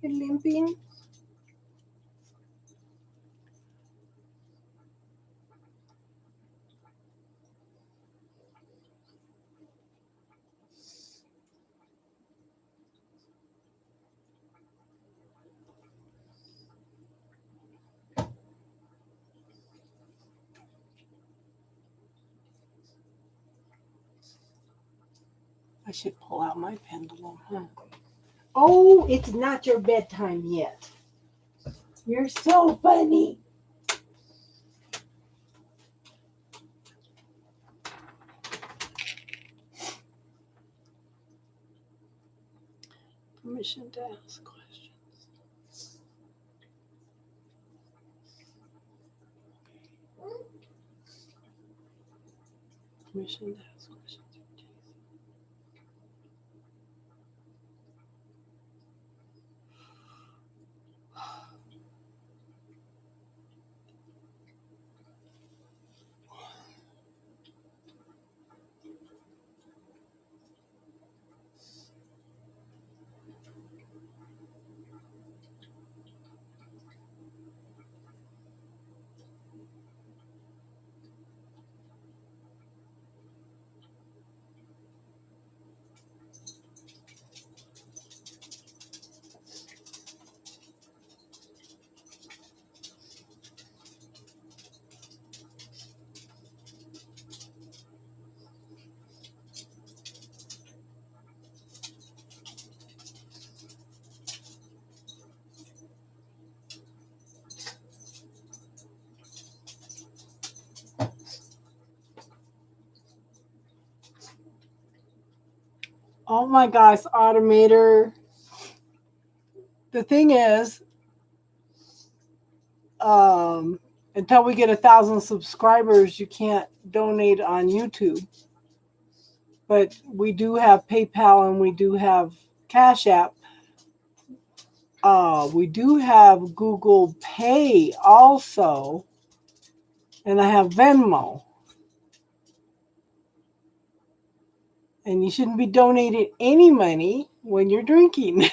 You're limping? I should pull out my pendulum, huh? Oh, it's not your bedtime yet. You're so funny. Permission to ask questions. Permission to ask questions. Oh my gosh, Automator. The thing is, until we get 1,000 subscribers, you can't donate on YouTube. But we do have PayPal and we do have Cash App. We do have Google Pay also, and I have Venmo. And you shouldn't be donating any money when you're drinking.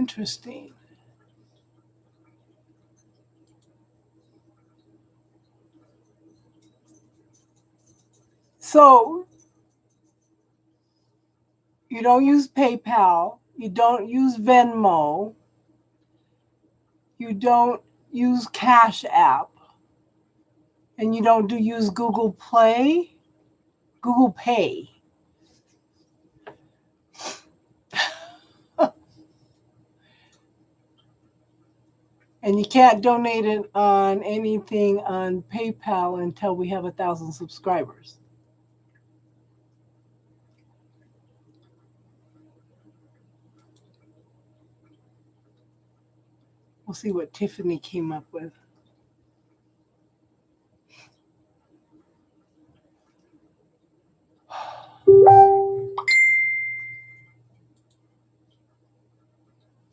Interesting. So you don't use PayPal, you don't use Venmo, you don't use Cash App, and you don't use Google Pay. And you can't donate it on anything on PayPal until we have 1,000 subscribers. We'll see what Tiffany came up with.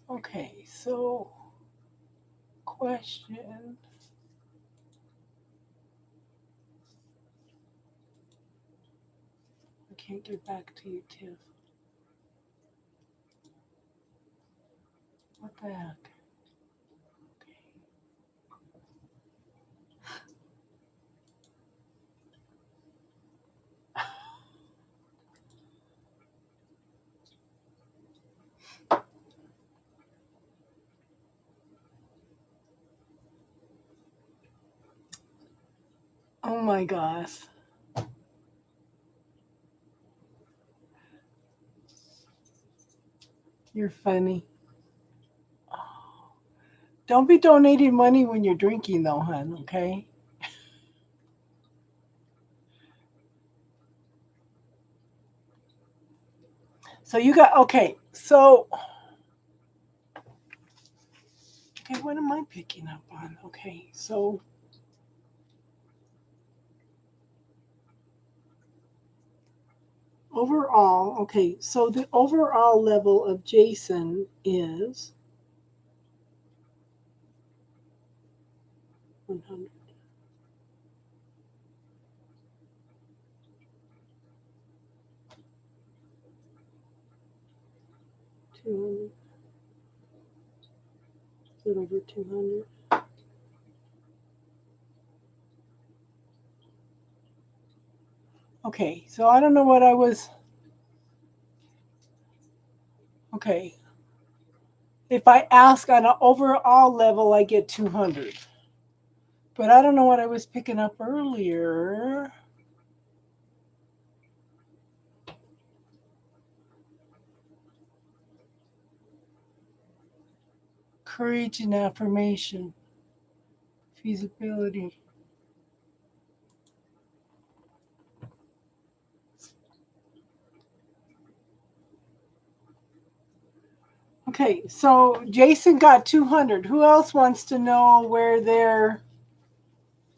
Okay, so question. I can't get back to you, Tiff. What the heck? Okay. Oh my gosh. You're funny. Don't be donating money when you're drinking, though, hon, okay? So you got, okay, so, okay, what am I picking up on? Okay, so overall, okay, so the overall level of Jason is 100. 200. Is it over 200? Okay, so I don't know what I was. Okay. If I ask on an overall level, I get 200. But I don't know what I was picking up earlier. Courage and affirmation. Feasibility. Okay, so Jason got 200. Who else wants to know where their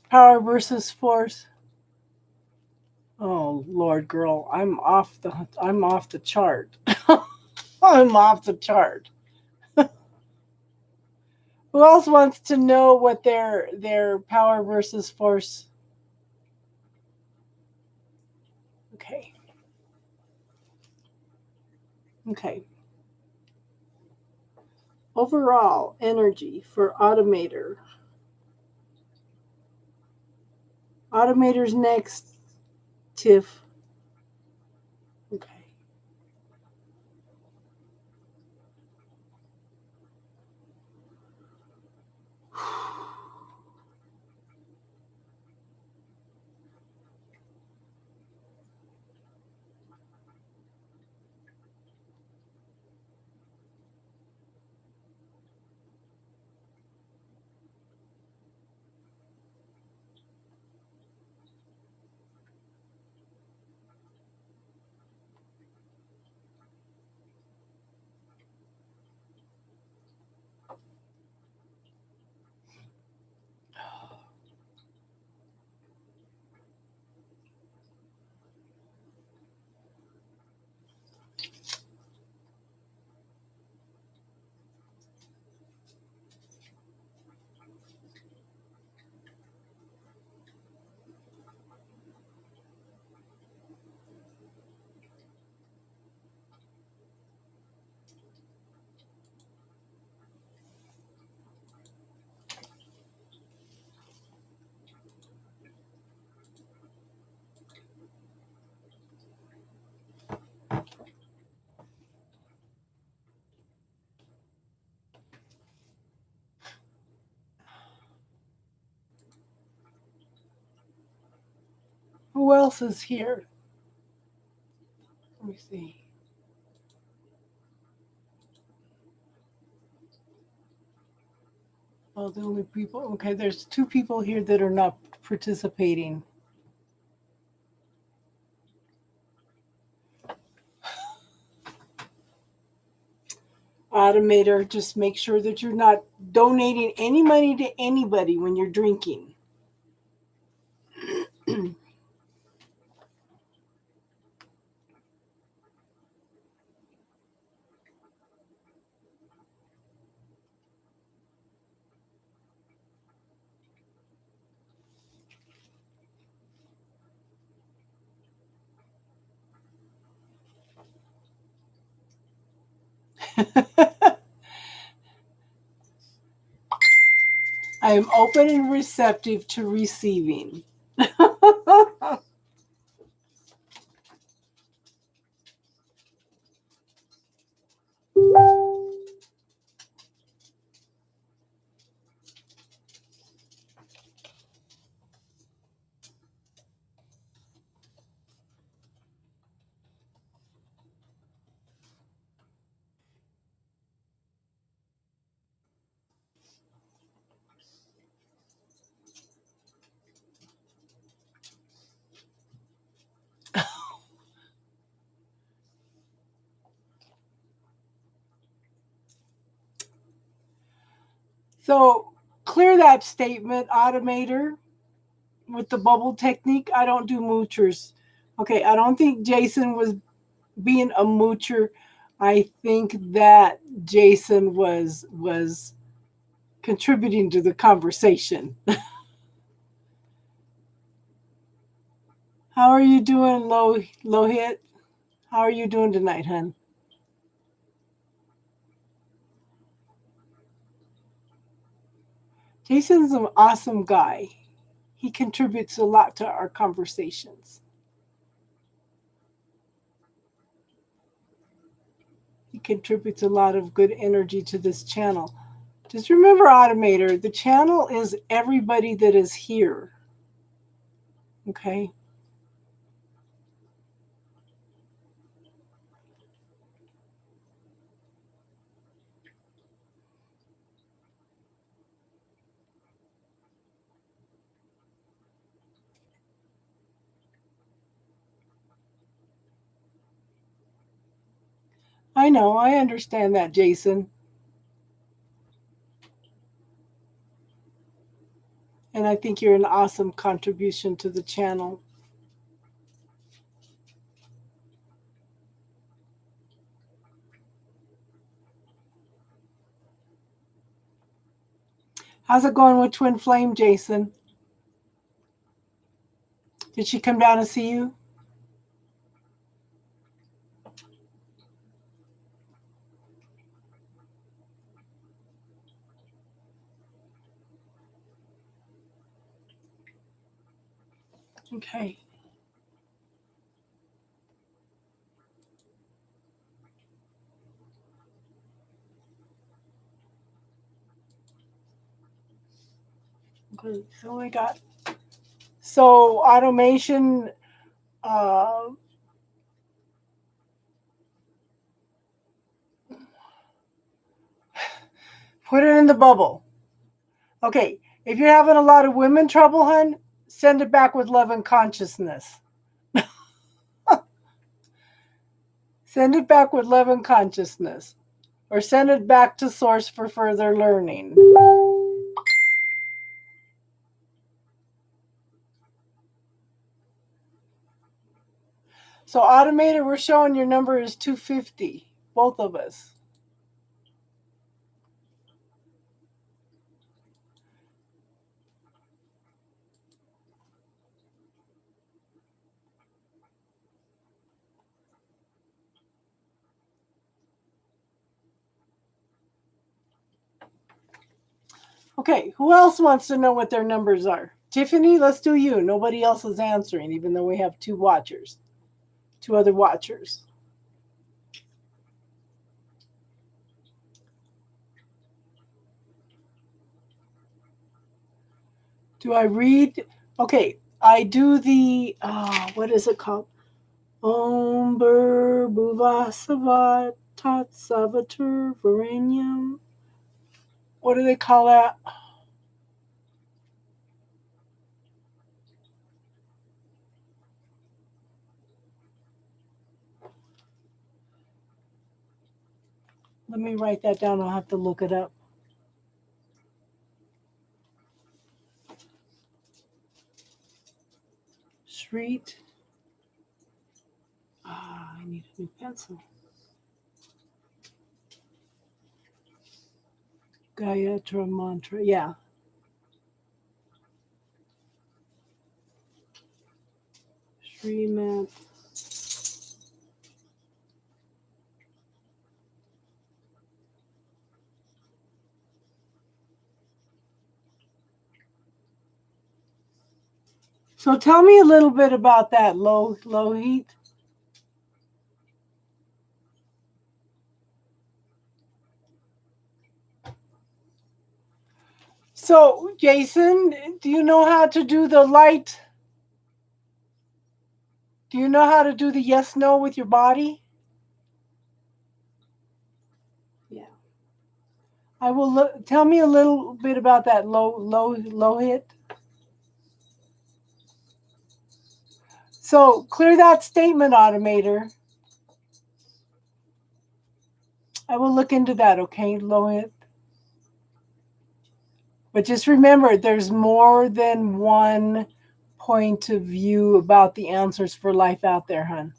power versus force? Oh Lord, girl, I'm off the chart. I'm off the chart. Who else wants to know what their power versus force? Okay. Okay. Overall energy for Automator. Automator's next, Tiff. Okay. who else is here? Let me see. Oh, the only people. Okay, there's 2 people here that are not participating. Automator, just make sure that you're not donating any money to anybody when you're drinking. I am open and receptive to receiving. So clear that statement, Automator, with the bubble technique. I don't do moochers. Okay, I don't think Jason was being a moocher. I think that Jason was contributing to the conversation. How are you doing, Lohit? How are you doing tonight, hun? Jason's an awesome guy. He contributes a lot to our conversations. He contributes a lot of good energy to this channel. Just remember, Automator, the channel is everybody that is here. Okay? I know, I understand that, Jason. And I think you're an awesome contribution to the channel. How's it going with Twin Flame, Jason? Did she come down to see you? Okay. Okay, so we got automation. Put it in the bubble. Okay, if you're having a lot of women trouble, hun, send it back with love and consciousness. Send it back with love and consciousness. Or send it back to source for further learning. So Automated, we're showing your number is 250, both of us. Okay, who else wants to know what their numbers are? Tiffany, let's do you. Nobody else is answering, even though we have 2 watchers, 2 other watchers. Do I read? Okay, I do the, what is it called? Om Bur Bhuvasavat Tat Savatur Varenyam. What do they call that? Let me write that down. I'll have to look it up. Shreet. I need a new pencil. Gayatri Mantra. Yeah. Shrimat. So tell me a little bit about that low heat. So Jason, do you know how to do the light? Do you know how to do the yes no with your body? Yeah. I will look, tell me a little bit about that low hit. So clear that statement, automator. I will look into that, okay? Low hit. But just remember, there's more than one point of view about the answers for life out there, hon.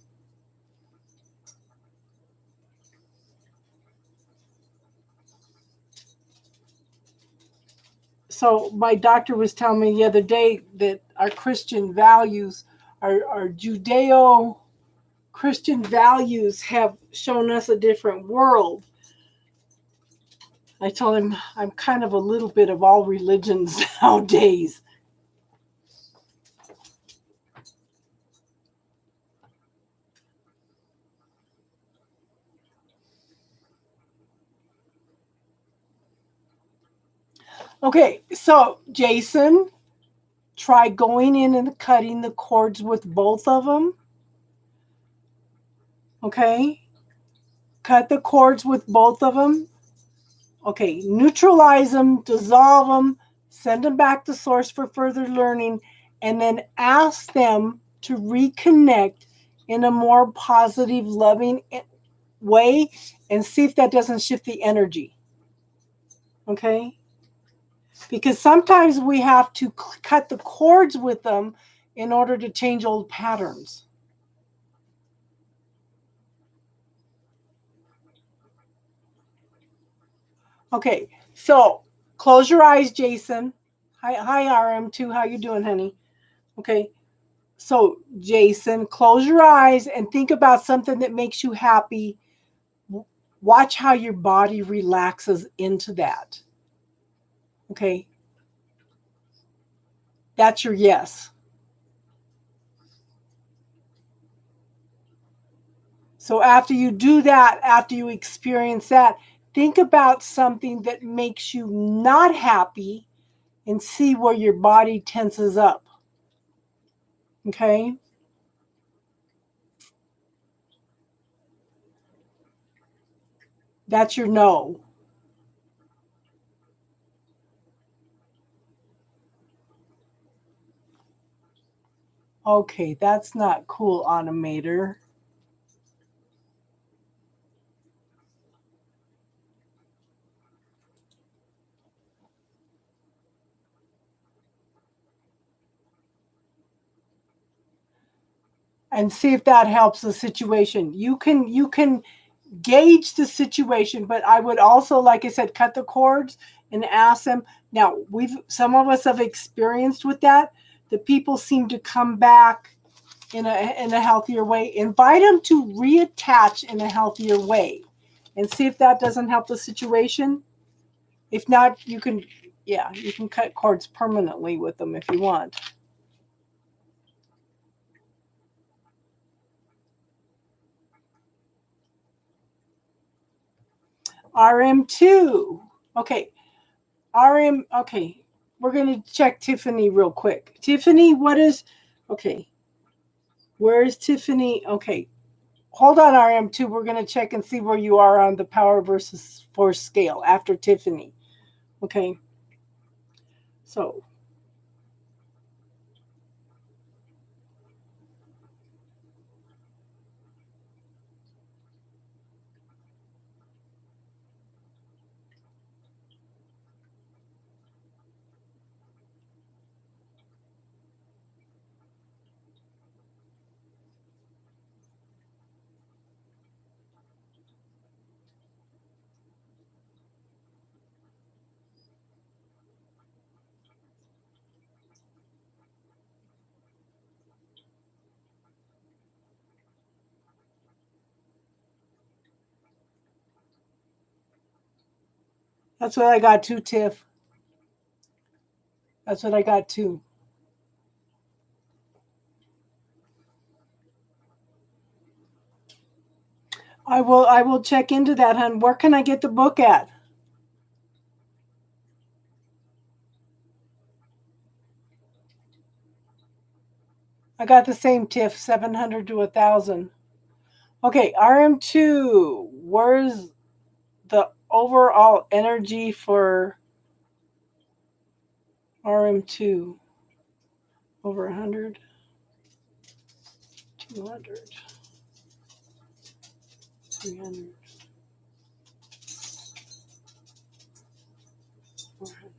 So my doctor was telling me the other day that our Christian values, our Judeo Christian values have shown us a different world. I told him I'm kind of a little bit of all religions nowadays. Okay, so Jason, try going in and cutting the cords with both of them. Okay, cut the cords with both of them. Okay, neutralize them, dissolve them, send them back to source for further learning, and then ask them to reconnect in a more positive, loving way and see if that doesn't shift the energy. Okay? Because sometimes we have to cut the cords with them in order to change old patterns. Okay, so close your eyes, Jason. Hi, RM2. How you doing, honey? Okay, so Jason, close your eyes and think about something that makes you happy. Watch how your body relaxes into that. Okay, that's your yes. So after you do that, after you experience that, think about something that makes you not happy and see where your body tenses up. Okay? That's your no. Okay, that's not cool, Automator. And see if that helps the situation. You can gauge the situation, but I would also, like I said, cut the cords and ask them. Now, some of us have experienced with that. The people seem to come back in a healthier way. Invite them to reattach in a healthier way and see if that doesn't help the situation. If not, you can cut cords permanently with them if you want. RM2. Okay. RM, okay. we're gonna check Tiffany real quick. Tiffany, what is okay? Where is Tiffany? Okay, hold on, RM2. We're gonna check and see where you are on the power versus force scale after Tiffany. Okay, so that's what I got too, Tiff. That's what I got too. I will check into that, hon. Where can I get the book at? I got the same Tiff, 700 to 1,000. Okay, RM2. Where's the overall energy for RM2? Over 100, 200, 300, 400.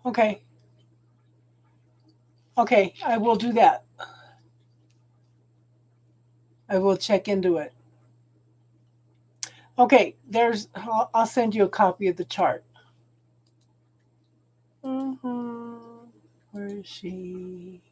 Okay. Okay, I will do that. I will check into it. Okay, I'll send you a copy of the chart. Where is she?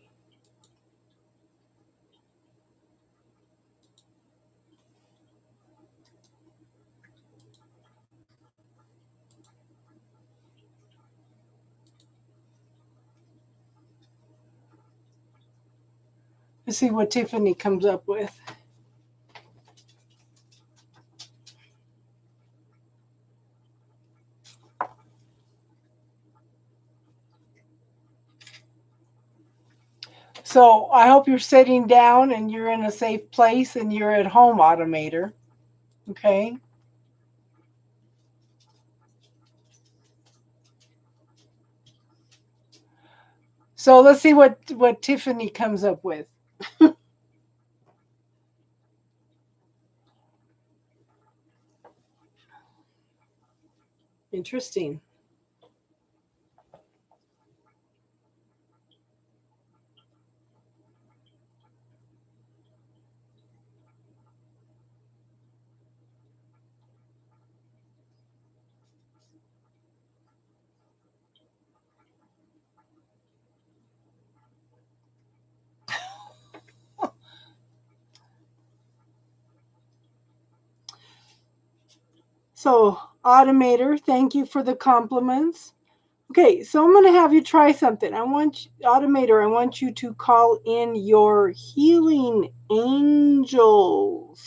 Let's see what Tiffany comes up with. So I hope you're sitting down and you're in a safe place and you're at home, Automator. Okay. So let's see what Tiffany comes up with. Interesting. So, Automator, thank you for the compliments. Okay, so I'm going to have you try something. Automator, I want you to call in your healing angels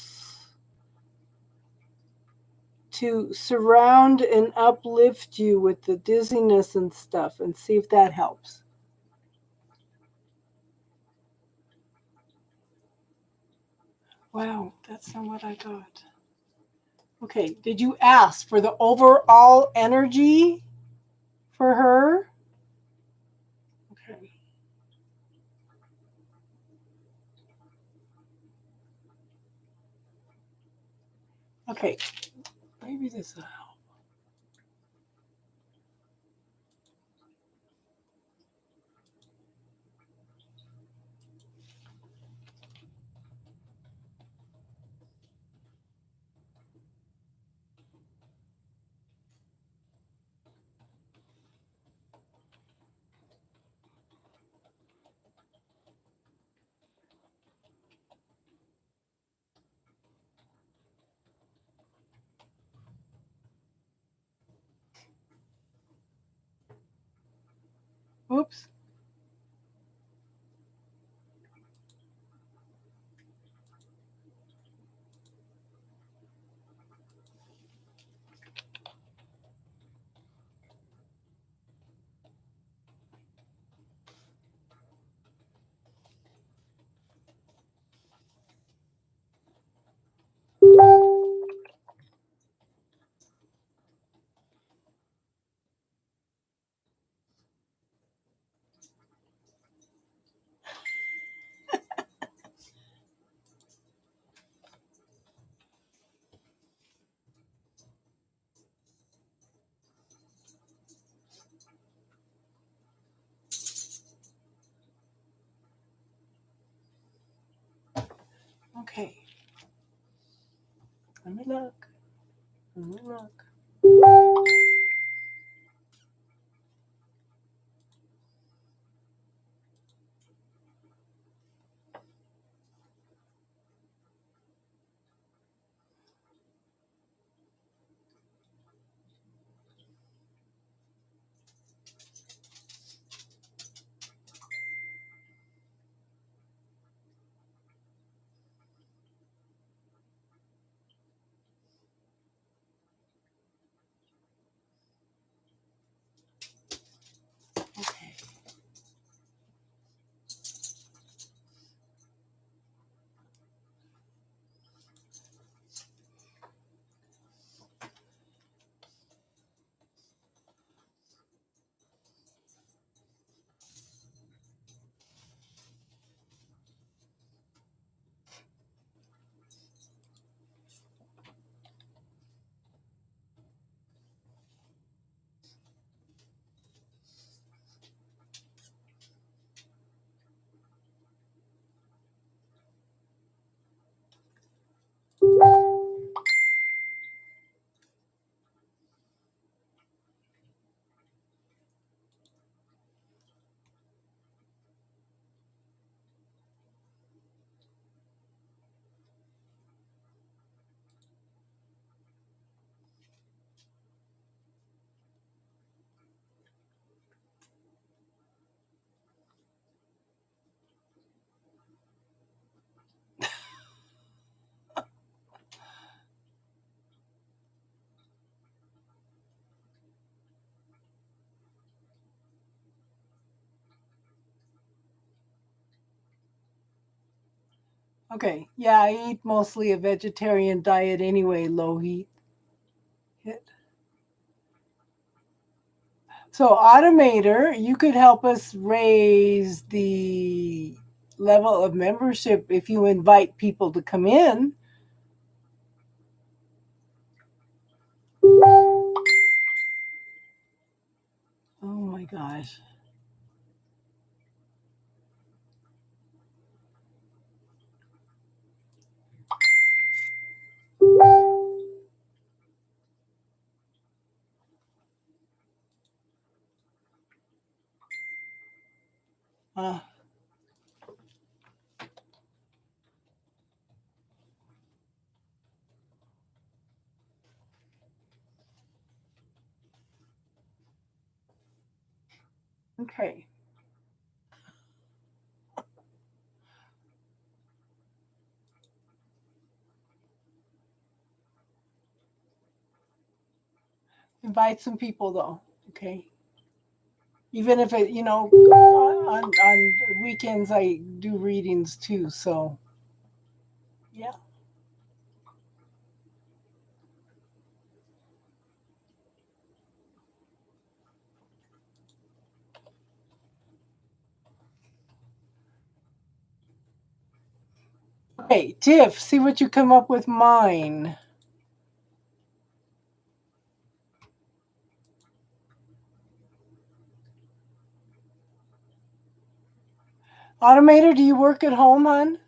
to surround and uplift you with the dizziness and stuff and see if that helps. Wow, that's not what I got. Okay, did you ask for the overall energy for her? Okay. Okay, maybe this will help. Okay. Let me look. Let me look. Okay. Okay. Yeah, I eat mostly a vegetarian diet anyway, low heat. So, Automator, you could help us raise the level of membership if you invite people to come in. Oh my gosh. Uh, okay. Invite some people though. Okay. Even if it, on weekends I do readings too. So, yeah. Okay, Tiff, see what you come up with mine. Automator, do you work at home, hon?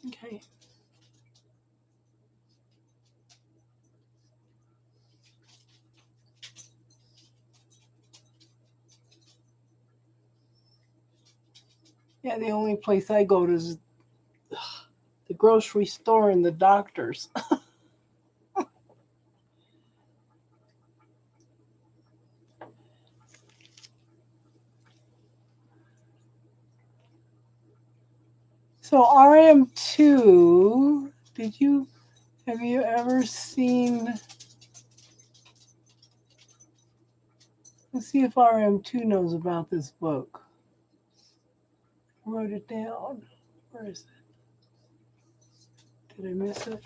Okay. Yeah, the only place I go to is the grocery store and the doctor's. So RM2, have you ever seen, let's see if RM2 knows about this book. I wrote it down. Where is it? Did I miss it?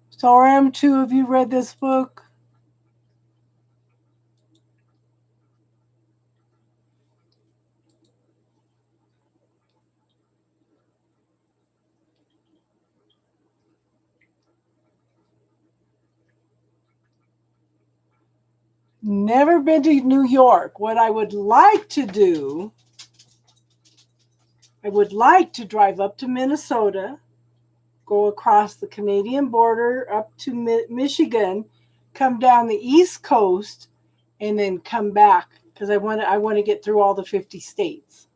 So RM2, have you read this book? Never been to New York. What I would like to do, I would like to drive up to Minnesota, go across the Canadian border up to Michigan, come down the East Coast, and then come back because I want to get through all the 50 states.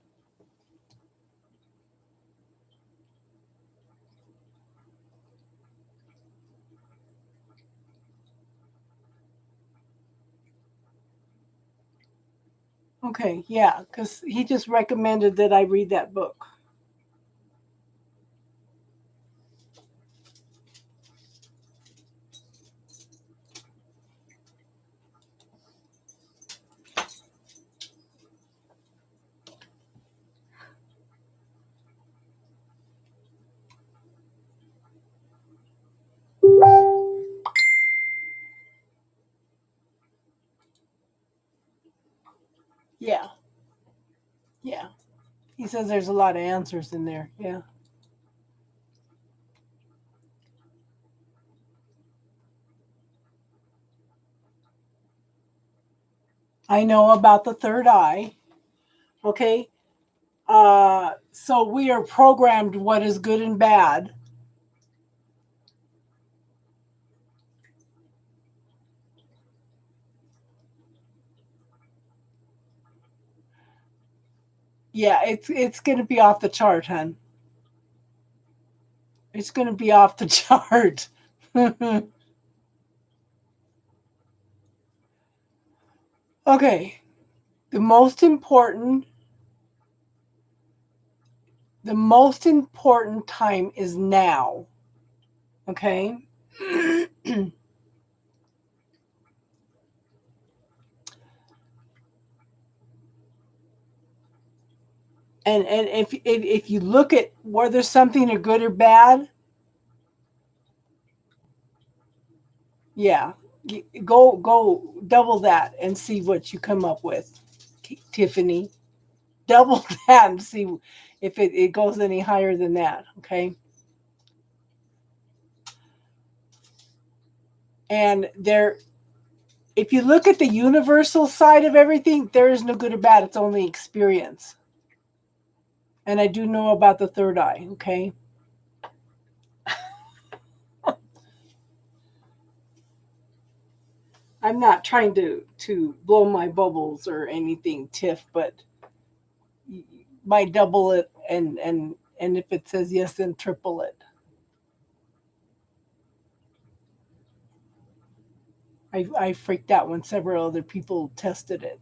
Okay, yeah, because he just recommended that I read that book. Yeah, yeah. He says there's a lot of answers in there. Yeah. I know about the third eye. Okay. So we are programmed what is good and bad. Yeah, it's gonna be off the chart, hun. It's gonna be off the chart. Okay. The most important the most important time is now. Okay? And if you look at whether something are good or bad, yeah, go double that and see what you come up with, Tiffany. Double that and see if it goes any higher than that. Okay, and there, if you look at the universal side of everything, there is no good or bad. It's only experience. And I do know about the third eye. Okay. I'm not trying to blow my bubbles or anything, Tiff, but you might double it and if it says yes, then triple it. I freaked out when several other people tested it.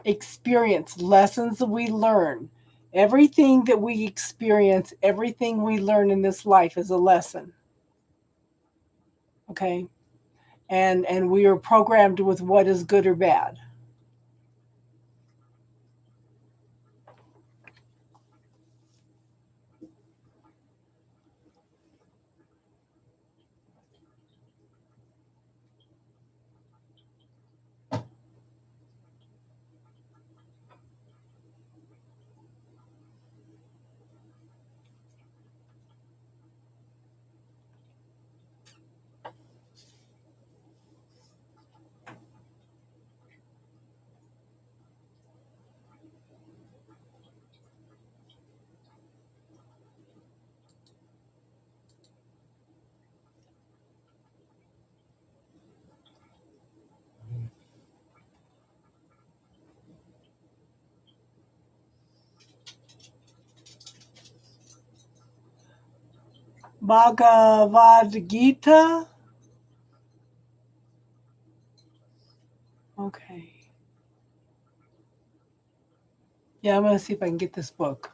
Experience, lessons that we learn. Everything that we experience, everything we learn in this life is a lesson. Okay? And we are programmed with what is good or bad. Bhagavad Gita. Okay. Yeah, I'm going to see if I can get this book.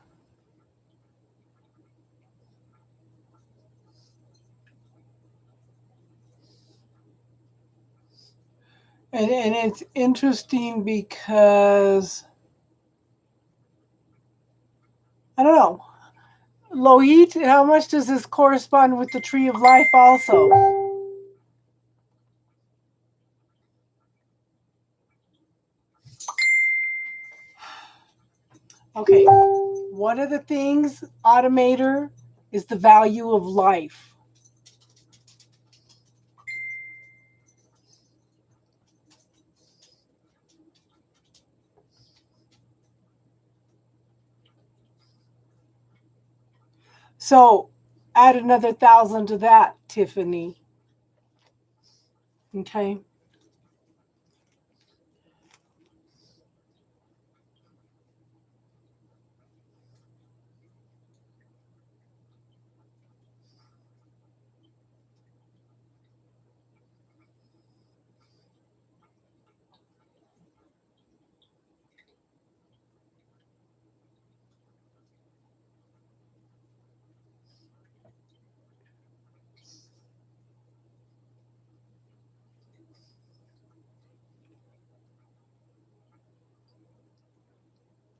And it's interesting because, I don't know, Lohit, how much does this correspond with the Tree of Life also? Okay, one of the things, Automator, is the value of life. So add another 1,000 to that, Tiffany. Okay.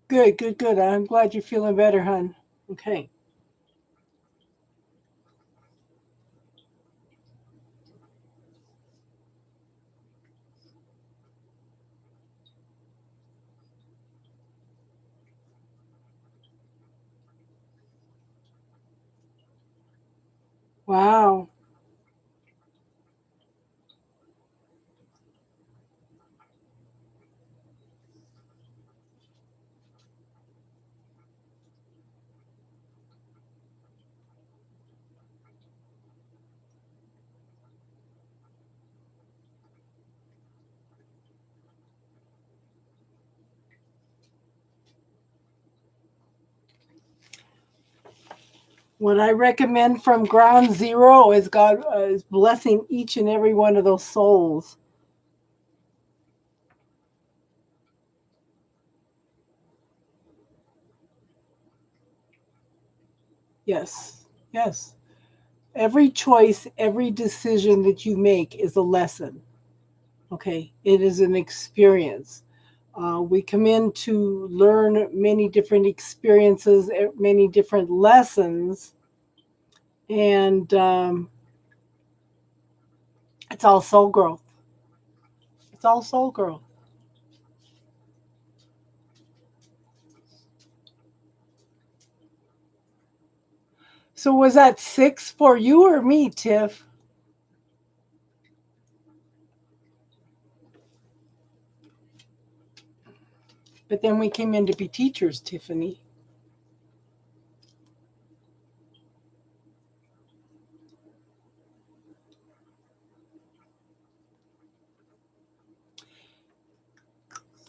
Good, good, good. I'm glad you're feeling better, hon. Okay. Wow. What I recommend from ground zero is God is blessing each and every one of those souls. Yes, yes. Every choice, every decision that you make is a lesson. Okay, it is an experience. We come in to learn many different experiences, many different lessons, and it's all soul growth. It's all soul growth. So was that 6 for you or me, Tiff? But then we came in to be teachers, Tiffany.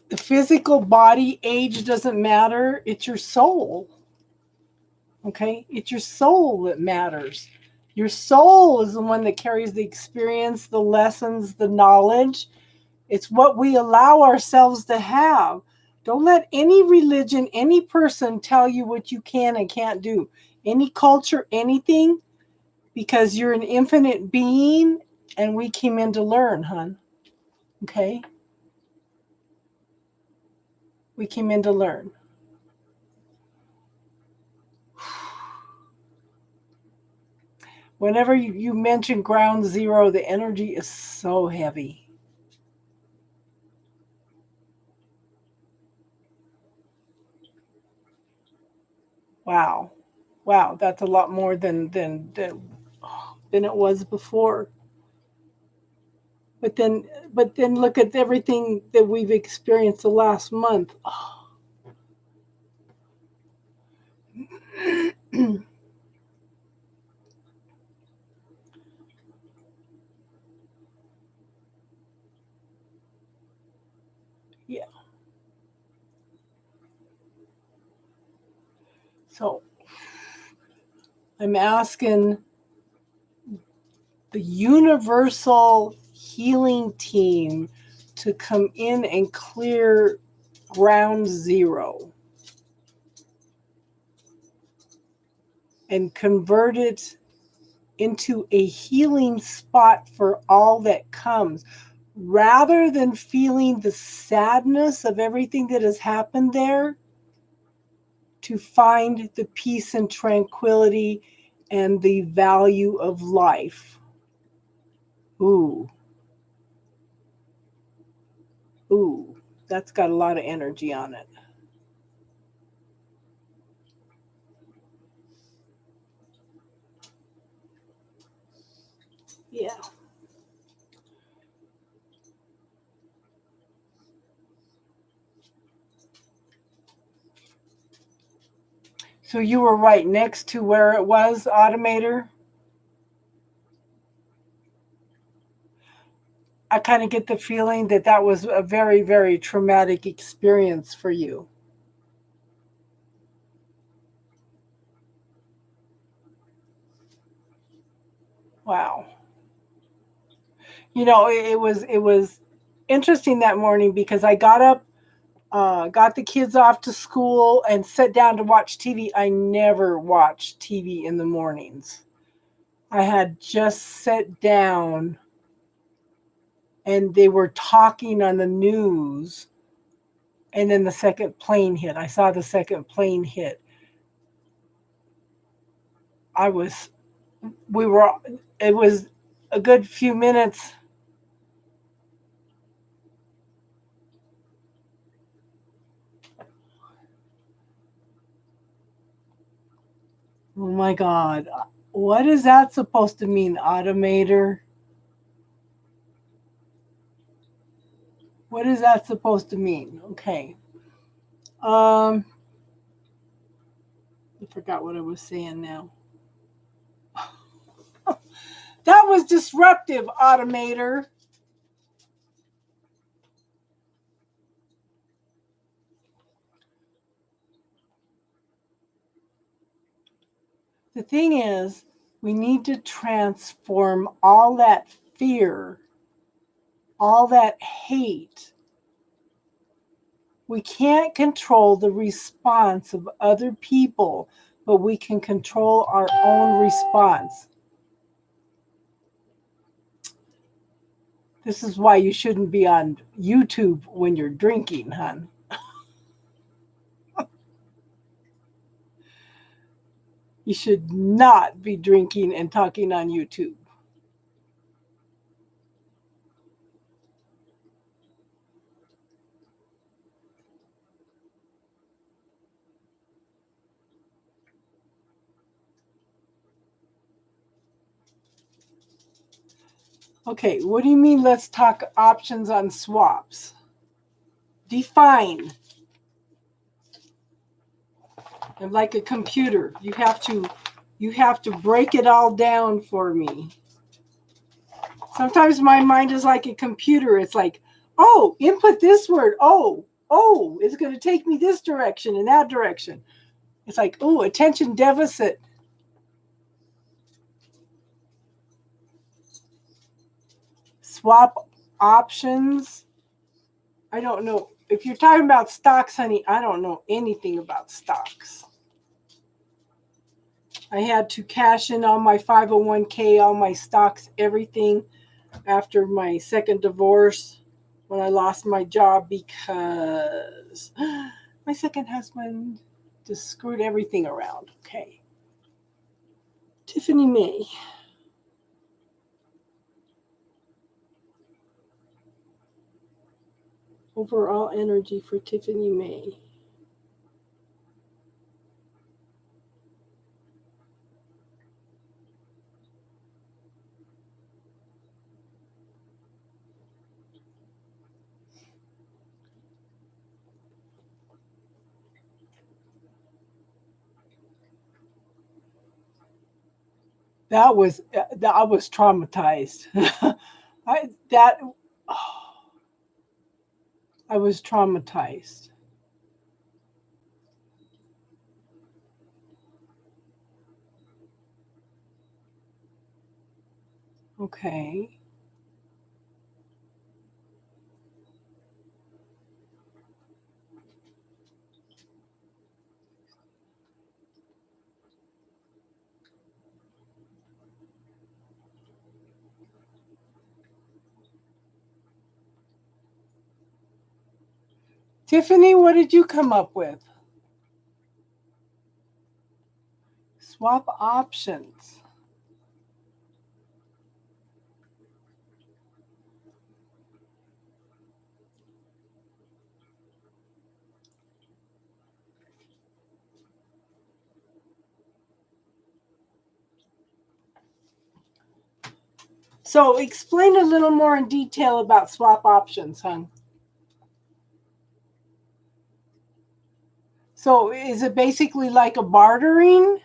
The physical body age doesn't matter. It's your soul. Okay? It's your soul that matters. Your soul is the one that carries the experience, the lessons, the knowledge. It's what we allow ourselves to have. Don't let any religion, any person tell you what you can and can't do. Any culture, anything, because you're an infinite being and we came in to learn, hon. Okay? We came in to learn. Whenever you mention ground zero, the energy is so heavy. Wow. Wow, that's a lot more than it was before. But then look at everything that we've experienced the last month. Oh. Yeah. So I'm asking the universal healing team to come in and clear ground zero and convert it into a healing spot for all that comes. Rather than feeling the sadness of everything that has happened there, to find the peace and tranquility and the value of life. Ooh, ooh, that's got a lot of energy on it. Yeah. So you were right next to where it was, Automator? I kind of get the feeling that that was a very, very traumatic experience for you. Wow. It was interesting that morning because I got up, got the kids off to school, and sat down to watch TV. I never watch TV in the mornings. I had just sat down and they were talking on the news, and then the second plane hit. I saw the second plane hit. I was, we were, it was a good few minutes. Oh my God. What is that supposed to mean, Automator? What is that supposed to mean? Okay. I forgot what I was saying now. That was disruptive, Automator. The thing is, we need to transform all that fear, all that hate. We can't control the response of other people, but we can control our own response. This is why you shouldn't be on YouTube when you're drinking, hon. You should not be drinking and talking on YouTube. Okay, what do you mean let's talk options on swaps? Define. I'm like a computer. You have to break it all down for me. Sometimes my mind is like a computer. It's like, oh, input this word. Oh, it's going to take me this direction and that direction. It's like, oh, attention deficit. Swap options. I don't know. If you're talking about stocks, honey, I don't know anything about stocks. I had to cash in all my 501k, all my stocks, everything after my second divorce when I lost my job because my second husband just screwed everything around. Okay. Tiffany May. Overall energy for Tiffany May. I was traumatized. I that oh, I was traumatized. Okay. Tiffany, what did you come up with? Swap options. So explain a little more in detail about swap options, hon. So is it basically like a bartering?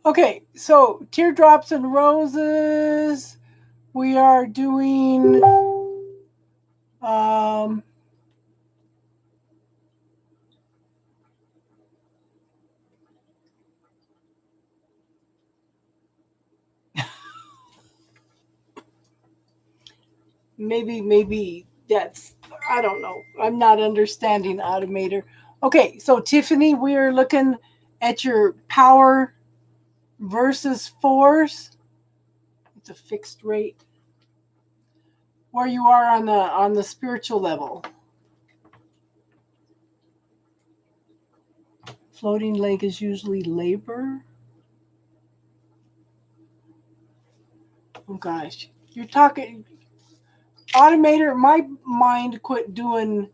Okay, so teardrops and roses. We are doing um maybe that's, I don't know. I'm not understanding Automator. Okay, so Tiffany, we are looking at your power versus force. It's a fixed rate. Where you are on the spiritual level. Floating lake is usually labor. Oh gosh. You're talking Automator, my mind quit doing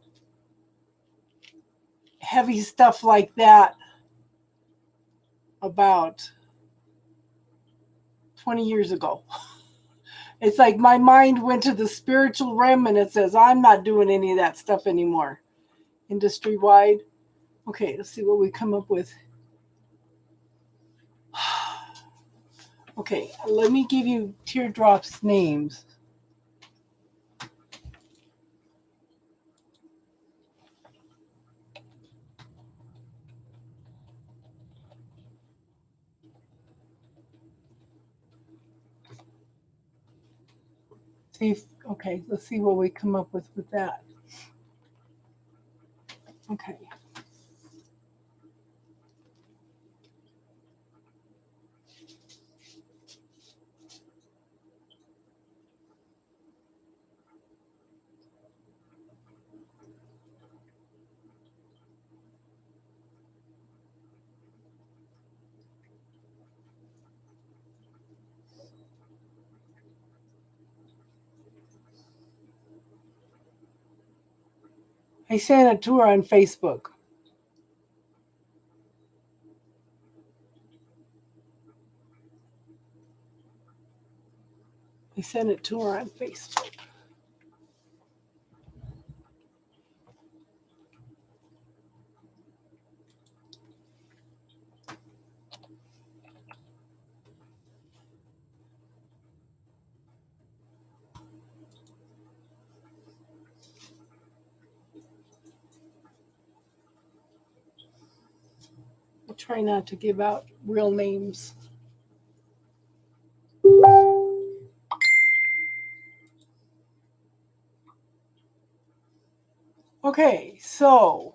heavy stuff like that about 20 years ago. It's like my mind went to the spiritual realm and it says, I'm not doing any of that stuff anymore. Industry wide. Okay, let's see what we come up with. Okay, let me give you teardrops names. See if, okay, let's see what we come up with that. Okay. I sent it to her on Facebook. I sent it to her on Facebook. I try not to give out real names. Okay, so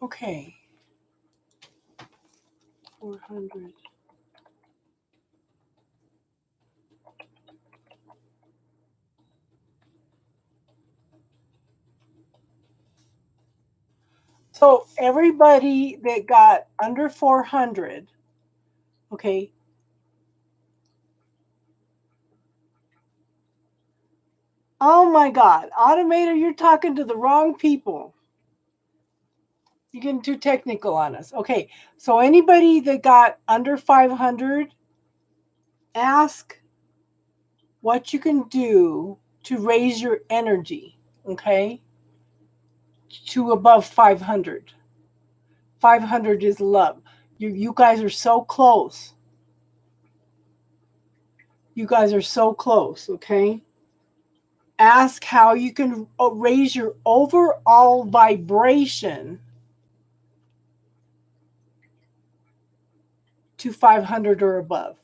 okay, 400. So everybody that got under 400, okay. Oh my God, Automator, you're talking to the wrong people. You're getting too technical on us. Okay, so anybody that got under 500, ask what you can do to raise your energy, okay, to above 500. 500 is love. You guys are so close. You guys are so close, okay? Ask how you can raise your overall vibration to 500 or above.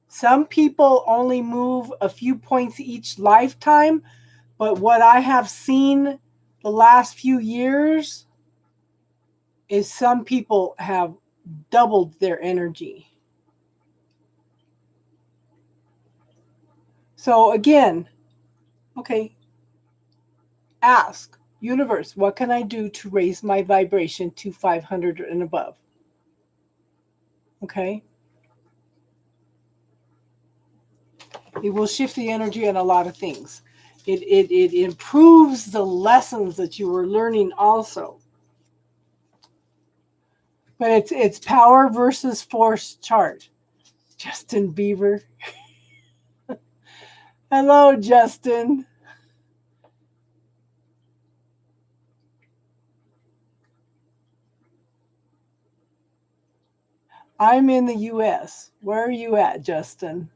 Some people only move a few points each lifetime, but what I have seen the last few years is some people have doubled their energy. So again, okay, ask, universe, what can I do to raise my vibration to 500 and above? Okay. It will shift the energy on a lot of things. It improves the lessons that you were learning also. But it's power versus force chart. Justin Bieber. Hello, Justin. I'm in the US. Where are you at, Justin?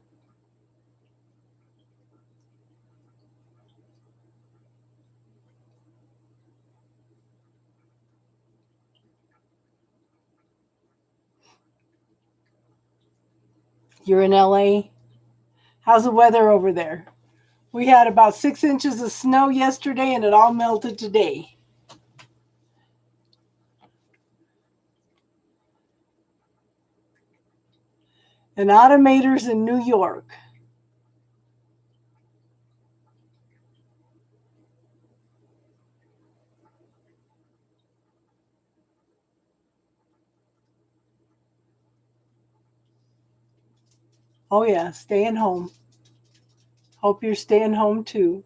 You're in LA? How's the weather over there? We had about 6 inches of snow yesterday and it all melted today. And Automators in New York. Oh, yeah, staying home. Hope you're staying home too.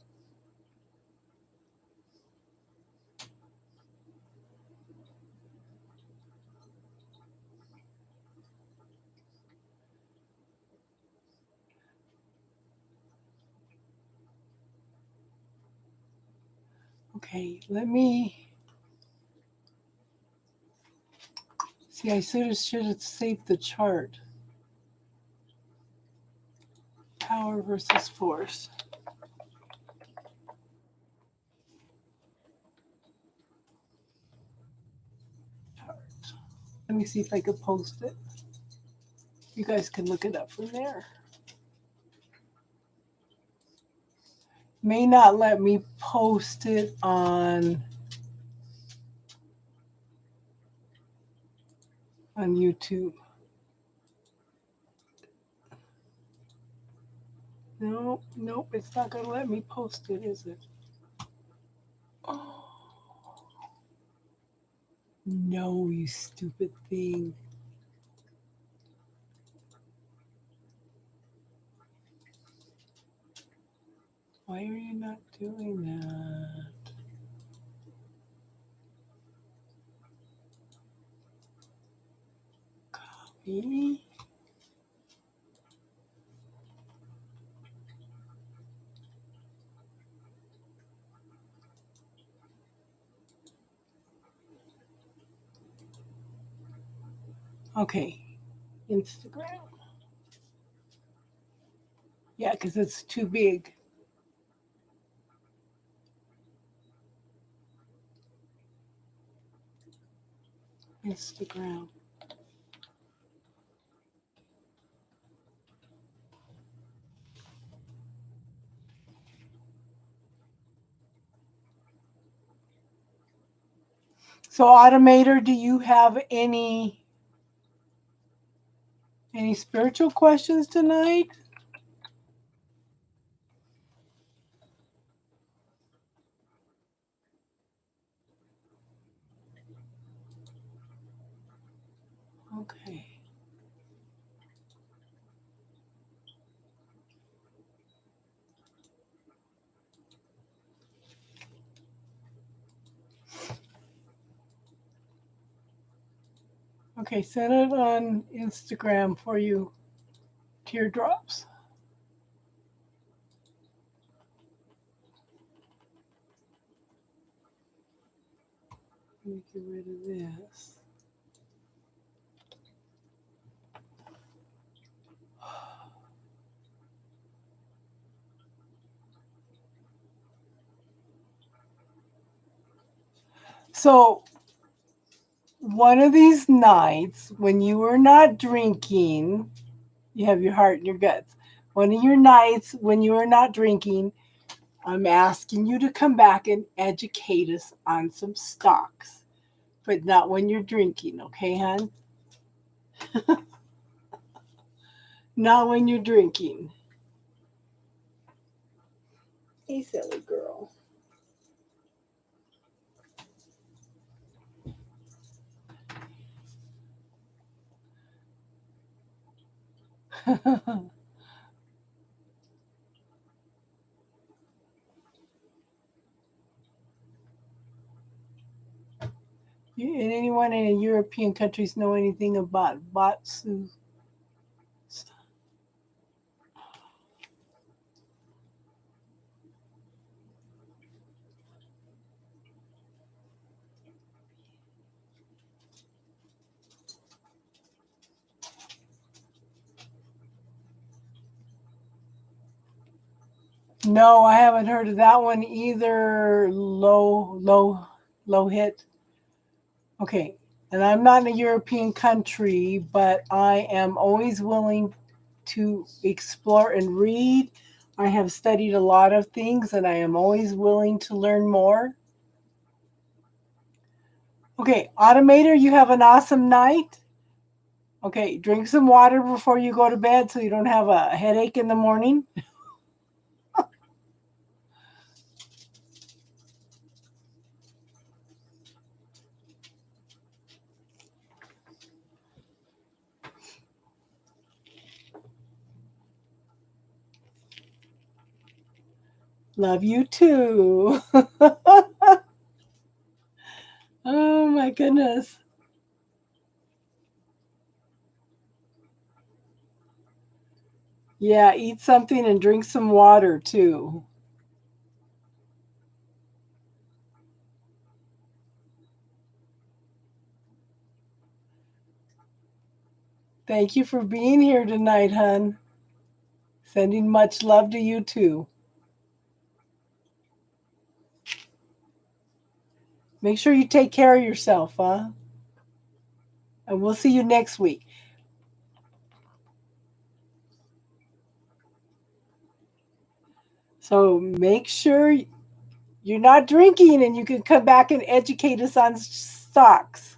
Okay, let me see. I should have saved the chart. Power versus force. Chart. Let me see if I could post it. You guys can look it up from there. May not let me post it on YouTube. Nope, it's not going to let me post it, is it? Oh, no, you stupid thing. Why are you not doing that? Copy. Okay, Instagram. Yeah, because it's too big. Instagram. So, Automator, do you have any spiritual questions tonight? Okay. Okay, send it on Instagram for you. Teardrops. Let me get rid of this. So, one of these nights when you were not drinking, you have your heart in your guts. One of your nights when you were not drinking, I'm asking you to come back and educate us on some stocks, but not when you're drinking, okay, hon? Not when you're drinking. Hey, silly girl. And anyone in the European countries know anything about Batsu? No, I haven't heard of that one either. Low hit. Okay. And I'm not in a European country, but I am always willing to explore and read. I have studied a lot of things and I am always willing to learn more. Okay, Automator, you have an awesome night. Okay, drink some water before you go to bed so you don't have a headache in the morning. Love you too. Oh my goodness. Yeah, eat something and drink some water too. Thank you for being here tonight, hun. Sending much love to you too. Make sure you take care of yourself, huh? And we'll see you next week. So make sure you're not drinking and you can come back and educate us on stocks.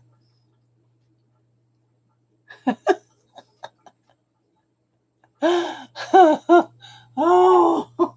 Oh.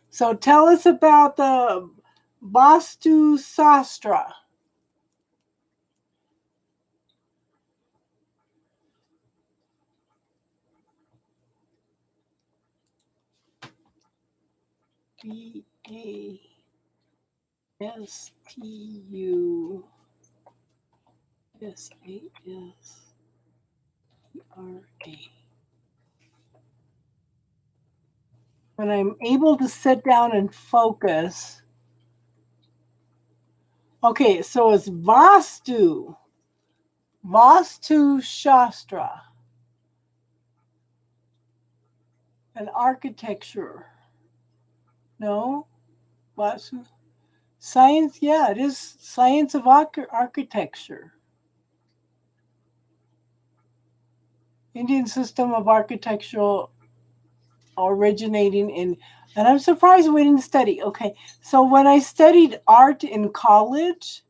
So tell us about the Vastu Sastra. Bastusastra. when I'm able to sit down and focus. Okay, so it's Vastu Shastra, and architecture. No, Vastu science. Yeah, it is science of architecture. Indian system of architectural originating in, and I'm surprised we didn't study. Okay, so when I studied art in college,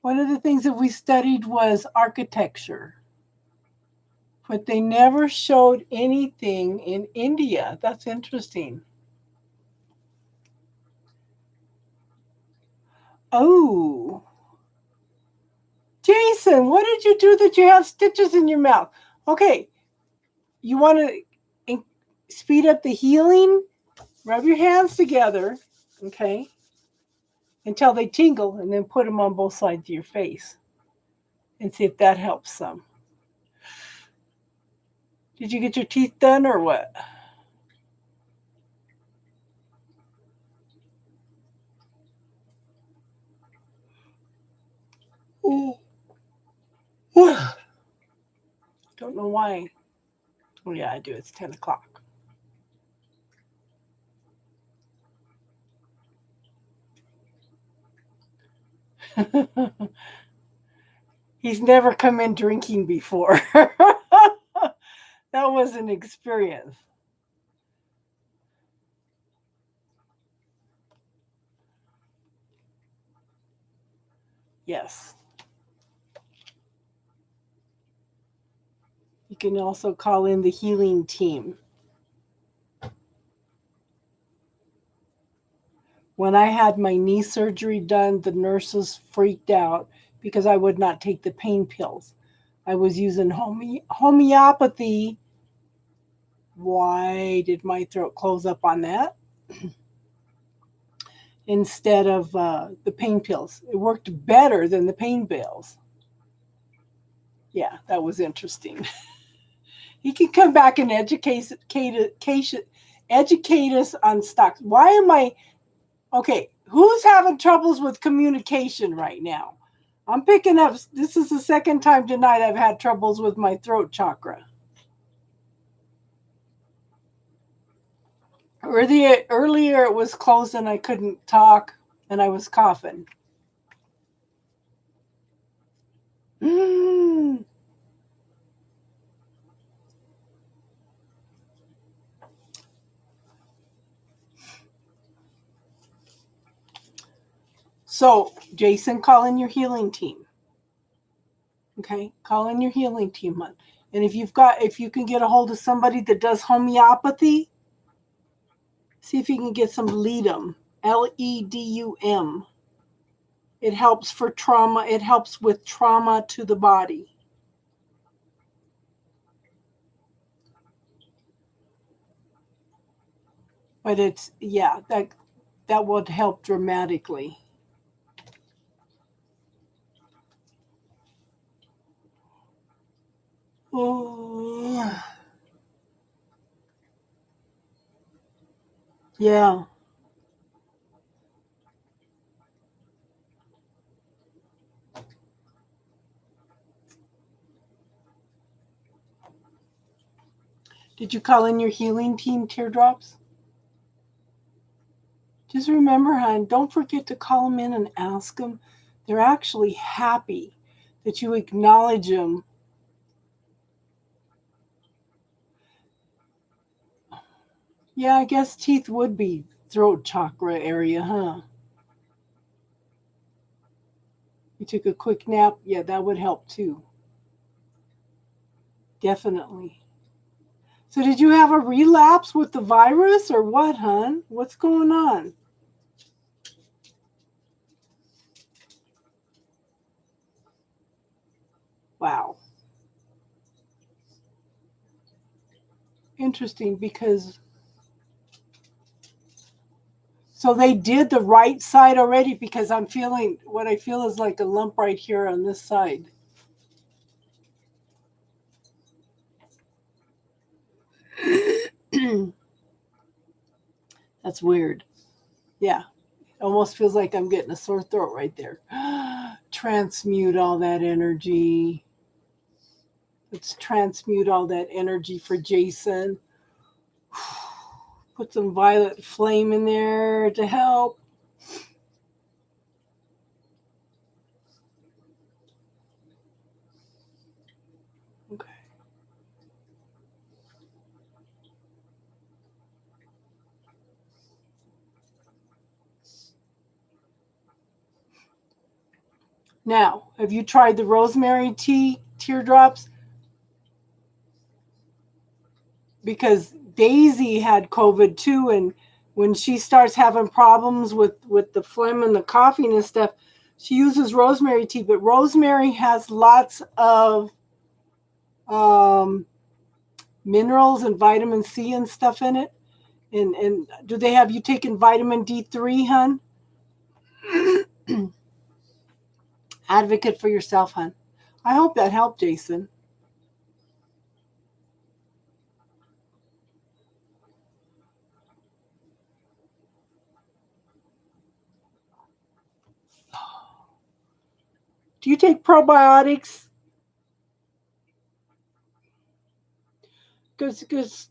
one of the things that we studied was architecture, but they never showed anything in India. That's interesting. Oh, Jason, what did you do that you have stitches in your mouth? Okay, you want to speed up the healing? Rub your hands together, okay, until they tingle, and then put them on both sides of your face and see if that helps some. Did you get your teeth done or what? Ooh. Don't know why. Oh, yeah, I do. It's 10 o'clock. He's never come in drinking before. That was an experience. Yes. You can also call in the healing team. When I had my knee surgery done, the nurses freaked out because I would not take the pain pills. I was using homeopathy. Why did my throat close up on that? Instead of the pain pills. It worked better than the pain pills. Yeah, that was interesting. He can come back and educate us on stocks. Why am I okay? Who's having troubles with communication right now? I'm picking up. This is the second time tonight I've had troubles with my throat chakra. Earlier it was closed and I couldn't talk and I was coughing. Mm. So, Jason, call in your healing team. Okay, call in your healing team. And if you can get a hold of somebody that does homeopathy, see if you can get some Ledum, Ledum. It helps for trauma. It helps with trauma to the body. But that would help dramatically. Oh, yeah. Did you call in your healing team, Teardrops? Just remember, hon, don't forget to call them in and ask them. They're actually happy that you acknowledge them. Yeah, I guess teeth would be throat chakra area, huh? You took a quick nap. Yeah, that would help too. Definitely. So, did you have a relapse with the virus or what, hon? What's going on? Wow. Interesting because so they did the right side already because I'm feeling what I feel is like a lump right here on this side. That's weird. Yeah. Almost feels like I'm getting a sore throat right there. Transmute all that energy. Let's transmute all that energy for Jason. Put some violet flame in there to help. Okay. Now, have you tried the rosemary tea teardrops? Because Daisy had COVID too, and when she starts having problems with the phlegm and the coughing and stuff, she uses rosemary tea. But rosemary has lots of minerals and vitamin C and stuff in it. And do they have you taken vitamin D3, hun? Advocate for yourself, hun. I hope that helped, Jason. Do you take probiotics? Because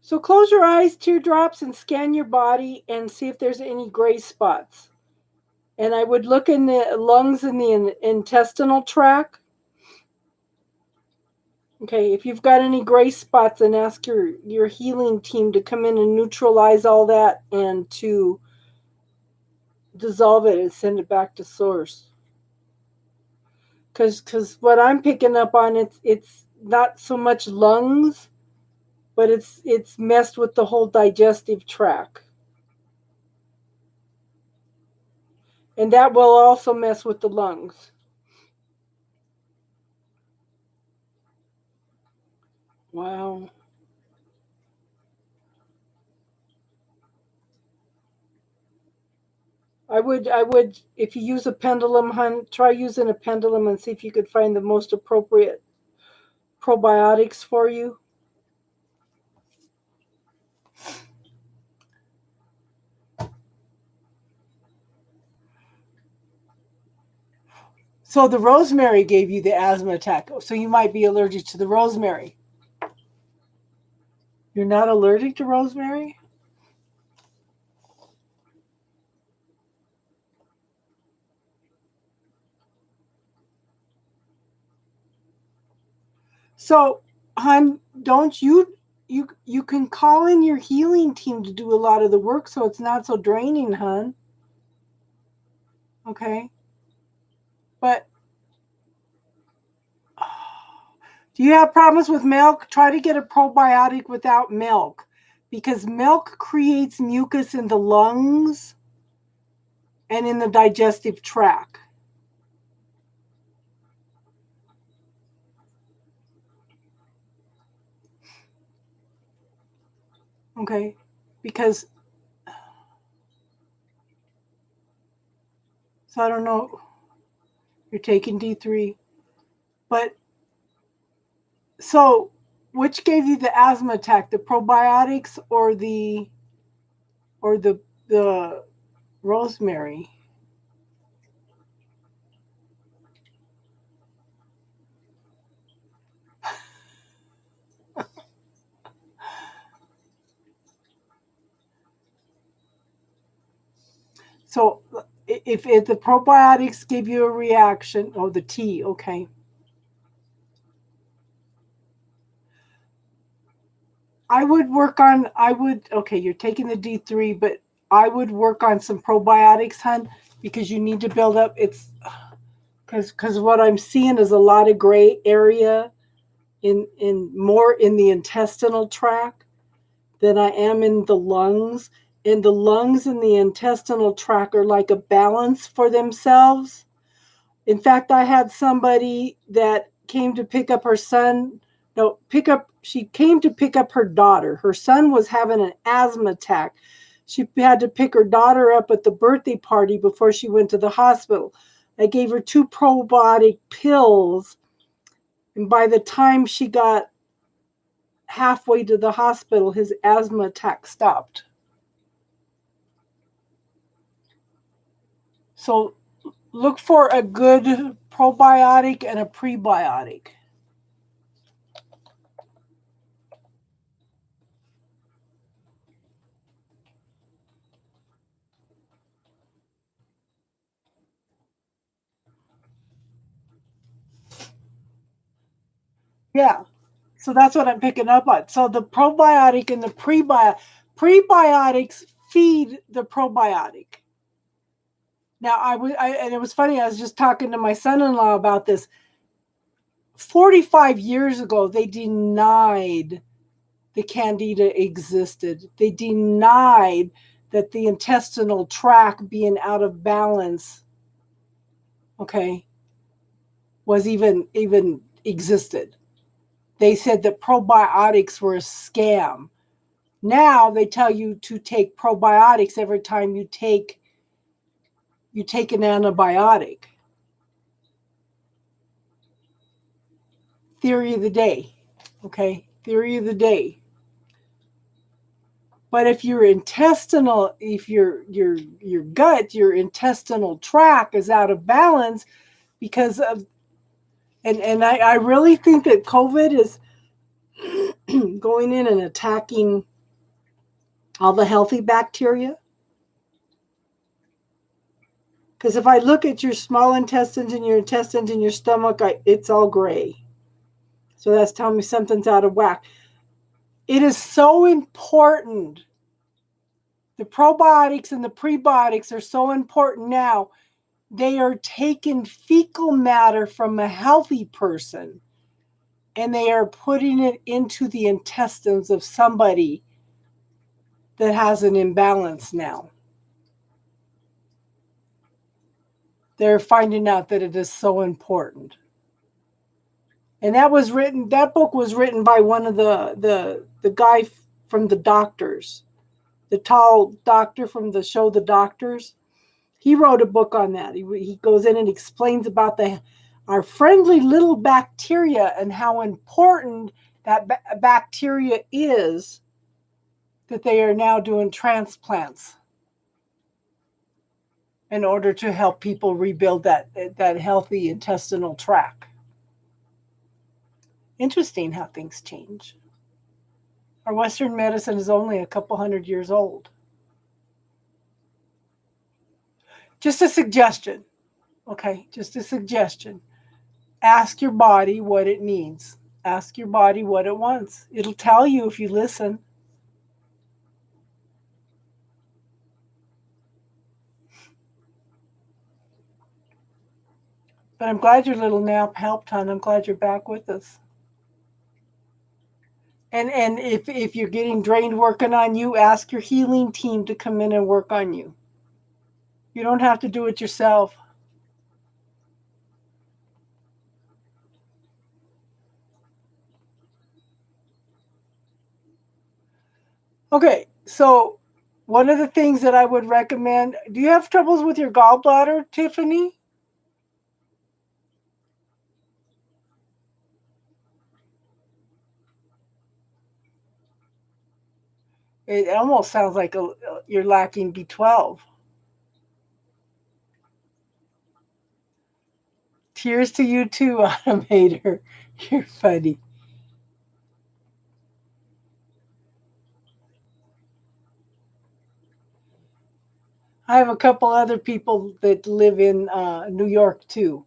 so close your eyes, teardrops, and scan your body and see if there's any gray spots. And I would look in the lungs and the intestinal tract. Okay, if you've got any gray spots, then ask your healing team to come in and neutralize all that and to dissolve it and send it back to source. Because what I'm picking up on, it's not so much lungs, but it's messed with the whole digestive tract. And that will also mess with the lungs. Wow. I would, if you use a pendulum, hun, try using a pendulum and see if you could find the most appropriate probiotics for you. So the rosemary gave you the asthma attack. So you might be allergic to the rosemary. You're not allergic to rosemary? So, hun, don't you can call in your healing team to do a lot of the work so it's not so draining, hun. Okay? But do you have problems with milk? Try to get a probiotic without milk because milk creates mucus in the lungs and in the digestive tract. Okay? Because, so I don't know, you're taking D3, but so which gave you the asthma attack, the probiotics or the rosemary? So if the probiotics give you a reaction, oh, the tea, okay. Okay, you're taking the D3, but I would work on some probiotics, hun, because you need to build up, because what I'm seeing is a lot of gray area in more in the intestinal tract than I am in the lungs. And the lungs and the intestinal tract are like a balance for themselves. In fact, I had somebody that came to pick up her son. No, she came to pick up her daughter. Her son was having an asthma attack. She had to pick her daughter up at the birthday party before she went to the hospital. I gave her 2 probiotic pills And by the time she got halfway to the hospital, his asthma attack stopped. So look for a good probiotic and a prebiotic. Yeah. So that's what I'm picking up on. So the probiotic and the prebiotics feed the probiotic. Now and it was funny. I was just talking to my son-in-law about this. 45 years ago, they denied the candida existed. They denied that the intestinal tract being out of balance, okay, was even existed. They said that probiotics were a scam. Now they tell you to take probiotics every time you take an antibiotic. Theory of the day. Okay? Theory of the day. But if your intestinal, if your gut, your intestinal tract is out of balance because of, and I really think that COVID is going in and attacking all the healthy bacteria. Because if I look at your small intestines and your stomach, it's all gray. So that's telling me something's out of whack. It is so important. The probiotics and the prebiotics are so important now. They are taking fecal matter from a healthy person and they are putting it into the intestines of somebody that has an imbalance now. They're finding out that it is so important. And that book was written by one of the guy from The Doctors, the tall doctor from the show The Doctors. He wrote a book on that. He goes in and explains about our friendly little bacteria and how important that bacteria is, that they are now doing transplants in order to help people rebuild that healthy intestinal tract. Interesting how things change. Our Western medicine is only a couple hundred years old. Just a suggestion, okay? Just a suggestion. Ask your body what it needs. Ask your body what it wants. It'll tell you if you listen. But I'm glad your little nap helped, hon. I'm glad you're back with us. And if you're getting drained working on you, ask your healing team to come in and work on you. You don't have to do it yourself. Okay, so one of the things that I would recommend, do you have troubles with your gallbladder, Tiffany? It almost sounds like you're lacking B12. Cheers to you too, Automator. You're funny. I have a couple other people that live in New York too.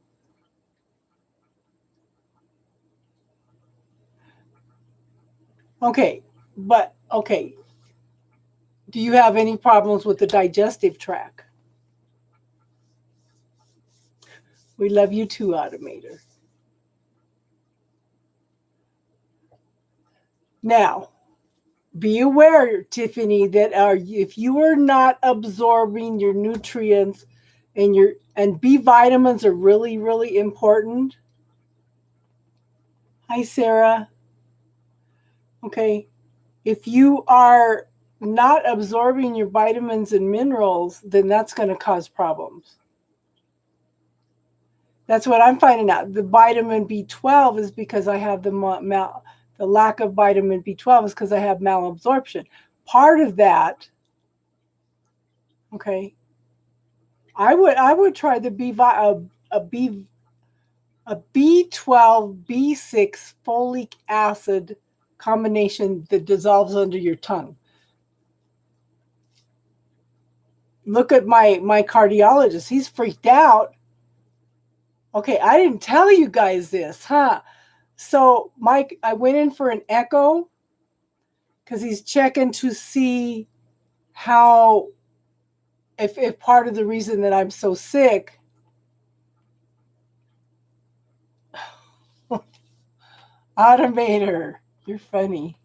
Okay, but okay. Do you have any problems with the digestive tract? We love you too, Automator. Now, be aware, Tiffany, that if you are not absorbing your nutrients and B vitamins are really, really important. Hi, Sarah. Okay. If you are not absorbing your vitamins and minerals, then that's going to cause problems. That's what I'm finding out. The vitamin B12 is because I have the lack of vitamin B12 is because I have malabsorption. Part of that, okay, I would try the a B12 B6 folic acid combination that dissolves under your tongue. Look at my cardiologist. He's freaked out. Okay, I didn't tell you guys this, huh? So Mike, I went in for an echo because he's checking to see how if part of the reason that I'm so sick. Automator, you're funny.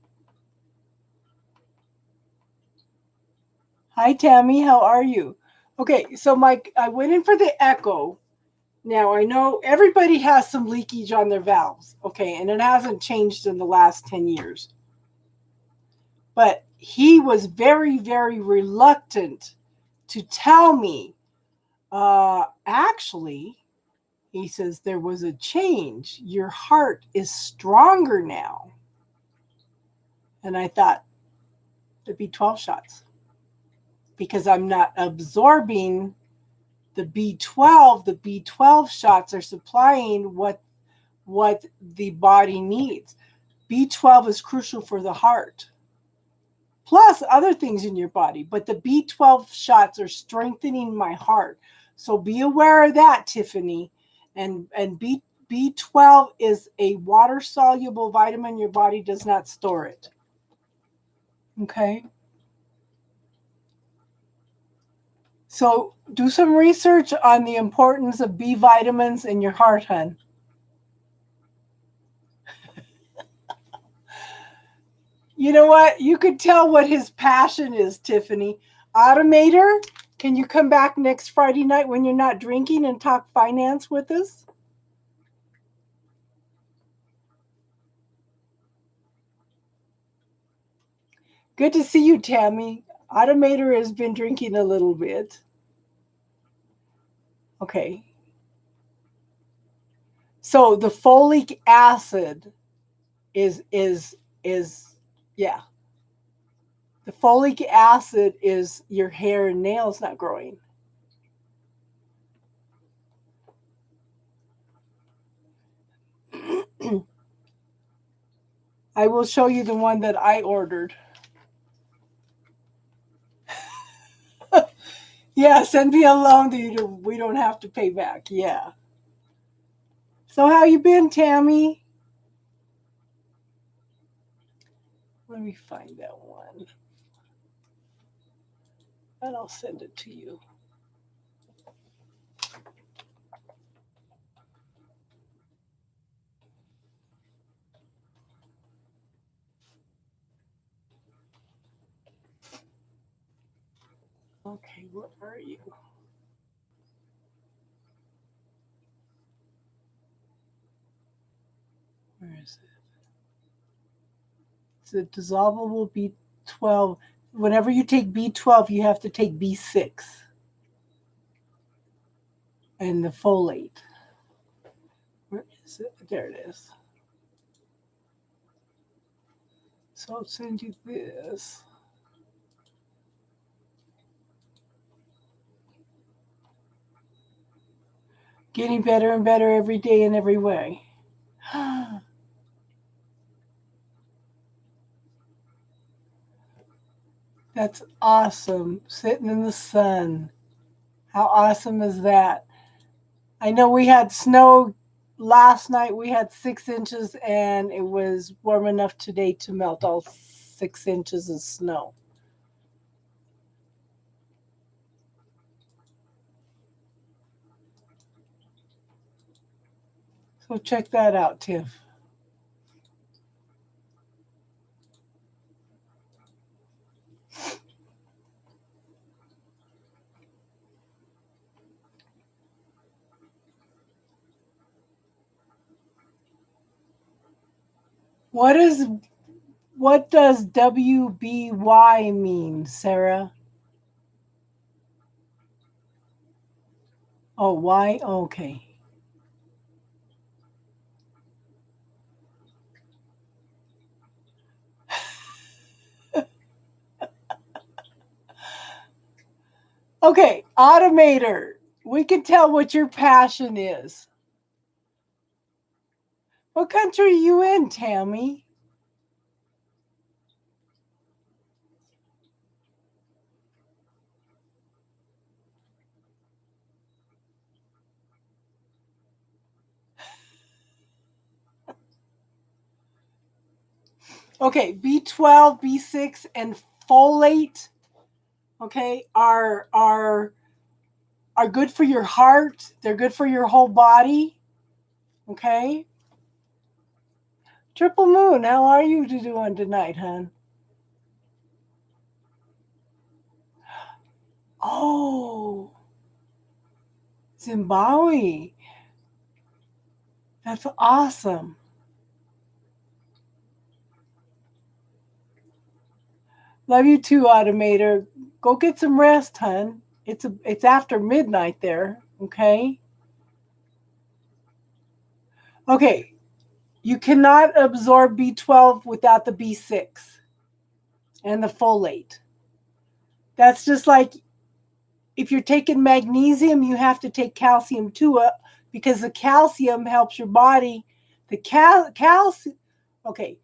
Hi Tammy, how are you? Okay, so Mike, I went in for the echo. Now I know everybody has some leakage on their valves, okay, and it hasn't changed in the last 10 years. But he was very, very reluctant to tell me, actually, he says there was a change. Your heart is stronger now. And I thought, the B12 shots, because I'm not absorbing the B12. The B12 shots are supplying what the body needs. B12 is crucial for the heart, plus other things in your body. But the B12 shots are strengthening my heart. So be aware of that, Tiffany. And B12 is a water soluble vitamin. Your body does not store it. Okay. So do some research on the importance of B vitamins in your heart, hun. You know what? You could tell what his passion is, Tiffany. Automator, can you come back next Friday night when you're not drinking and talk finance with us? Good to see you, Tammy. Automator has been drinking a little bit. Okay. So the folic acid is yeah. The folic acid is your hair and nails not growing. I will show you the one that I ordered. Yeah, send me a loan that we don't have to pay back. Yeah. So how you been, Tammy? Let me find that one. And I'll send it to you. Okay, where are you? Where is it? It's a dissolvable B12. Whenever you take B12, you have to take B6 and the folate. Where is it? There it is. So I'll send you this. Getting better and better every day in every way. That's awesome. Sitting in the sun. How awesome is that? I know we had snow last night. We had 6 inches, and it was warm enough today to melt all 6 inches of snow. So check that out, Tiff. What does WBY mean, Sarah? Oh, why? Okay. Okay, Automator. We can tell what your passion is. What country are you in, Tammy? Okay, B12, B6, and folate, okay, are good for your heart. They're good for your whole body. Okay. Triple Moon, how are you doing tonight, hon? Oh, Zimbabwe. That's awesome. Love you too, Automator. Go get some rest, hon. It's after midnight there. Okay. Okay. You cannot absorb B12 without the B6 and the folate. That's just like if you're taking magnesium, you have to take calcium too, because the calcium helps your body. The calcium. Okay,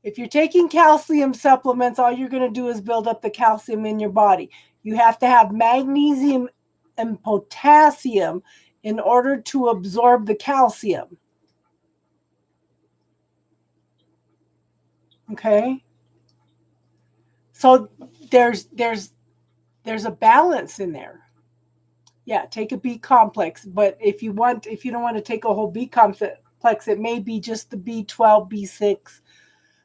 if you're taking calcium supplements, all you're going to do is build up the calcium in your body. You have to have magnesium and potassium in order to absorb the calcium. Okay, so there's a balance in there. Yeah, take a B complex, but if you don't want to take a whole B complex, it may be just the B12, B6.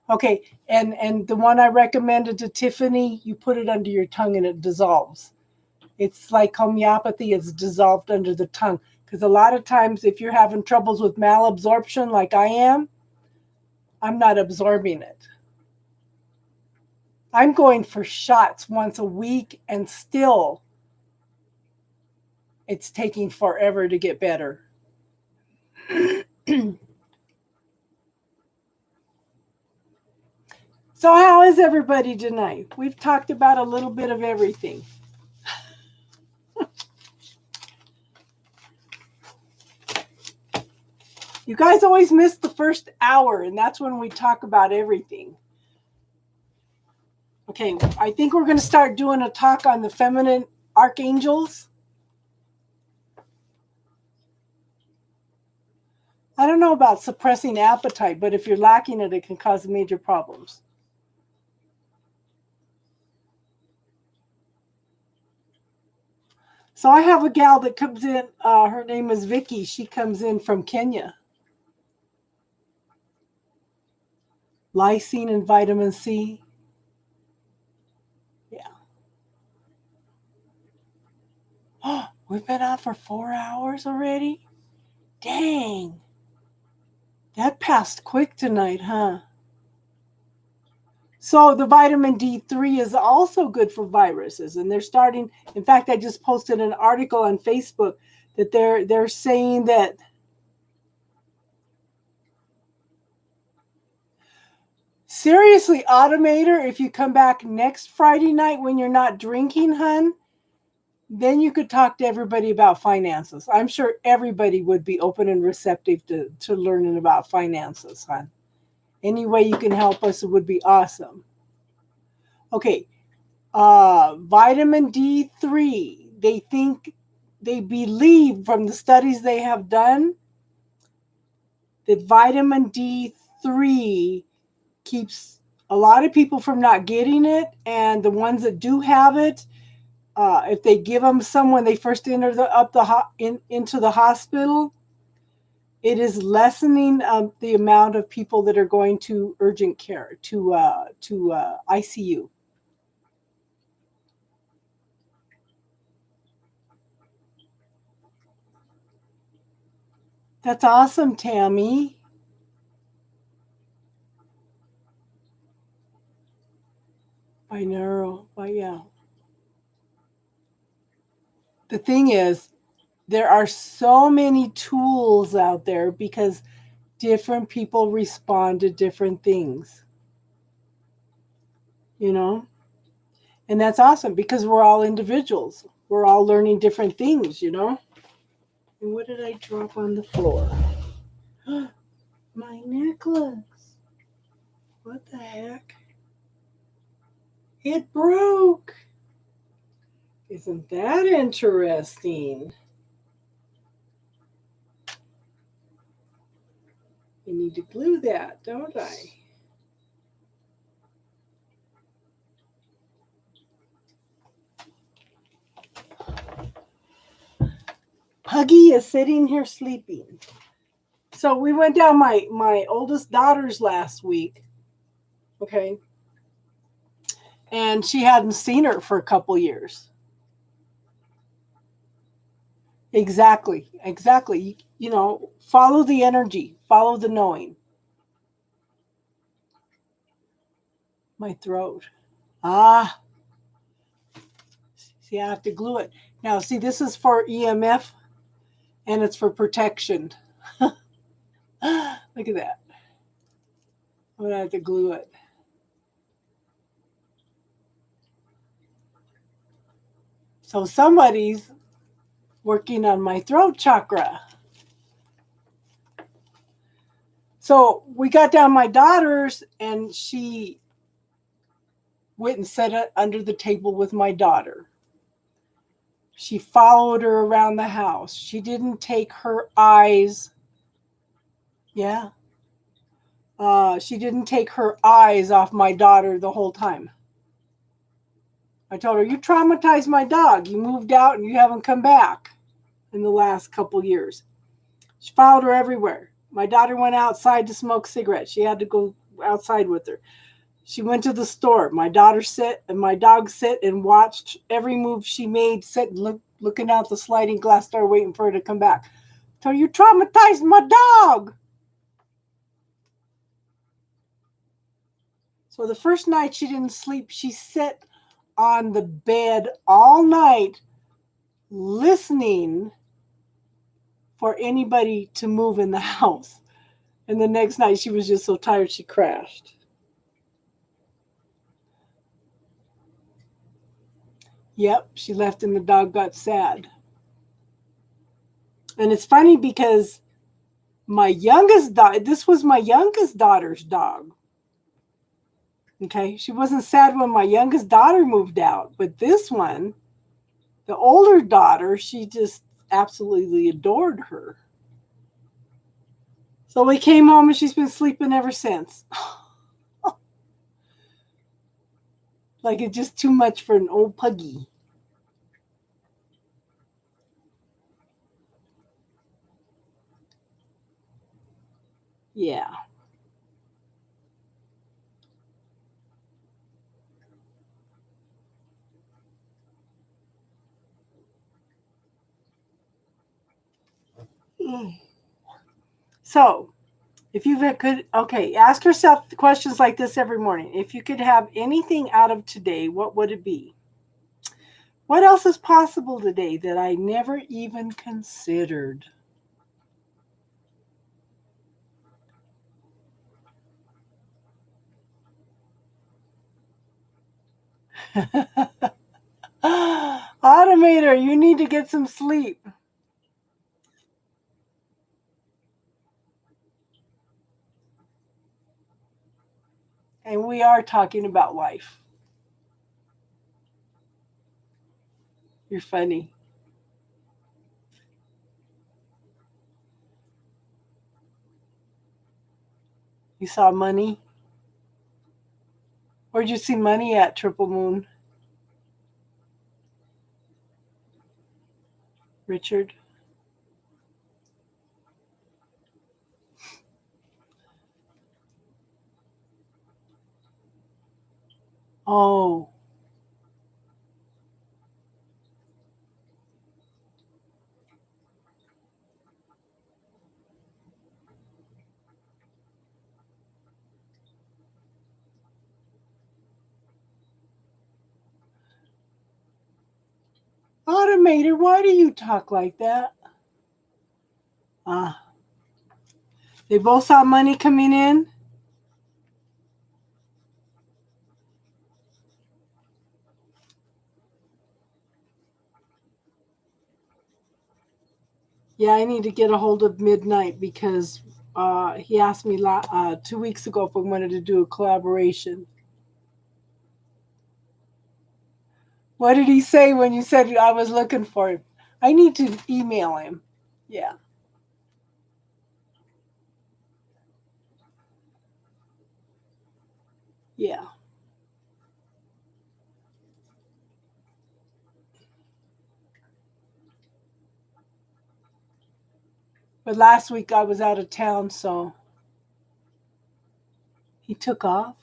Okay, and the one I recommended to Tiffany, you put it under your tongue and it dissolves. It's like homeopathy is dissolved under the tongue, because a lot of times if you're having troubles with malabsorption like I am, I'm not absorbing it. I'm going for shots once a week and still it's taking forever to get better. So how is everybody tonight? We've talked about a little bit of everything. You guys always miss the first hour, and that's when we talk about everything. Okay, I think we're going to start doing a talk on the feminine archangels. I don't know about suppressing appetite, but if you're lacking it, it can cause major problems. So I have a gal that comes in. Her name is Vicky. She comes in from Kenya. Lysine and vitamin C. Yeah. Oh, we've been on for 4 hours already? Dang. That passed quick tonight, huh? So the vitamin D3 is also good for viruses, and they're starting. In fact, I just posted an article on Facebook that they're saying that seriously, Automator, if you come back next Friday night when you're not drinking, hun, then you could talk to everybody about finances. I'm sure everybody would be open and receptive to learning about finances, hun. Any way you can help us, it would be awesome. Okay. Vitamin D3, they believe from the studies they have done that vitamin D3 keeps a lot of people from not getting it, and the ones that do have it, if they give them some when they first enter into the hospital, it is lessening the amount of people that are going to urgent care, to ICU. That's awesome, Tammy. Binaural, but yeah. The thing is, there are so many tools out there because different people respond to different things, you know? And that's awesome because we're all individuals. we're all learning different things, you know. And what did I drop on the floor? My necklace. What the heck? It broke. Isn't that interesting? I need to glue that, don't I? Puggy is sitting here sleeping. So we went down my oldest daughter's last week. Okay. And she hadn't seen her for a couple years. Exactly. You know, follow the energy, follow the knowing. My throat. Ah, see, I have to glue it. Now, see, this is for EMF and it's for protection. Look at that. I'm going to have to glue it. So somebody's working on my throat chakra. So we got down my daughter's and she went and set it under the table with my daughter. She followed her around the house. She didn't take her eyes. Yeah. She didn't take her eyes off my daughter the whole time. I told her, you traumatized my dog. You moved out and you haven't come back in the last couple years. She followed her everywhere. My daughter went outside to smoke cigarettes. She had to go outside with her. She went to the store. My daughter sit and my dog sit and watched every move she made, sit looking out the sliding glass door, waiting for her to come back. So you traumatized my dog. So the first night she didn't sleep. She sat on the bed all night listening for anybody to move in the house. And the next night she was just so tired she crashed. Yep, she left and the dog got sad. And it's funny because this was my youngest daughter's dog. Okay, she wasn't sad when my youngest daughter moved out, but this one, the older daughter, she just absolutely adored her. So we came home and she's been sleeping ever since. Like it's just too much for an old puggy. Yeah. So, if you could, okay, ask yourself questions like this every morning. If you could have anything out of today, what would it be? What else is possible today that I never even considered? Automator, you need to get some sleep. And we are talking about life. You're funny. You saw money? Where'd you see money at, Triple Moon? Richard? Oh. Automator, why do you talk like that? They both saw money coming in? Yeah, I need to get a hold of Midnight because he asked me 2 weeks ago if we wanted to do a collaboration. What did he say when you said I was looking for him? I need to email him. Yeah. Yeah. But last week I was out of town, so he took off.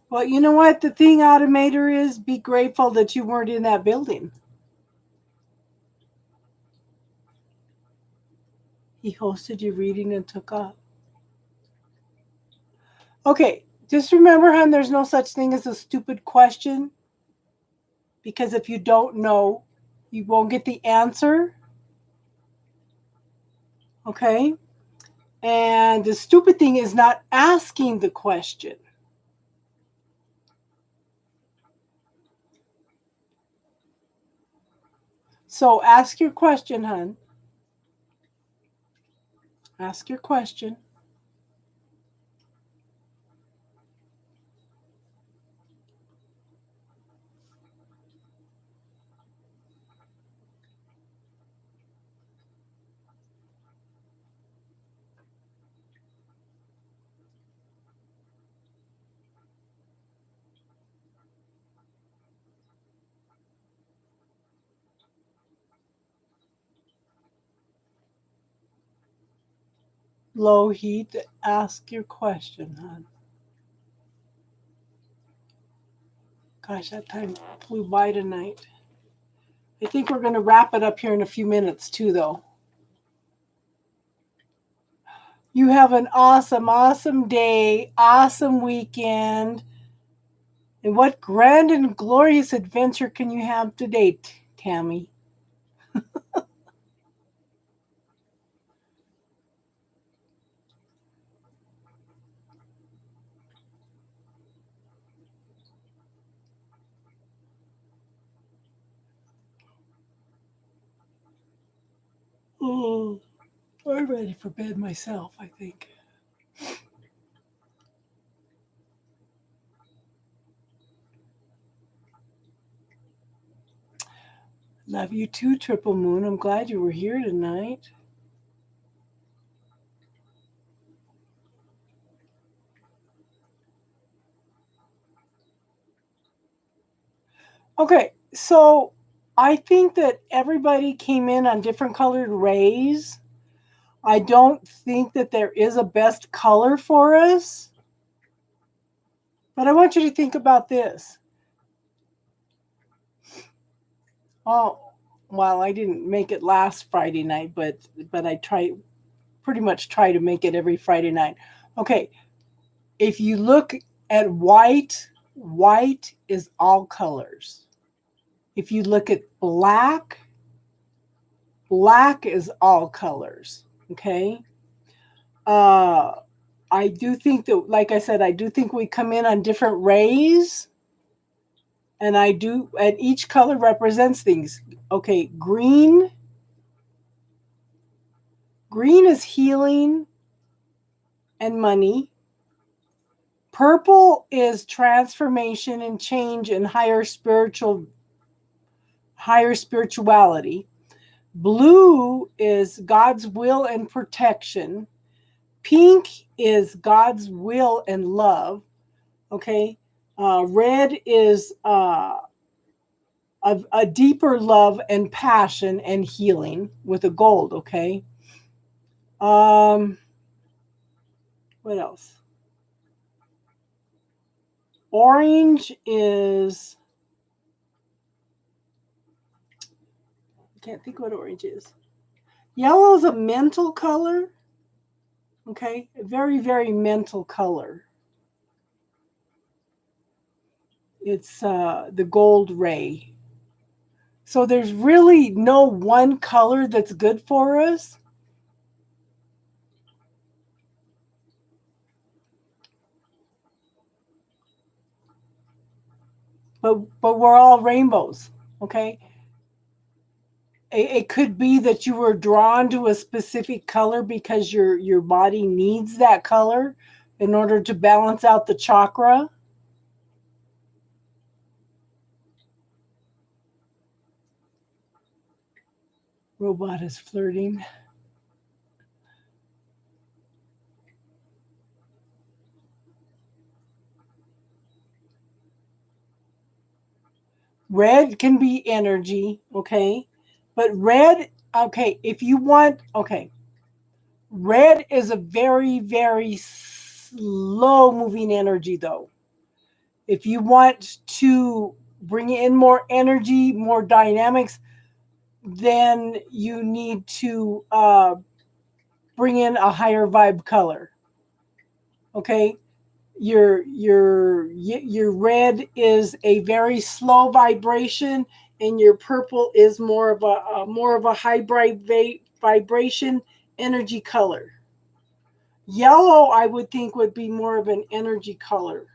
Well, you know what? The thing, Automator, is be grateful that you weren't in that building. He hosted your reading and took off. Okay, just remember, hon, there's no such thing as a stupid question because if you don't know, you won't get the answer. Okay? And the stupid thing is not asking the question. So ask your question, hon. Ask your question. Low heat, ask your question, hon. Gosh, that time flew by tonight. I think we're going to wrap it up here in a few minutes, too, though. You have an awesome, awesome day, awesome weekend. And what grand and glorious adventure can you have to date, Tammy? Oh, I'm ready for bed myself, I think. Love you too, Triple Moon. I'm glad you were here tonight. Okay, so I think that everybody came in on different colored rays. I don't think that there is a best color for us, but I want you to think about this. Oh, well, I didn't make it last Friday night, but I pretty much try to make it every Friday night. Okay, if you look at white, white is all colors. If you look at black, black is all colors. Okay. Uh, I do think that, like I said, I do think we come in on different rays, and each color represents things. Okay, green is healing and money. Purple is transformation and change and higher spirituality. Blue is God's will and protection. Pink is God's will and love. Okay. Red is a deeper love and passion and healing with a gold. Okay. Um, what else? Orange is, I can't think what orange is. Yellow is a mental color. Okay. A very, very mental color. It's the gold ray. So there's really no one color that's good for us. but we're all rainbows, okay? It could be that you were drawn to a specific color because your body needs that color in order to balance out the chakra. Robot is flirting. Red can be energy, okay? But red, okay, if you want, okay, red is a very, very slow moving energy, though. If you want to bring in more energy, more dynamics, then you need to bring in a higher vibe color. Okay, your red is a very slow vibration, and your purple is more of a high vibration energy color. Yellow, I would think, would be more of an energy color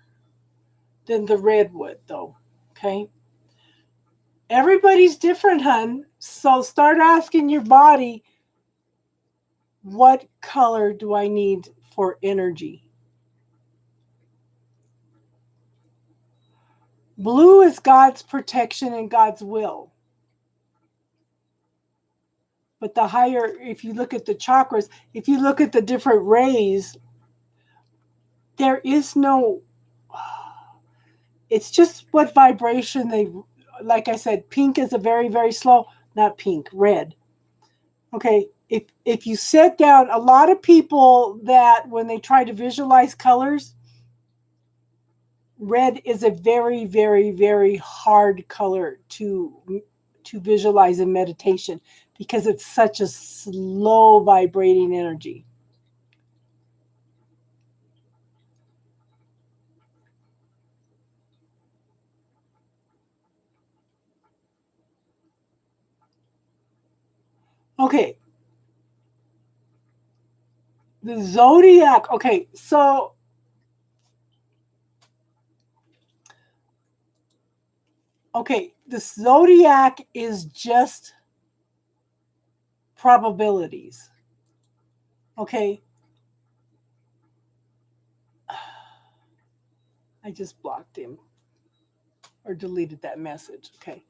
than the red would, though. Okay. Everybody's different, hun. So start asking your body, what color do I need for energy? Blue is God's protection and God's will. But the higher, if you look at the chakras, if you look at the different rays, there is no, it's just what vibration they, like I said, pink is a very, very slow, not pink, red. Okay, if you sit down, a lot of people that when they try to visualize colors, red is a very, very, very hard color to visualize in meditation because it's such a slow vibrating energy. Okay. The zodiac. Okay, so the zodiac is just probabilities. Okay. I just blocked him or deleted that message. Okay.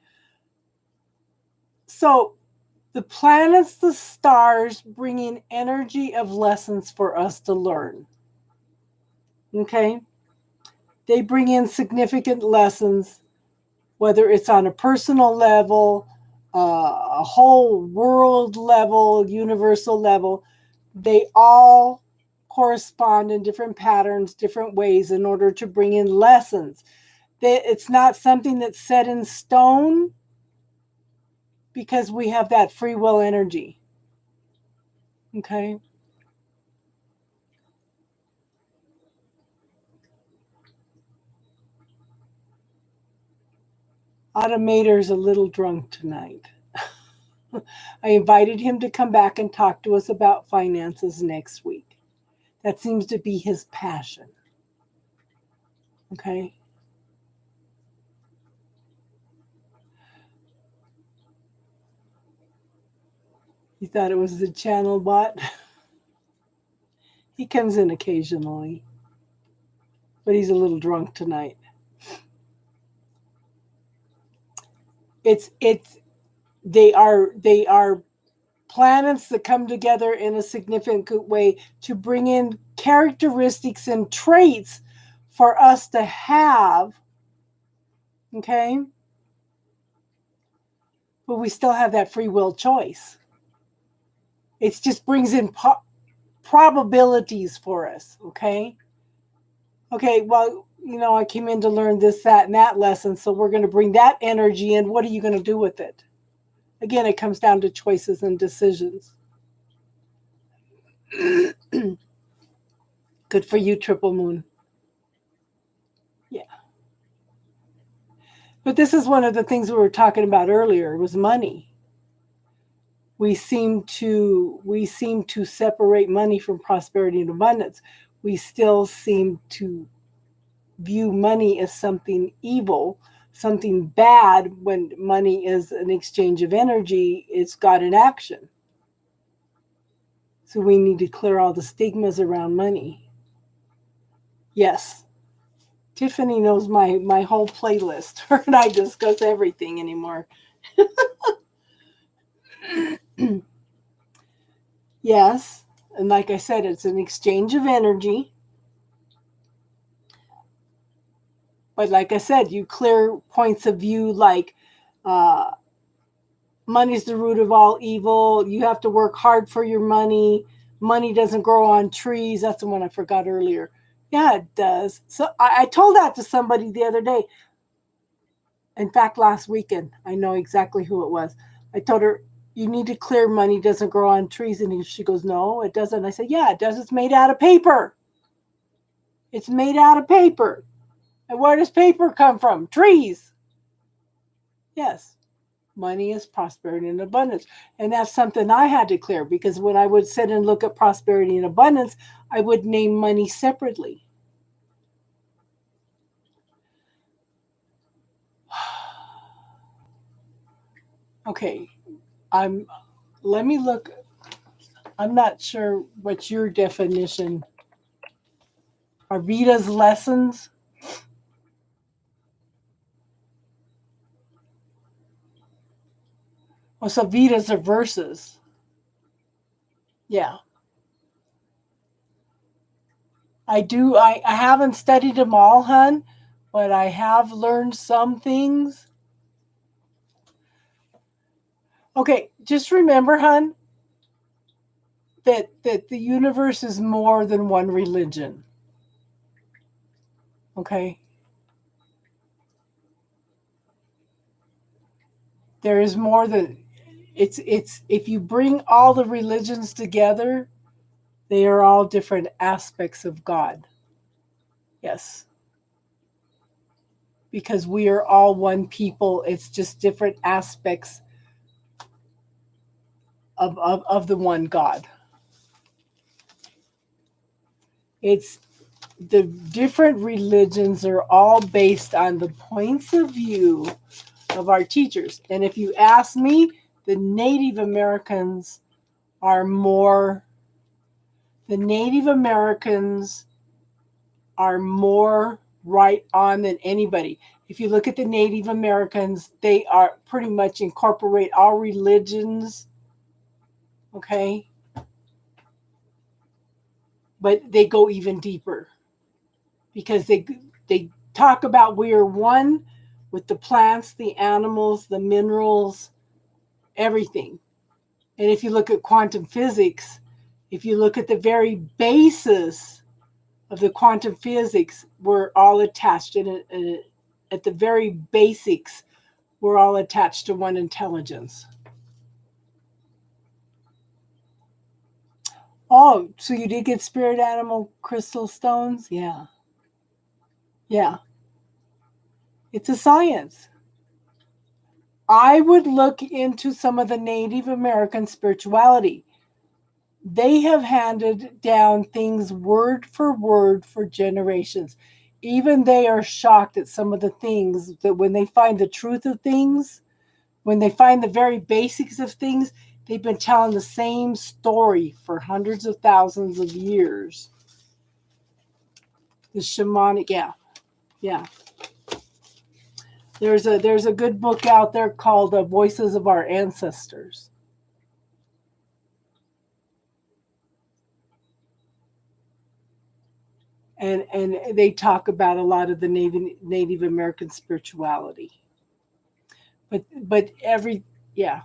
So the planets, the stars bring in energy of lessons for us to learn. Okay. They bring in significant lessons, whether it's on a personal level, a whole world level, universal level. They all correspond in different patterns, different ways in order to bring in lessons. It's not something that's set in stone because we have that free will energy. Okay. Automator's a little drunk tonight. I invited him to come back and talk to us about finances next week. That seems to be his passion. Okay. He thought it was the channel bot. He comes in occasionally, but he's a little drunk tonight. They are planets that come together in a significant way to bring in characteristics and traits for us to have. Okay. But we still have that free will choice. It just brings in probabilities for us. Okay. Okay. Well, I came in to learn this, that, and that lesson. So we're going to bring that energy in. What are you going to do with it? Again, it comes down to choices and decisions. Good for you, Triple Moon. Yeah. But this is one of the things we were talking about earlier, was money. We seem to separate money from prosperity and abundance. We still seem to view money as something evil. something bad, when money is an exchange of energy, it's got an action. So we need to clear all the stigmas around money. Yes. Tiffany knows my whole playlist. Her and I discuss everything anymore. Yes. And like I said, it's an exchange of energy. But like I said, you clear points of view like money's the root of all evil. You have to work hard for your money. Money doesn't grow on trees. That's the one I forgot earlier. Yeah, it does. So I told that to somebody the other day. In fact, last weekend, I know exactly who it was. I told her, you need to clear money doesn't grow on trees. And she goes, no, it doesn't. I said, yeah, it does. It's made out of paper. It's made out of paper. And where does paper come from? Trees. Yes. Money is prosperity and abundance. And that's something I had to clear, because when I would sit and look at prosperity and abundance, I would name money separately. Okay. Let me look. I'm not sure what your definition are. Vita's lessons. Oh, so Vita's are verses. Yeah. I haven't studied them all, hun, but I have learned some things. Okay, just remember, hun, that the universe is more than one religion. Okay? There is more than it's if you bring all the religions together, they are all different aspects of God. Yes. Because we are all one people. It's just different aspects of the one God. It's the different religions are all based on the points of view of our teachers. And if you ask me, the Native Americans are more right on than anybody. If you look at the Native Americans, they are pretty much incorporate all religions. Okay. But they go even deeper, because they talk about we are one with the plants, the animals, the minerals, everything. And if you look at quantum physics, if you look at the very basis of the quantum physics, we're all attached. And at the very basics, we're all attached to one intelligence. Oh, so you did get spirit animal crystal stones? Yeah. Yeah. It's a science. I would look into some of the Native American spirituality. They have handed down things word for generations. Even they are shocked at some of the things that when they find the truth of things, when they find the very basics of things, they've been telling the same story for hundreds of thousands of years. The shamanic, yeah. Yeah. There's a good book out there called Voices of Our Ancestors. And they talk about a lot of the Native American spirituality. But yeah.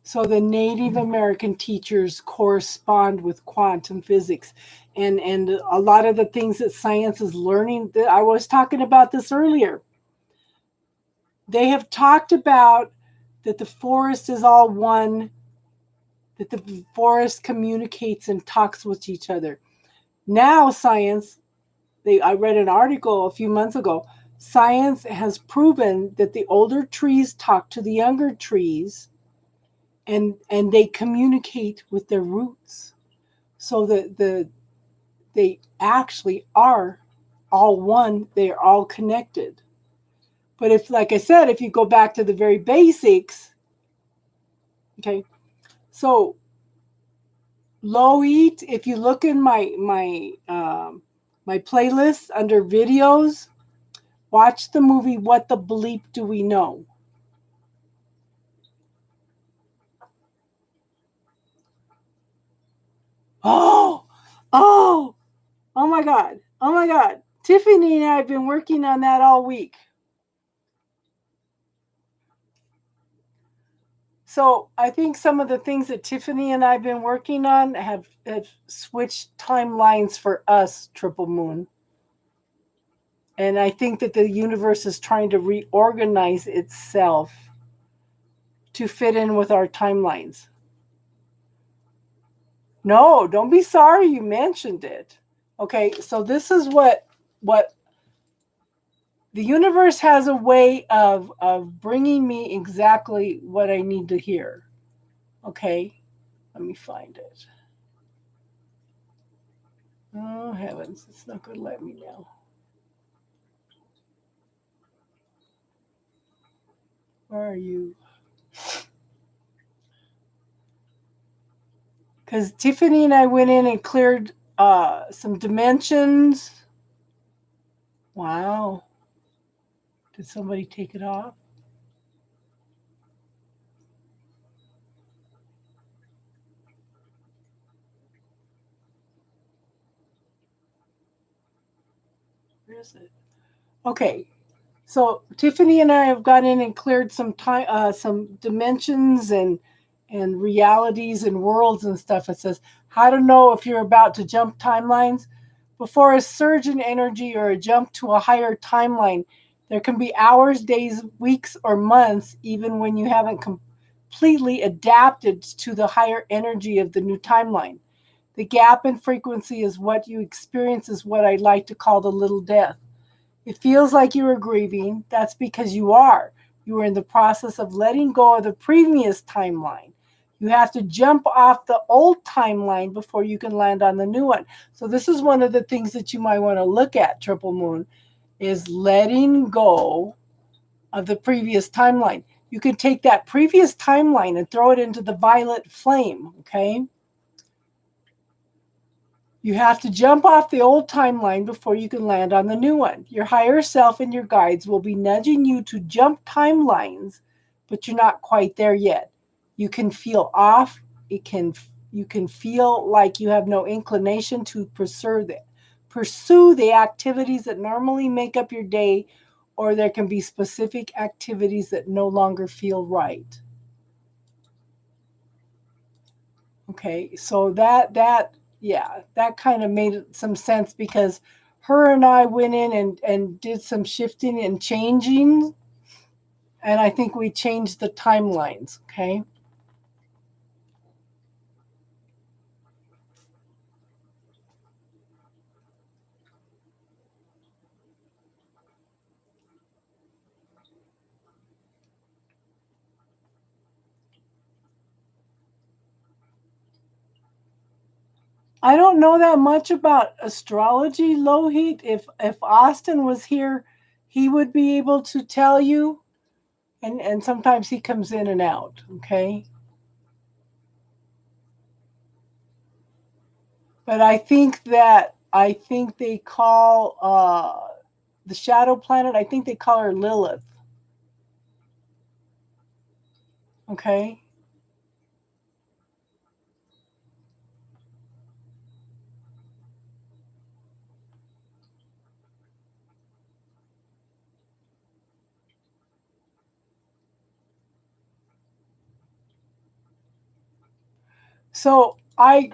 So the Native American teachers correspond with quantum physics, and a lot of the things that science is learning. I was talking about this earlier. They have talked about that the forest is all one, that the forest communicates and talks with each other. Now science, I read an article a few months ago. Science has proven that the older trees talk to the younger trees, and they communicate with their roots, so that they actually are all one, they're all connected. But if, like I said, if you go back to the very basics, okay, so Loit, if you look in my playlist under videos, watch the movie What the Bleep Do We Know? Oh, oh, oh my God. Oh my God. Tiffany and I have been working on that all week. So I think some of the things that Tiffany and I have been working on have switched timelines for us, Triple Moon. And I think that the universe is trying to reorganize itself to fit in with our timelines. No, don't be sorry you mentioned it. Okay, so this is what the universe has a way of bringing me exactly what I need to hear. Okay, let me find it. Oh heavens, it's not going to let me now. Where are you? Because Tiffany and I went in and cleared some dimensions. Wow. Did somebody take it off? Where is it? Okay. So Tiffany and I have gone in and cleared some time, some dimensions and realities and worlds and stuff. It says how to know if you're about to jump timelines. Before a surge in energy or a jump to a higher timeline, there can be hours, days, weeks, or months, even when you haven't completely adapted to the higher energy of the new timeline. The gap in frequency is what you experience, is what I like to call the little death. It feels like you are grieving. That's because you are. You are in the process of letting go of the previous timeline. You have to jump off the old timeline before you can land on the new one. So this is one of the things that you might want to look at, Triple Moon, is letting go of the previous timeline. You can take that previous timeline and throw it into the violet flame, okay? You have to jump off the old timeline before you can land on the new one. Your higher self and your guides will be nudging you to jump timelines, but you're not quite there yet. You can feel off. You can feel like you have no inclination to pursue the activities that normally make up your day, or there can be specific activities that no longer feel right. Okay, so that kind of made some sense, because her and I went in and did some shifting and changing, and I think we changed the timelines. Okay. I don't know that much about astrology, Lohit. If Austin was here, he would be able to tell you. And sometimes he comes in and out. Okay. But I think they call the shadow planet. I think they call her Lilith. Okay. So I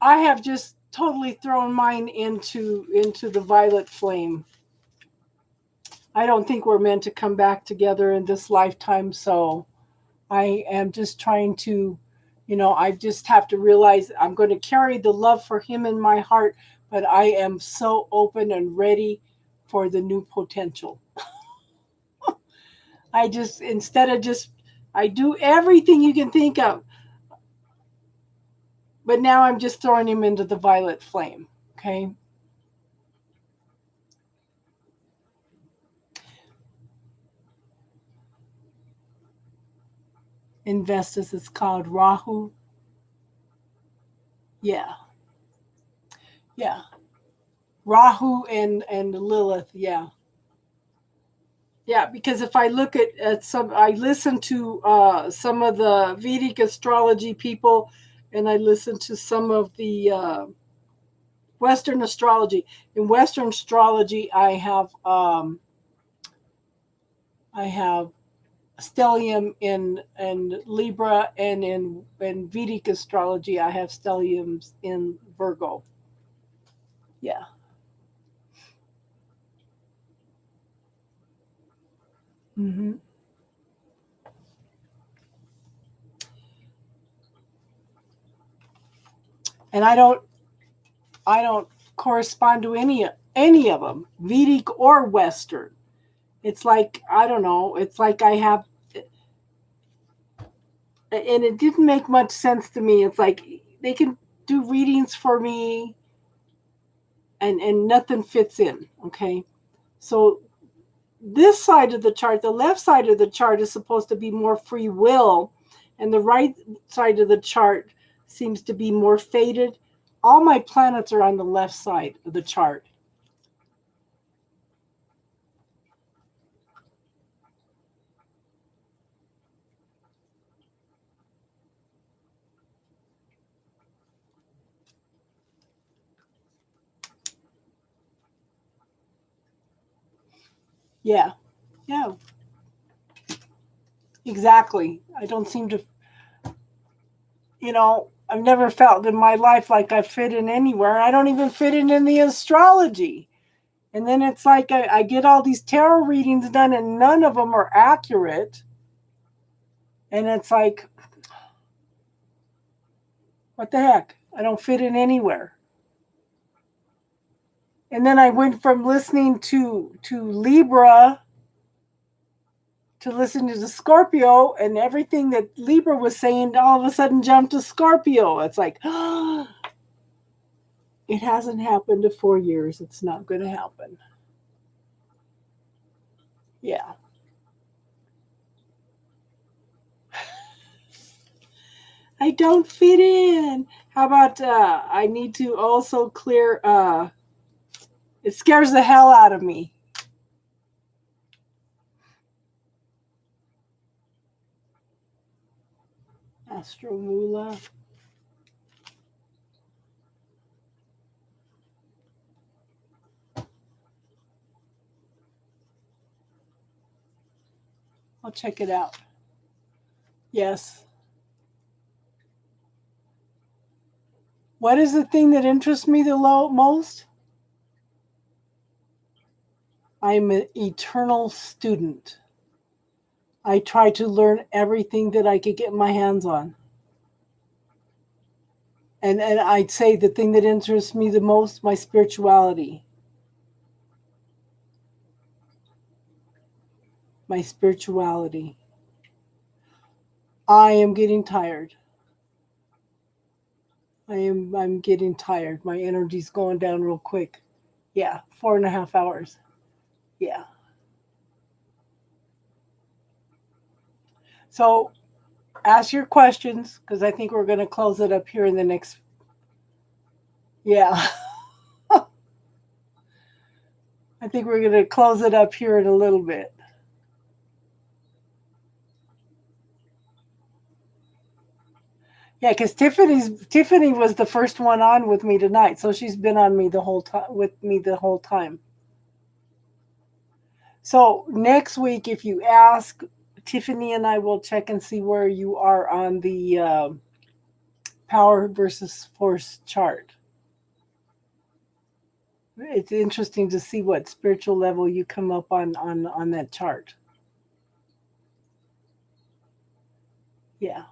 have just totally thrown mine into the violet flame. I don't think we're meant to come back together in this lifetime, so I am just trying to, I just have to realize I'm going to carry the love for him in my heart, but I am so open and ready for the new potential. I just, instead of just, I do everything you can think of, but now I'm just throwing him into the violet flame. Okay. in Vestas. It's called Rahu. Yeah. Yeah. Rahu and Lilith. Yeah. Yeah, because if I look at some, I listen to some of the Vedic astrology people, and I listen to some of the Western astrology. In Western astrology, I have stellium in Libra, and in Vedic astrology, I have stelliums in Virgo. Yeah. Mm-hmm. And I don't correspond to any of them, Vedic or Western. It's like, I don't know. It's like I have, and it didn't make much sense to me. It's like they can do readings for me, and nothing fits in. Okay, so this side of the chart, the left side of the chart, is supposed to be more free will, and the right side of the chart seems to be more fated. All my planets are on the left side of the chart. Yeah, yeah, exactly. I don't seem to, I've never felt in my life like I fit in anywhere. I don't even fit in the astrology. And then it's like I get all these tarot readings done, and none of them are accurate. And it's like, what the heck? I don't fit in anywhere. And then I went from listening to Libra to listening to Scorpio, and everything that Libra was saying all of a sudden jumped to Scorpio. It's like, it hasn't happened to 4 years. It's not going to happen. Yeah. I don't fit in. How about I need to also clear it scares the hell out of me. Astromula. I'll check it out. Yes. What is the thing that interests me the most? I'm an eternal student. I try to learn everything that I could get my hands on. And I'd say the thing that interests me the most, my spirituality. My spirituality. I am getting tired. I'm getting tired. My energy's going down real quick. Yeah, 4.5 hours. Yeah. So ask your questions, because I think we're going to close it up here in the next. Yeah. I think we're going to close it up here in a little bit. Yeah, because Tiffany was the first one on with me tonight, so she's been on me the whole time with me the whole time. So next week, if you ask, Tiffany and I will check and see where you are on the power versus force chart. It's interesting to see what spiritual level you come up on that chart. Yeah.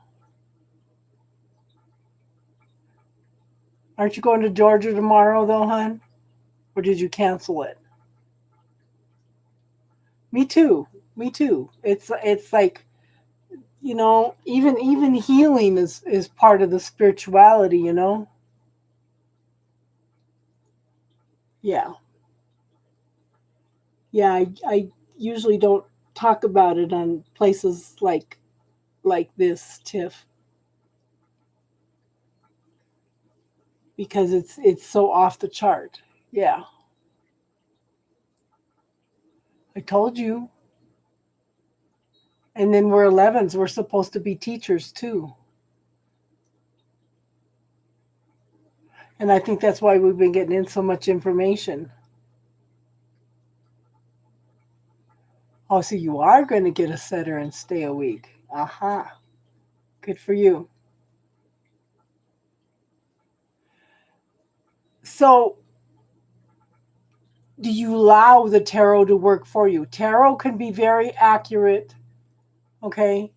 Aren't you going to Georgia tomorrow, though, hon? Or did you cancel it? Me too. Me too. It's like, even healing is part of the spirituality. Yeah. Yeah. I usually don't talk about it on places like like this, Tiff, because it's so off the chart. Yeah, I told you. And then we're 11s. We're supposed to be teachers too. And I think that's why we've been getting in so much information. Oh, so you are going to get a setter and stay a week. Aha. Good for you. So, do you allow the tarot to work for you? Tarot can be very accurate. Okay.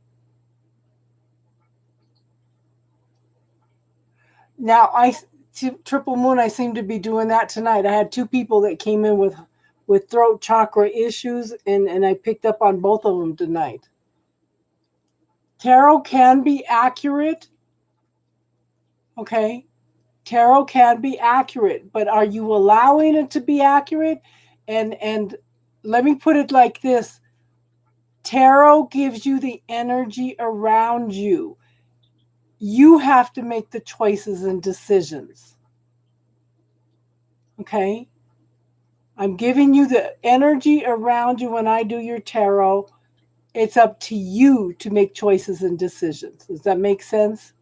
Now, triple moon, I seem to be doing that tonight. I had 2 people that came in with throat chakra issues, and I picked up on both of them tonight. Tarot can be accurate. Okay. Tarot can be accurate, but are you allowing it to be accurate? And let me put it like this. Tarot gives you the energy around you. You have to make the choices and decisions. Okay? I'm giving you the energy around you when I do your tarot. It's up to you to make choices and decisions. Does that make sense?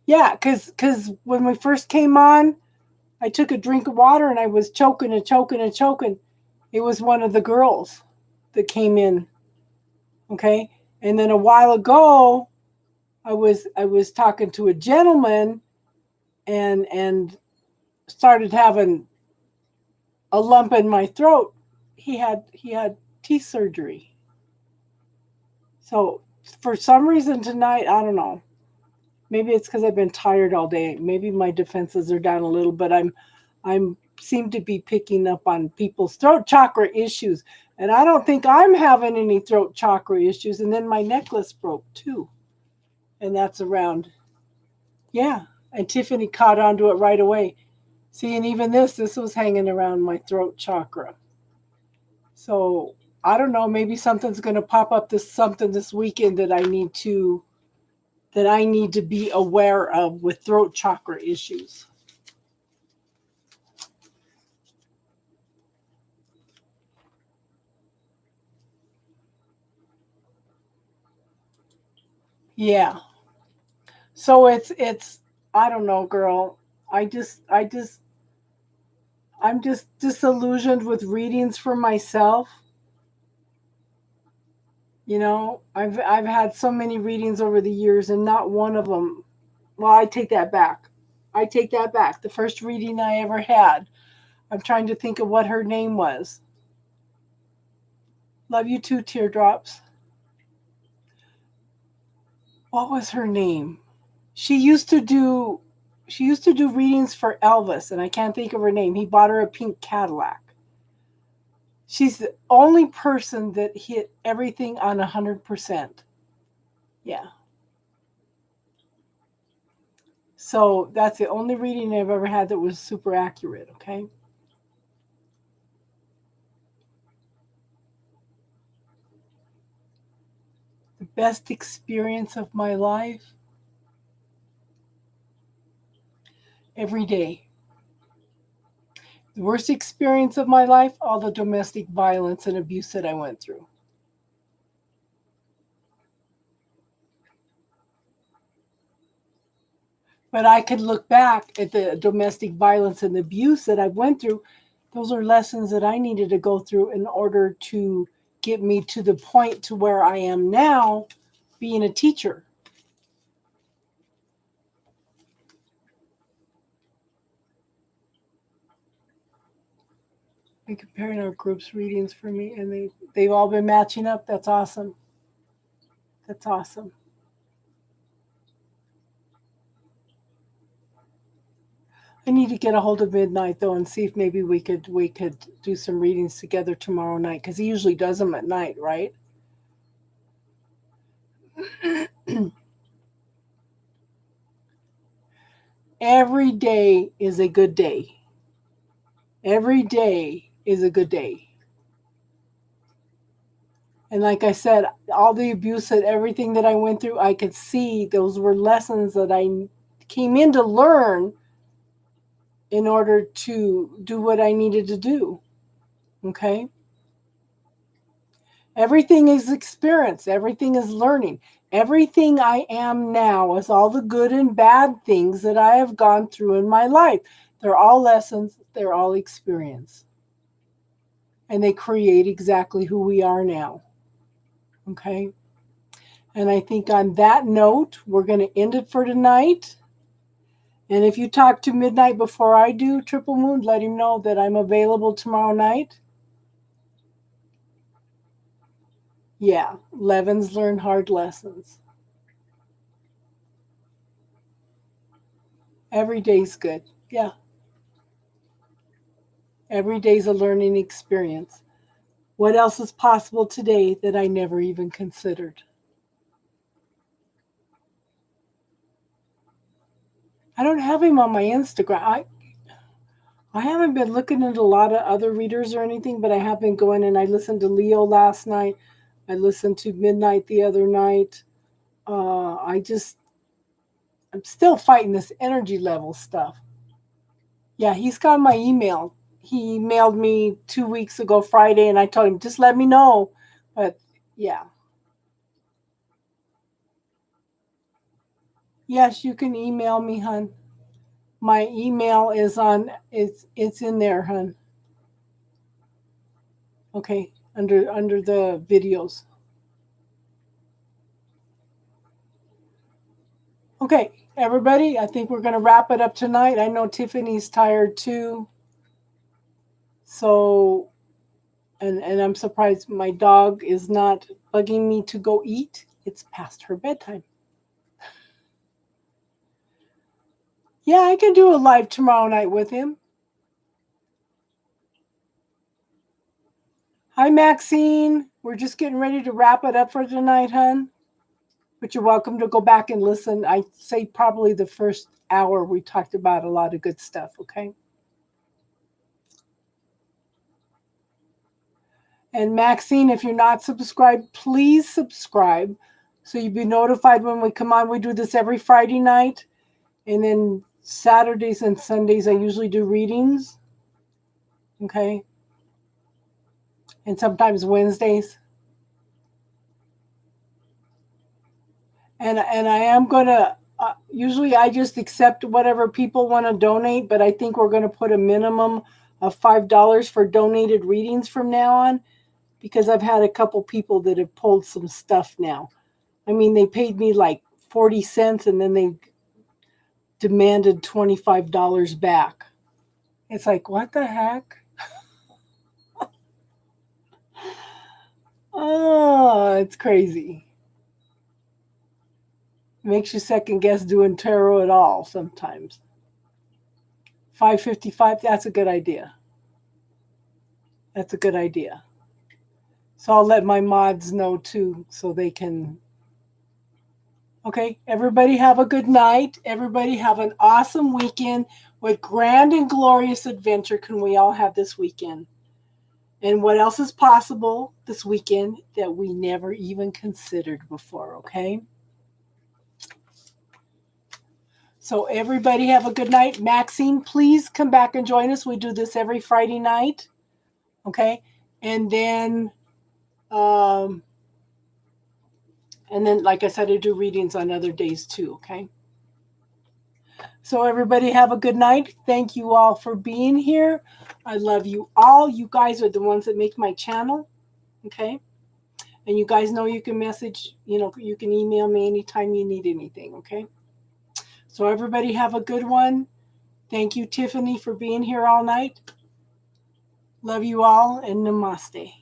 Yeah, because when we first came on, I took a drink of water and I was choking and choking and choking. It was one of the girls that came in. Okay. And then a while ago, I was talking to a gentleman and started having a lump in my throat. He had teeth surgery. So for some reason tonight, I don't know. Maybe it's because I've been tired all day. Maybe my defenses are down a little, but I'm seem to be picking up on people's throat chakra issues. And I don't think I'm having any throat chakra issues. And then my necklace broke too. And that's around. Yeah. And Tiffany caught onto it right away. See, and even this was hanging around my throat chakra. So I don't know, maybe something's gonna pop up this weekend that I need to be aware of with throat chakra issues. Yeah. So it's I don't know, girl. I'm just disillusioned with readings for myself. You know, I've had so many readings over the years and not one of them. Well, I take that back. I take that back. The first reading I ever had, I'm trying to think of what her name was. Love you too, Teardrops. What was her name? She used to do readings for Elvis, and I can't think of her name. He bought her a pink Cadillac. She's the only person that hit everything on 100%. Yeah. So that's the only reading I've ever had that was super accurate, okay? The best experience of my life? Every day. The worst experience of my life? All the domestic violence and abuse that I went through. But I could look back at the domestic violence and abuse that I went through. Those are lessons that I needed to go through in order to get me to the point to where I am now, being a teacher. And comparing our groups readings for me, and they've all been matching up. That's awesome. That's awesome. I need to get a hold of Midnight though and see if maybe we could do some readings together tomorrow night, because he usually does them at night, right? Every day is a good day. Every day is a good day. And like I said, all the abuse and everything that I went through, I could see those were lessons that I came in to learn in order to do what I needed to do. Okay? Everything is experience. Everything is learning. Everything I am now is all the good and bad things that I have gone through in my life. They're all lessons. They're all experience. And they create exactly who we are now. Okay? And I think on that note, we're going to end it for tonight. And if you talk to Midnight before I do, Triple Moon, let him know that I'm available tomorrow night. Yeah, Levins learn hard lessons. Every day's good. Yeah. Every day's a learning experience. What else is possible today that I never even considered? I don't have him on my Instagram. I haven't been looking at a lot of other readers or anything, but I have been going, and I listened to Leo last night. I listened to Midnight the other night. I'm still fighting this energy level stuff. Yeah, he's got my email. He emailed me 2 weeks ago Friday, and I told him, just let me know. But yeah. Yes, you can email me, hon. My email is on, it's in there, hon. Okay, under the videos. Okay, everybody, I think we're going to wrap it up tonight. I know Tiffany's tired too. So, and I'm surprised my dog is not bugging me to go eat. It's past her bedtime. Yeah, I can do a live tomorrow night with him. Hi, Maxine. We're just getting ready to wrap it up for tonight, hon. But you're welcome to go back and listen. I say probably the first hour we talked about a lot of good stuff, okay? And Maxine, if you're not subscribed, please subscribe so you'll be notified when we come on. We do this every Friday night. And then Saturdays and Sundays, I usually do readings, okay? And sometimes Wednesdays. And I am going to, usually I just accept whatever people want to donate, but I think we're going to put a minimum of $5 for donated readings from now on, because I've had a couple people that have pulled some stuff now. I mean, they paid me like 40 cents and then they demanded $25 back. It's like, what the heck? Oh, it's crazy. Makes you second guess doing tarot at all sometimes. $5.55, that's a good idea. That's a good idea. So I'll let my mods know too so they can. Okay, everybody have a good night. Everybody have an awesome weekend. What grand and glorious adventure can we all have this weekend? And what else is possible this weekend that we never even considered before, okay? So everybody have a good night. Maxine, please come back and join us. We do this every Friday night, okay? And then, like I said, I do readings on other days too, okay? So everybody have a good night. Thank you all for being here. I love you all. You guys are the ones that make my channel, okay? And you guys know you can message, you can email me anytime you need anything, okay? So everybody have a good one. Thank you, Tiffany, for being here all night. Love you all, and namaste.